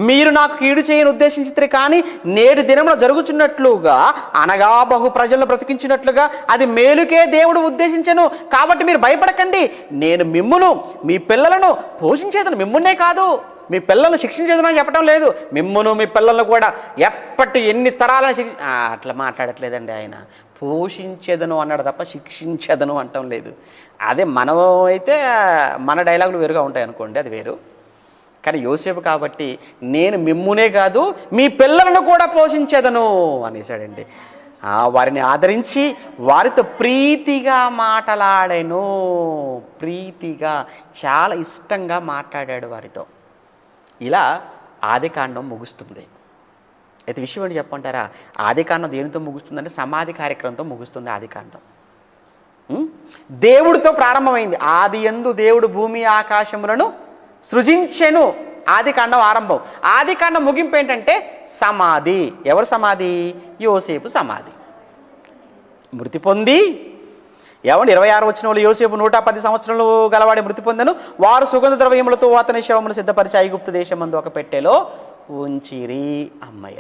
మీరు నాకు కీడు చేయని ఉద్దేశించితే కానీ నేటి దినంలో జరుగుతున్నట్లుగా అనగా బహు ప్రజలను బ్రతికించినట్లుగా అది మేలుకే దేవుడు ఉద్దేశించను. కాబట్టి మీరు భయపడకండి, నేను మిమ్మును మీ పిల్లలను పోషించేదను. మిమ్మున్నే కాదు, మీ పిల్లలను శిక్షించేదనని చెప్పడం లేదు, మిమ్మును మీ పిల్లలను కూడా ఎన్ని తరాలను అట్లా మాట్లాడట్లేదండి ఆయన. పోషించేదను అన్నాడు తప్ప శిక్షించేదను అంటం లేదు. అదే మనం అయితే మన డైలాగులు వేరుగా ఉంటాయి అనుకోండి, అది వేరు. కానీ యోసేపు కాబట్టి నేను మిమ్మునే కాదు మీ పిల్లలను కూడా పోషించేదను అనేసాడండి. వారిని ఆదరించి వారితో ప్రీతిగా మాట్లాడాను. ప్రీతిగా చాలా ఇష్టంగా మాట్లాడాడు వారితో. ఇలా ఆదికాండం ముగుస్తుంది. అయితే విషయం ఏంటి చెప్పంటారా? ఆదికాండం దేనితో ముగుస్తుందంటే సమాధి కార్యక్రమంతో ముగుస్తుంది ఆదికాండం. దేవుడితో ప్రారంభమైంది. ఆదియందు దేవుడు భూమి ఆకాశములను సృజించెను. ఆదికాండం ఆరంభం. ఆదికాండం ముగింపు ఏంటంటే సమాధి. ఎవరు సమాధి? యోసేపు సమాధి. మృతి పొంది ఏమండి 26 వచ్చిన వాళ్ళు యోసేపు 110 సంవత్సరాలు గలవాడి మృతి పొందెను, వారు సుగంధ ద్రవ్యములతో అతని శవమును సిద్ధపరిచి ఐగుప్తు దేశమందు ఒక పెట్టెలో ఉంచిరి. అమ్మయ్య,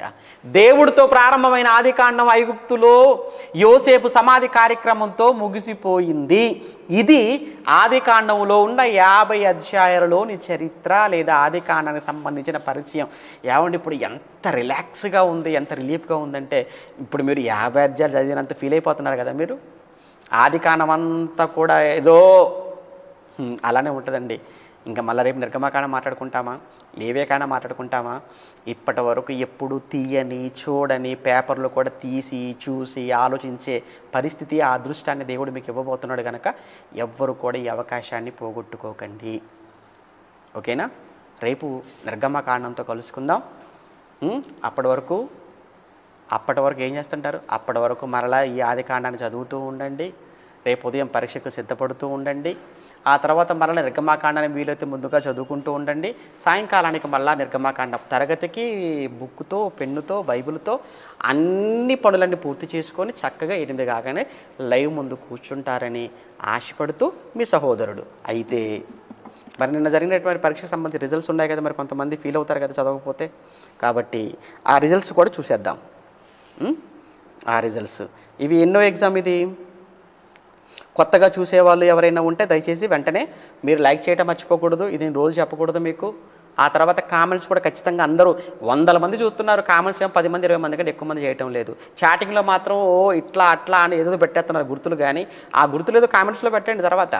దేవుడితో ప్రారంభమైన ఆదికాండం ఐగుప్తులో యోసేపు సమాధి కార్యక్రమంతో ముగిసిపోయింది. ఇది ఆదికాండంలో ఉన్న 50 అధ్యాయాలలోని చరిత్ర లేదా ఆదికాండానికి సంబంధించిన పరిచయం. ఏమండి ఇప్పుడు ఎంత రిలాక్స్గా ఉంది, ఎంత రిలీఫ్గా ఉందంటే ఇప్పుడు మీరు 50 అధ్యాయాలు చదివినంత ఫీల్ అయిపోతున్నారు కదా మీరు. ఆదికాండం అంతా కూడా ఏదో అలానే ఉంటుందండి. ఇంకా మళ్ళీ రేపు నిర్గమకాండం మాట్లాడుకుంటామా, లేవియకాండం మాట్లాడుకుంటామా? ఇప్పటి వరకు ఎప్పుడు తీయని చూడని పేపర్లు కూడా తీసి చూసి ఆలోచించే పరిస్థితి, ఆ అదృష్టాన్ని దేవుడు మీకు ఇవ్వబోతున్నాడు కనుక ఎవ్వరు కూడా ఈ అవకాశాన్ని పోగొట్టుకోకండి. ఓకేనా? రేపు నిర్గమకాండంతో కలుసుకుందాం. అప్పటి వరకు ఏం చేస్తుంటారు? అప్పటి వరకు మరలా ఈ ఆదికాండాన్ని చదువుతూ ఉండండి. రేపు ఉదయం పరీక్షకు సిద్ధపడుతూ ఉండండి. ఆ తర్వాత మరలా నిర్గమకాండాన్ని వీలైతే ముందుగా చదువుకుంటూ ఉండండి. సాయంకాలానికి మళ్ళా నిర్గమకాండ తరగతికి బుక్తో, పెన్నుతో, బైబిల్తో అన్ని పనులన్నీ పూర్తి చేసుకొని చక్కగా 8 కాగానే లైవ్ ముందు కూర్చుంటారని ఆశపడుతూ మీ సహోదరుడు. అయితే మరి నిన్న జరిగినటువంటి పరీక్షకు సంబంధించి రిజల్ట్స్ ఉన్నాయి కదా, మరి కొంతమంది ఫీల్ అవుతారు కదా చదవకపోతే. కాబట్టి ఆ రిజల్ట్స్ కూడా చూసేద్దాం. ఆ రిజల్ట్స్ ఇవి ఎన్నో ఎగ్జామ్ ఇది? కొత్తగా చూసేవాళ్ళు ఎవరైనా ఉంటే దయచేసి వెంటనే మీరు లైక్ చేయడం మర్చిపోకూడదు. ఇది నేను రోజు చెప్పకూడదు మీకు. ఆ తర్వాత కామెంట్స్ కూడా ఖచ్చితంగా అందరూ 100 మంది చూస్తున్నారు, కామెంట్స్ ఏమో 10 మంది 20 మంది కంటే ఎక్కువ మంది చేయటం లేదు. చాటింగ్లో మాత్రం ఇట్లా అట్లా అని ఏదో పెట్టేస్తున్నారు గుర్తులు, కానీ ఆ గుర్తులు ఏదో కామెంట్స్లో పెట్టండి. తర్వాత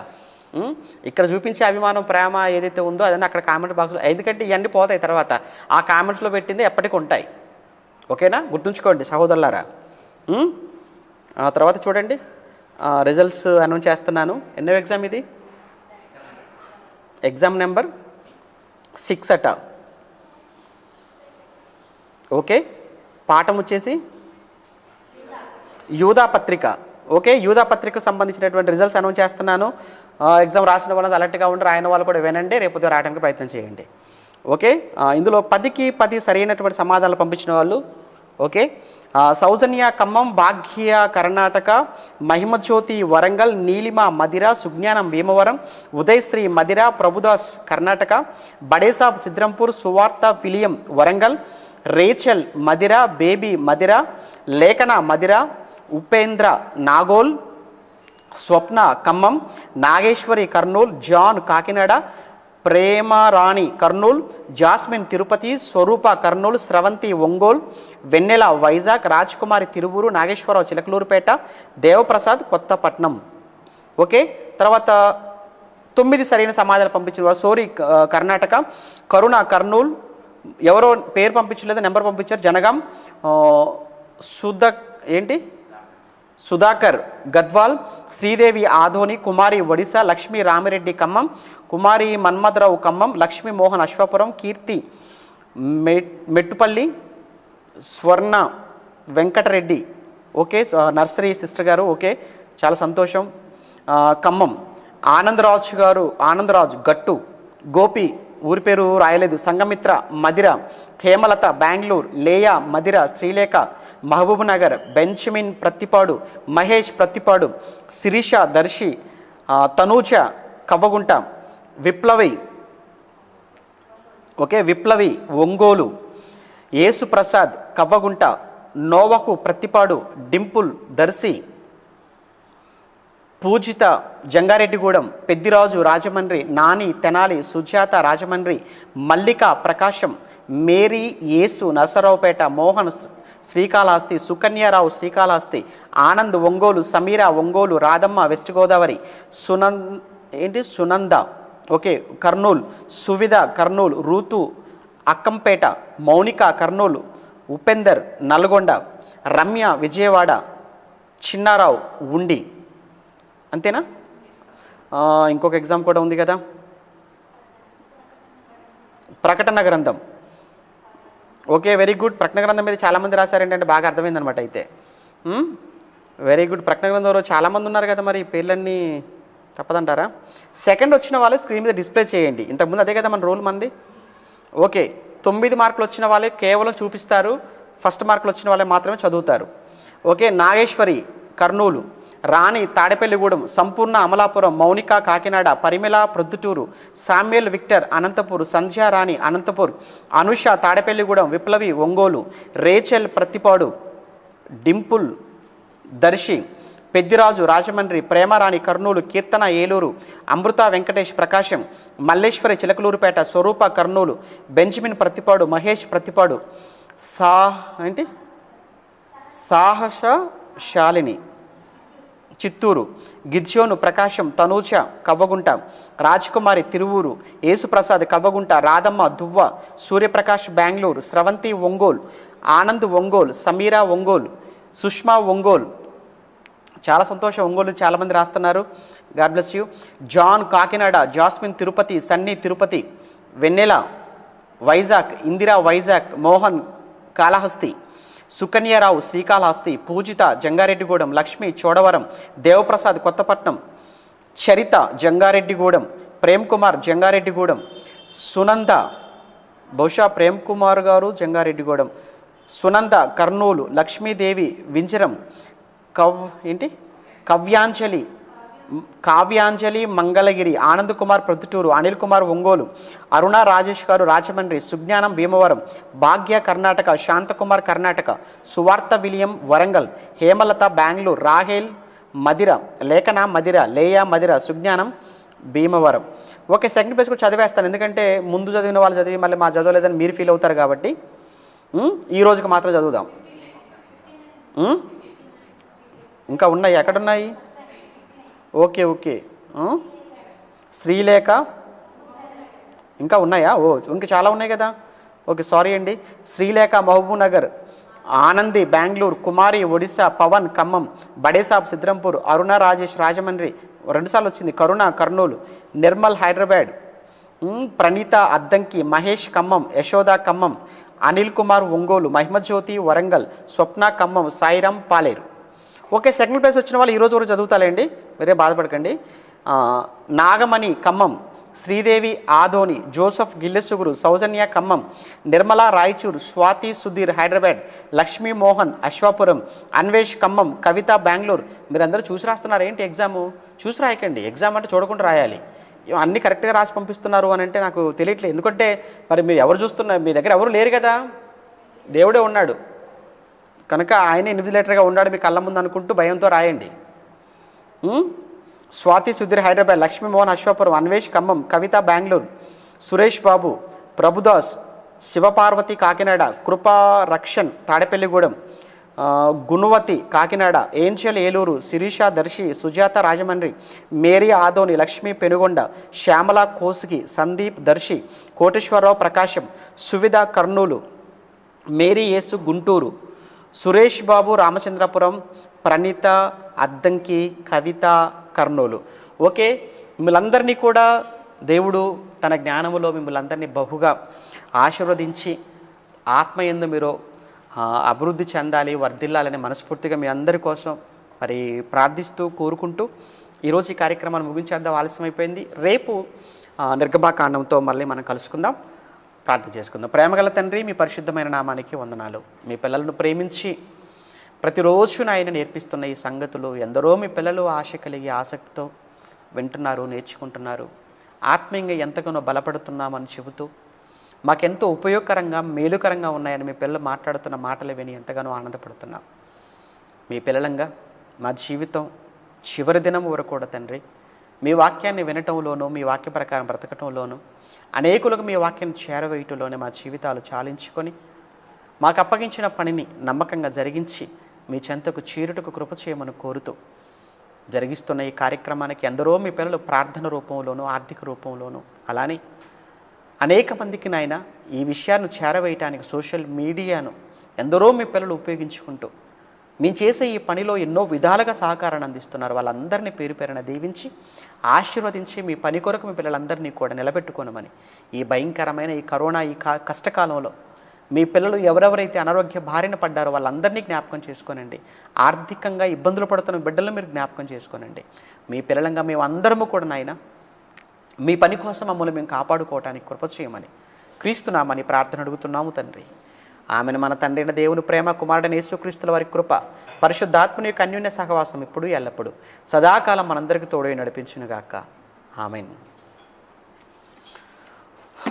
ఇక్కడ చూపించే అభిమానం, ప్రేమ ఏదైతే ఉందో అదని అక్కడ కామెంట్ బాక్స్లో, ఎందుకంటే ఇవన్నీ పోతాయి తర్వాత. ఆ కామెంట్స్లో పెట్టింది ఎప్పటికీ ఉంటాయి. ఓకేనా? గుర్తుంచుకోండి సహోదరులారా. ఆ తర్వాత చూడండి, రిజల్ట్స్ అనౌన్స్ చేస్తున్నాను. ఎన్నో ఎగ్జామ్ ఇది? ఎగ్జామ్ నెంబర్ 6 అట. ఓకే, పాఠం వచ్చేసి యూదా పత్రిక. ఓకే, యూదా పత్రికకు సంబంధించినటువంటి రిజల్ట్స్ అనౌన్స్ చేస్తున్నాను. ఎగ్జామ్ రాసిన వాళ్ళు అలర్ట్గా ఉండి రాయని వాళ్ళు కూడా వినండి, రేపు రాయడానికి ప్రయత్నం చేయండి. ఓకే, ఇందులో 10కి 10 సరైనటువంటి సమాధానాలు పంపించిన వాళ్ళు. ఓకే, సౌజన్య ఖమ్మం, భాగ్య కర్ణాటక, మహిమజ్యోతి వరంగల్, నీలిమ మదిర, సుజ్ఞానం భీమవరం, ఉదయశ్రీ మదిర, ప్రభుదాస్ కర్ణాటక, బడేసాబ్ సిద్రంపూర్, సువార్త ఫిలియం వరంగల్, రేచల్ మదిర, బేబీ మదిర, లేఖన మదిర, ఉపేంద్ర నాగోల్, స్వప్న ఖమ్మం, నాగేశ్వరి కర్నూలు, జాన్ కాకినాడ, ప్రేమరాణి కర్నూలు, జాస్మిన్ తిరుపతి, స్వరూప కర్నూలు, స్రవంతి ఒంగోలు, వెన్నెల వైజాగ్, రాజ్కుమారి తిరువురు, నాగేశ్వరరావు చిలకలూరుపేట, దేవప్రసాద్ కొత్తపట్నం. ఓకే, తర్వాత 9 సరైన సమాధానాలు పంపించిన వారు సోరీ కర్ణాటక, కరుణ కర్నూలు, ఎవరో పేరు పంపించలేదు, నెంబర్ పంపించారు, జనగాం, సుధాకర్ గద్వాల్, శ్రీదేవి ఆధోని, కుమారి ఒడిశా, లక్ష్మీ రామిరెడ్డి ఖమ్మం, కుమారి మన్మథరావు ఖమ్మం, లక్ష్మీ మోహన్ అశ్వాపురం, కీర్తి మెట్టుపల్లి, స్వర్ణ వెంకటరెడ్డి. ఓకే, నర్సరీ సిస్టర్ గారు. ఓకే, చాలా సంతోషం. ఖమ్మం ఆనందరాజు గట్టు, గోపి ఊరి పేరు రాయలేదు, సంగమిత్ర మదిర, హేమలత బెంగళూరు, లేయా మదిర, శ్రీలేఖ మహబూబ్ నగర్, బెంచమిన్ ప్రత్తిపాడు, మహేష్ ప్రత్తిపాడు, శిరీష దర్శి, తనూజ కవ్వగుంట, విప్లవి ఒంగోలు, యేసు ప్రసాద్ కవ్వగుంట, నోవకు ప్రత్తిపాడు, డింపుల్ దర్శి, పూజిత జంగారెడ్డిగూడెం, పెద్దిరాజు రాజమండ్రి, నాని తెనాలి, సుజాత రాజమండ్రి, మల్లిక ప్రకాశం, మేరీ యేసు Narasaraopet, Mohan Srikalahasti, సుకన్యారావు Srikalahasti, Anand Ongole, Sameera Ongole, Radhamma west Godavari, Sunanda okay Kurnool, Suvidha Kurnool, Ruth Akkampeta, Mounika Kurnool, Upender Nalgonda, Ramya Vijayawada, Chinnarao ఉండి. అంతేనా? ఇంకొక ఎగ్జామ్ కూడా ఉంది కదా, ప్రకటన గ్రంథం. Okay, very good. ప్రకటన గ్రంథం మీద చాలామంది రాశారేంటంటే బాగా అర్థమైందనమాట. అయితే వెరీ గుడ్. ప్రకటన గ్రంథంలో చాలామంది ఉన్నారు కదా, మరి పేర్లన్నీ తప్పదంటారా? సెకండ్ వచ్చిన వాళ్ళు స్క్రీన్ మీద డిస్ప్లే చేయండి. ఇంతకుముందు అదే కదా మన రూల్ మంది. ఓకే, 9 మార్కులు వచ్చిన వాళ్ళే కేవలం చూపిస్తారు, ఫస్ట్ మార్కులు వచ్చిన వాళ్ళే మాత్రమే చదువుతారు. ఓకే, నాగేశ్వరి కర్నూలు, రాణి తాడేపల్లిగూడెం, సంపూర్ణ అమలాపురం, మౌనిక కాకినాడ, పరిమళ ప్రొద్దుటూరు, సామ్యుయల్ విక్టర్ అనంతపూర్, సంధ్యా రాణి అనంతపూర్, అనుష తాడేపల్లిగూడెం, విప్లవి ఒంగోలు, రేచల్ ప్రతిపాడు, డింపుల్ దర్శి, పెద్దిరాజు రాజమండ్రి, ప్రేమరాణి కర్నూలు, కీర్తన ఏలూరు, అమృత వెంకటేష్ ప్రకాశం, మల్లేశ్వరి చిలకలూరుపేట, స్వరూప కర్నూలు, బెంజమిన్ ప్రతిపాడు, మహేష్ ప్రతిపాడు, సాహస శాలిని చిత్తూరు, గిజ్జోను ప్రకాశం, తనూజ కవ్వగుంట, రాజకుమారి తిరువూరు, యేసుప్రసాద్ కవ్వగుంట, రాధమ్మ దువ్వ, సూర్యప్రకాష్ బెంగళూరు, స్రవంతి ఒంగోలు, ఆనంద్ ఒంగోలు, సమీరా ఒంగోలు, సుష్మా ఒంగోలు. చాలా సంతోషం, ఒంగోలు చాలామంది రాస్తున్నారు. God bless you. John Kakinada, Jasmine Tirupati, Sunny Tirupati, Vennela Vizag, Indira Vizag, Mohan Kalahasti, Sukanya Rao Srikalahasti, Pujitha Jangareddygudem, Lakshmi Chodavaram, Devaprasad Kothapatnam, Charitha Jangareddygudem, Prem Kumar Jangareddygudem, Sunanda బహుశా ప్రేమ్ కుమార్ గారు జంగారెడ్డిగూడెం, సునంద కర్నూలు, లక్ష్మీదేవి వింజరం, కావ్యాంజలి మంగళగిరి, ఆనంద్ కుమార్ ప్రొద్దుటూరు, అనిల్ కుమార్ ఒంగోలు, అరుణ రాజేష్ గారు రాజమండ్రి, సుజ్ఞానం భీమవరం, భాగ్య కర్ణాటక, శాంతకుమార్ కర్ణాటక, సువార్త విలియం వరంగల్, హేమలత బెంగళూరు, రాహేల్ మదిర, లేఖన మదిర, లేయా Madhira, సుజ్ఞానం Bhimavaram. Okay, second page కూడా చదివేస్తాను, ఎందుకంటే ముందు చదివిన వాళ్ళు చదివి మళ్ళీ మా చదవలేదని మీరు ఫీల్ అవుతారు కాబట్టి ఈ రోజుకి మాత్రం చదువుదాం. ఇంకా ఉన్నాయి, ఎక్కడున్నాయి? ఓకే ఓకే, శ్రీలేఖ ఇంకా ఉన్నాయా? ఇంకా చాలా ఉన్నాయి కదా. ఓకే, సారీ అండి. శ్రీలేఖ మహబూబ్ నగర్, ఆనంది బెంగళూరు, కుమారి ఒడిశా, పవన్ ఖమ్మం, బడేసాబ్ సిద్రంపూర్, అరుణ రాజేష్ రాజమండ్రి 2 సార్లు వచ్చింది, కరుణ కర్నూలు, నిర్మల్ హైదరాబాద్, ప్రణీత అద్దంకి, మహేష్ ఖమ్మం, యశోద ఖమ్మం, అనిల్ కుమార్ ఒంగోలు, మహిమజ్యోతి వరంగల్, స్వప్న ఖమ్మం, సాయిరామ్ పాలేరు. ఓకే, సెకండ్ ప్లేస్ వచ్చిన వాళ్ళు ఈరోజు కూడా చదువుతాలేండి, మీరే బాధపడకండి. నాగమణి ఖమ్మం, శ్రీదేవి ఆదోని, జోసఫ్ గిల్లెసుగురు, సౌజన్య ఖమ్మం, నిర్మల రాయచూర్, స్వాతి సుధీర్ హైదరాబాద్, లక్ష్మీ మోహన్ అశ్వాపురం, అన్వేష్ ఖమ్మం, కవిత బెంగళూరు. మీరందరూ చూసి రాస్తున్నారు ఏంటి? ఎగ్జాము చూసి రాయకండి, ఎగ్జామ్ అంటే చూడకుండా రాయాలి. అన్నీ కరెక్ట్గా రాసి పంపిస్తున్నారు అని అంటే నాకు తెలియట్లేదు, ఎందుకంటే మరి మీరు ఎవరు చూస్తున్నారు? మీ దగ్గర ఎవరు లేరు కదా, దేవుడే ఉన్నాడు కనుక ఆయన ఇన్విజిలేటర్గా ఉన్నాడు మీ కళ్ళ ముందు అనుకుంటూ భయంతో రాయండి. స్వాతి సుధీర్ హైదరాబాద్, లక్ష్మీమోహన్ అశ్వాపురం, అన్వేష్ ఖమ్మం, కవిత బెంగళూరు, సురేష్ బాబు, ప్రభుదాస్, శివపార్వతి కాకినాడ, కృపా రక్షన్ తాడేపల్లిగూడెం, గుణవతి కాకినాడ, ఏంజల్ ఏలూరు, శిరీష దర్శి, సుజాత రాజమండ్రి, మేరీ ఆదోని, లక్ష్మీ పెనుగొండ, శ్యామల కోసుకి, సందీప్ దర్శి, కోటేశ్వరరావు ప్రకాశం, సువిధ కర్నూలు, మేరీ యేసు గుంటూరు, సురేష్ బాబు రామచంద్రపురం, ప్రణీత అద్దంకి, కవిత కర్నూలు. ఓకే, మిమ్మల్ందరినీ కూడా దేవుడు తన జ్ఞానములో మిమ్మల్ందరినీ బహుగా ఆశీర్వదించి ఆత్మయందు మీరు అభివృద్ధి చెందాలి, వర్ధిల్లాలని మనస్ఫూర్తిగా మీ అందరి కోసం మరి ప్రార్థిస్తూ కోరుకుంటూ ఈరోజు ఈ కార్యక్రమాన్ని ముగించేద్దాం, ఆలస్యం అయిపోయింది. రేపు నిర్గమాకాండంతో మళ్ళీ మనం కలుసుకుందాం, ప్రార్థన చేసుకుందాం. ప్రేమగల తండ్రి, మీ పరిశుద్ధమైన నామానికి వందనాలు. మీ పిల్లలను ప్రేమించి ప్రతిరోజు ఆయన నేర్పిస్తున్న ఈ సంగతులు ఎందరో మీ పిల్లలు ఆశ కలిగి ఆసక్తితో వింటున్నారు, నేర్చుకుంటున్నారు. ఆత్మీయంగా ఎంతగానో బలపడుతున్నామని చెబుతూ మాకెంతో ఉపయోగకరంగా మేలుకరంగా ఉన్నాయని మీ పిల్లలు మాట్లాడుతున్న మాటలు విని ఎంతగానో ఆనందపడుతున్నాం. మీ పిల్లలంగా మా జీవితం చివరి దినం వరకు కూడా తండ్రి మీ వాక్యాన్ని వినటంలోనూ, మీ వాక్య ప్రకారం బ్రతకటంలోనూ, అనేకులకు మీ వాక్యాన్ని చేరవేయటంలోనే మా జీవితాలు చాలించుకొని మాకు అప్పగించిన పనిని నమ్మకంగా జరిగించి మీ చెంతకు చీరుటకు కృప చేయమని కోరుతూ జరిగిస్తున్న ఈ కార్యక్రమానికి ఎందరో మీ పిల్లలు ప్రార్థన రూపంలోనూ, ఆర్థిక రూపంలోనూ, అలానే అనేక మందికి నాయన ఈ విషయాన్ని చేరవేయటానికి సోషల్ మీడియాను ఎందరో మీ పిల్లలు ఉపయోగించుకుంటూ మేము చేసే ఈ పనిలో ఎన్నో విధాలుగా సహకారాన్ని అందిస్తున్నారు. వాళ్ళందరినీ పేరు పేరున దీవించి ఆశీర్వదించి మీ పని కొరకు మీ పిల్లలందరినీ కూడా నిలబెట్టుకోనమని ఈ భయంకరమైన ఈ కరోనా ఈ కష్టకాలంలో మీ పిల్లలు ఎవరెవరైతే అనారోగ్య బారిన పడ్డారో వాళ్ళందరినీ జ్ఞాపకం చేసుకోనండి. ఆర్థికంగా ఇబ్బందులు పడుతున్న బిడ్డలను మీరు జ్ఞాపకం చేసుకోనండి. మీ పిల్లలంగా మేము అందరము కూడా నాయన మీ పని కోసం మమ్మల్ని మేము కాపాడుకోవటానికి కృప చేయమని క్రీస్తునామని ప్రార్థన అడుగుతున్నాము తండ్రి, ఆమెను మన తండ్రి అయిన దేవుని ప్రేమ, కుమారుడైన యేసుక్రీస్తుల వారి కృప, పరిశుద్ధాత్మని యొక్క అన్యోన్య సహవాసం ఇప్పుడు ఎల్లప్పుడు సదాకాలం మనందరికీ తోడై నడిపించునుగాక. ఆమేన్.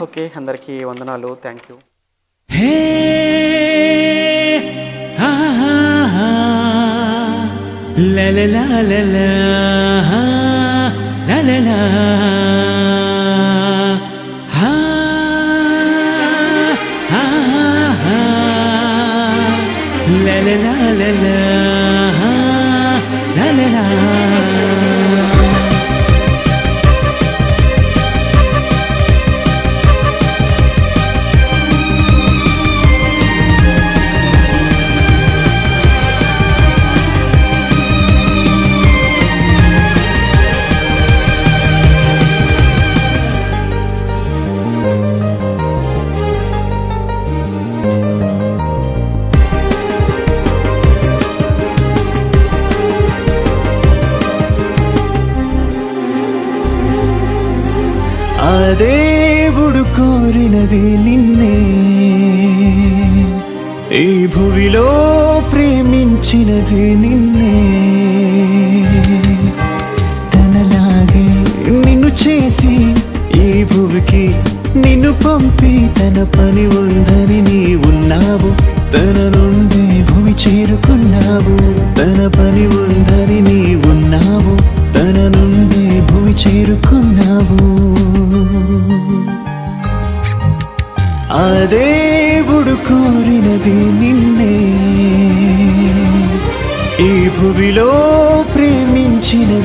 ఓకే, అందరికీ వందనాలు. Thank you. ఆ దేవుడు కోరినది నిన్నే, ఈ భువిలో ప్రేమించినది నిన్నే. తనలాగే నిన్ను చేసి ఈ భువికి నిన్ను పంపి తన పని ఉందని నీ ఉన్నావు. తన నుండి భూమి చేరుకున్నావు. తన పని ఉందని నీ ఉన్నావు. తన నుండి భూమి చేరుకున్నావు. ఆ దేవుడు కోరినది నిన్నే, ఈ భువిలో ప్రేమించినది